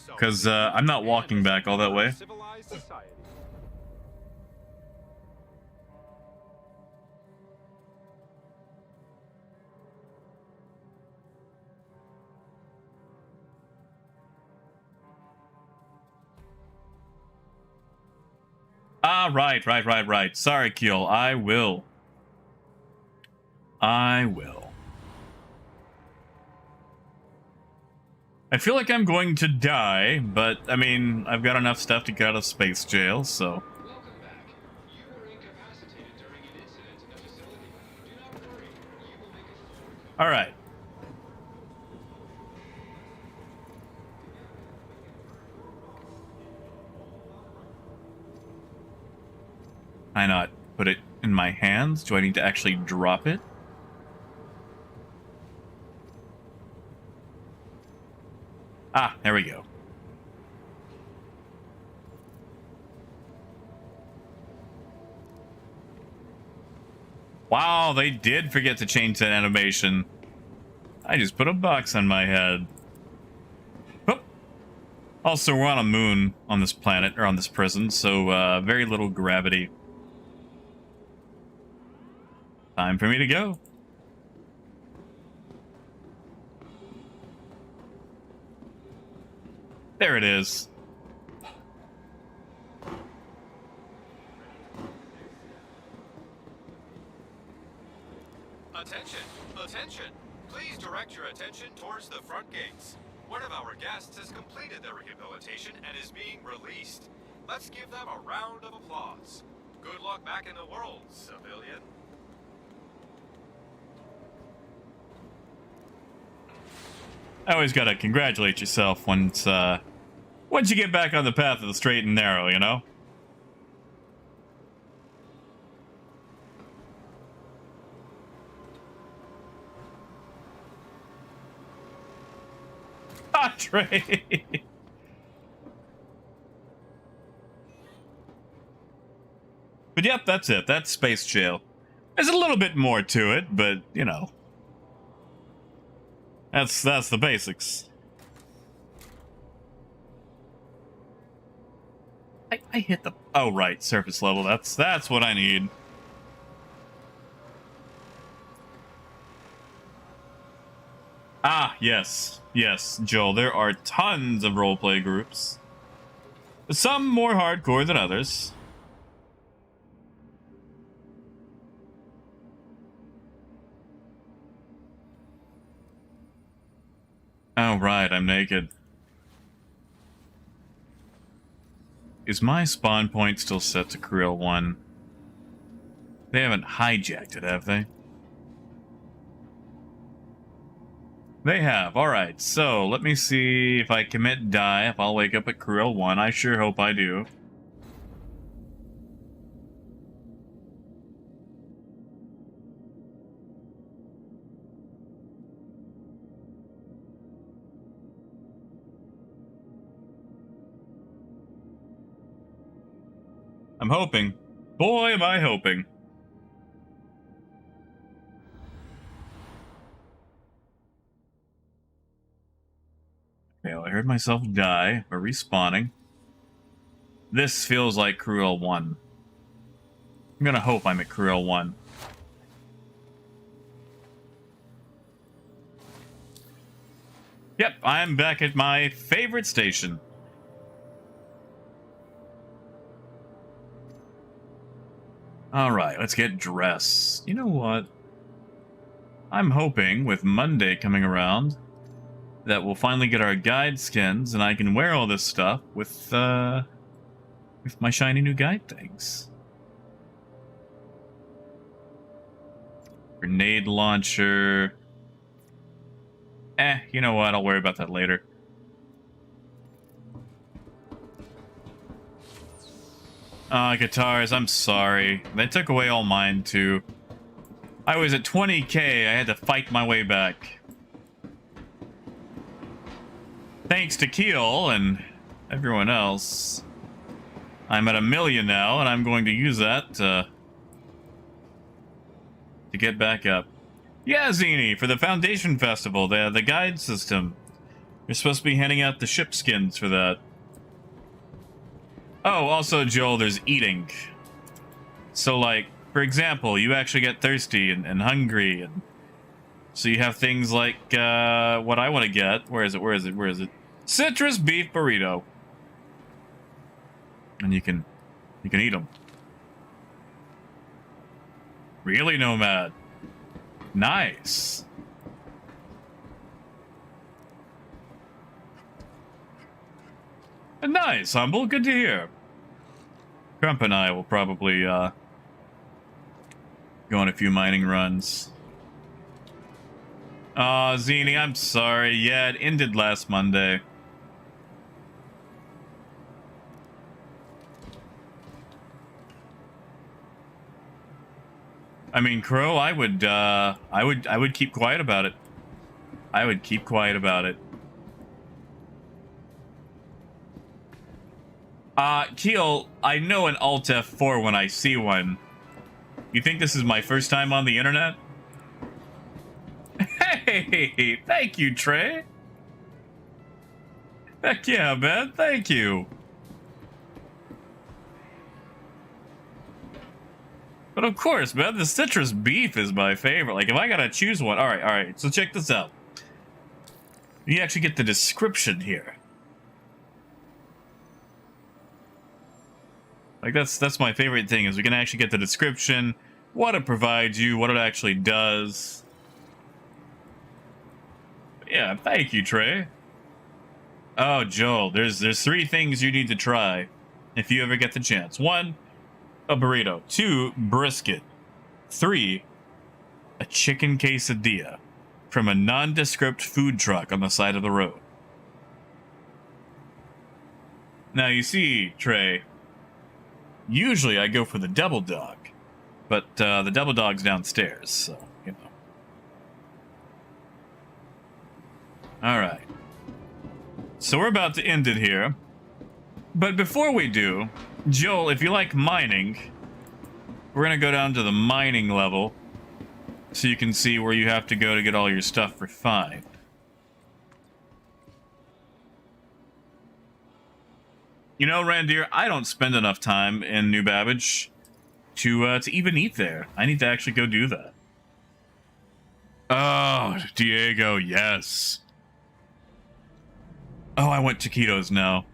Because I'm not walking back all that way. Ah, right. Sorry, Keel. I will. I feel like I'm going to die, but, I mean, I've got enough stuff to get out of space jail, so... Welcome back. You were incapacitated during an incident in the facility. Do not worry. You will make a full recovery. Alright. Why not put it in my hands? Do I need to actually drop it? Ah, there we go. Wow, they did forget to change that animation. I just put a box on my head. Whoop. Also, we're on a moon on this planet, or on this prison, so very little gravity. Time for me to go. There it is. Attention! Attention! Please direct your attention towards the front gates. One of our guests has completed their rehabilitation and is being released. Let's give them a round of applause. Good luck back in the world, civilian. I always gotta congratulate yourself once you get back on the path of the straight and narrow, you know? Ah, Trey! But yep, that's it. That's Space Jail. There's a little bit more to it, but, you know. That's the basics. I hit the... Oh, right. Surface level. That's what I need. Ah, yes. Yes, Joel. There are tons of roleplay groups. Some more hardcore than others. Oh, right, I'm naked. Is my spawn point still set to Creel 1? They haven't hijacked it, have they? They have. Alright, so let me see if I commit die, if I'll wake up at Creel 1. I sure hope I do. I'm hoping. Boy, am I hoping. Okay, well, I heard myself die. We're respawning. This feels like Cruel 1. I'm gonna hope I'm at Cruel 1. Yep, I'm back at my favorite station. Alright, let's get dressed. You know what? I'm hoping, with Monday coming around, that we'll finally get our guide skins and I can wear all this stuff with my shiny new guide things. Grenade launcher. You know what? I'll worry about that later. Guitars, I'm sorry. They took away all mine, too. I was at 20k, I had to fight my way back. Thanks to Keel and everyone else, I'm at 1 million now, and I'm going to use that to get back up. Yeah, Zini, for the Foundation Festival, the guide system. You're supposed to be handing out the ship skins for that. Oh, also, Joel, there's eating. So, like, for example, you actually get thirsty and hungry, and so you have things like, what I want to get. Where is it? Citrus beef burrito. And you can You can eat them. Really, Nomad? Nice. Nice, Humble. Good to hear. Crump and I will probably go on a few mining runs. Aw, Zini, I'm sorry. Yeah, it ended last Monday. I mean, Crow, I would keep quiet about it. I would keep quiet about it. Keel, I know an Alt F4 when I see one. You think this is my first time on the internet? Hey, thank you, Trey. Heck yeah, man, thank you. But of course, man, the citrus beef is my favorite. Like, if I gotta choose one... Alright, so check this out. You actually get the description here. Like, that's my favorite thing, is we can actually get the description, what it provides you, what it actually does. Yeah, thank you, Trey. Oh, Joel, there's 3 things you need to try if you ever get the chance. 1, a burrito. 2, brisket. 3, a chicken quesadilla from a nondescript food truck on the side of the road. Now, you see, Trey, usually I go for the double dog, but the double dog's downstairs, so, you know. Alright. So we're about to end it here. But before we do, Joel, if you like mining, we're going to go down to the mining level so you can see where you have to go to get all your stuff refined. You know, Randir, I don't spend enough time in New Babbage to even eat there. I need to actually go do that. Oh, Diego, yes. Oh, I want taquitos now.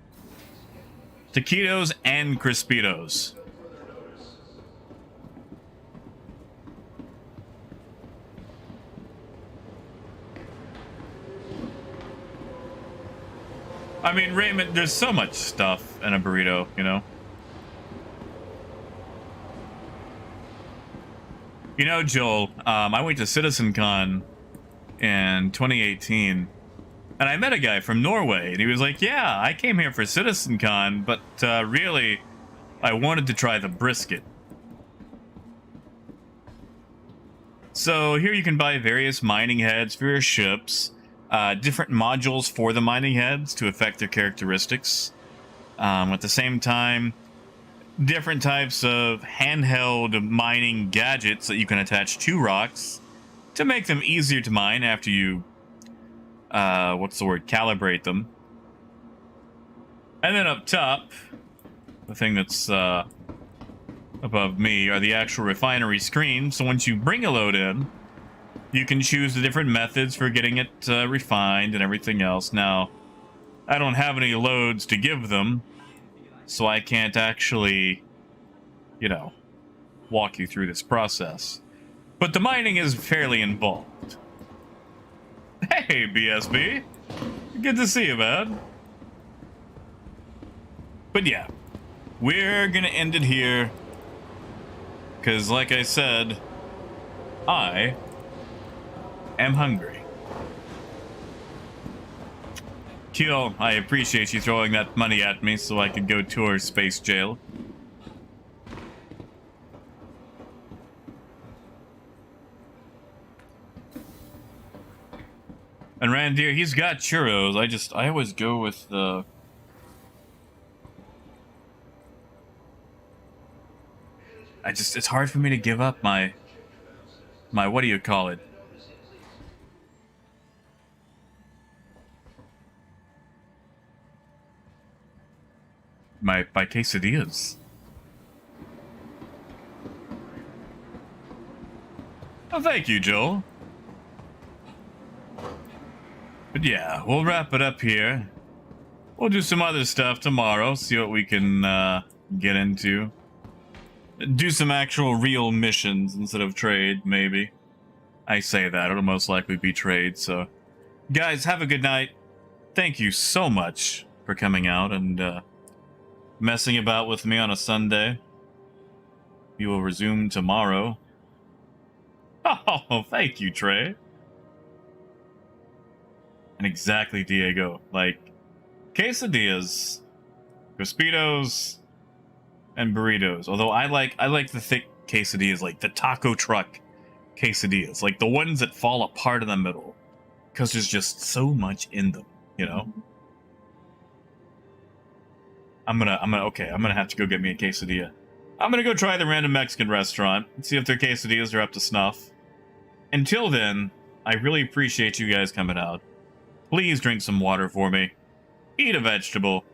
Taquitos and Crispitos. I mean, Raymond, there's so much stuff in a burrito, you know? You know, Joel, I went to CitizenCon in 2018, and I met a guy from Norway, and he was like, yeah, I came here for CitizenCon, but really, I wanted to try the brisket. So here you can buy various mining heads for your ships, different modules for the mining heads to affect their characteristics. At the same time, different types of handheld mining gadgets that you can attach to rocks to make them easier to mine after you, calibrate them. And then up top, the thing that's above me are the actual refinery screens. So once you bring a load in, you can choose the different methods for getting it refined and everything else. Now, I don't have any loads to give them, so I can't actually, you know, walk you through this process. But the mining is fairly involved. Hey, BSB. Good to see you, man. But yeah, we're gonna end it here. Because, like I said, I am hungry. Keel, I appreciate you throwing that money at me so I could go tour Space Jail. And Randir, he's got churros. I always go with the... it's hard for me to give up my what do you call it? My quesadillas. Oh, thank you, Joel. But yeah, we'll wrap it up here. We'll do some other stuff tomorrow, see what we can get into. Do some actual real missions instead of trade, maybe. I say that, it'll most likely be trade, so... Guys, have a good night. Thank you so much for coming out and messing about with me on a Sunday. We will resume tomorrow. Oh, thank you, Trey. And exactly, Diego. Like, quesadillas, Crispitos, and burritos. Although I like the thick quesadillas, like the taco truck quesadillas, like the ones that fall apart in the middle, because there's just so much in them, you know. I'm gonna have to go get me a quesadilla. I'm gonna go try the random Mexican restaurant and see if their quesadillas are up to snuff. Until then, I really appreciate you guys coming out. Please drink some water for me. Eat a vegetable.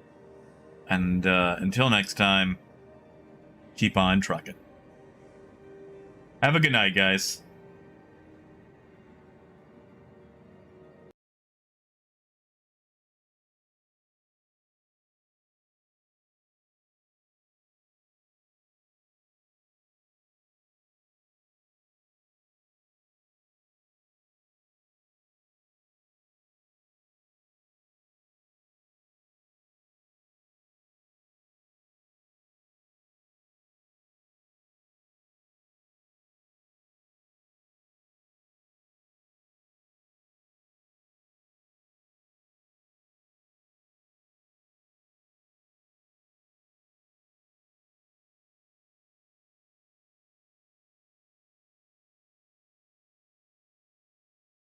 And until next time, keep on trucking. Have a good night, guys.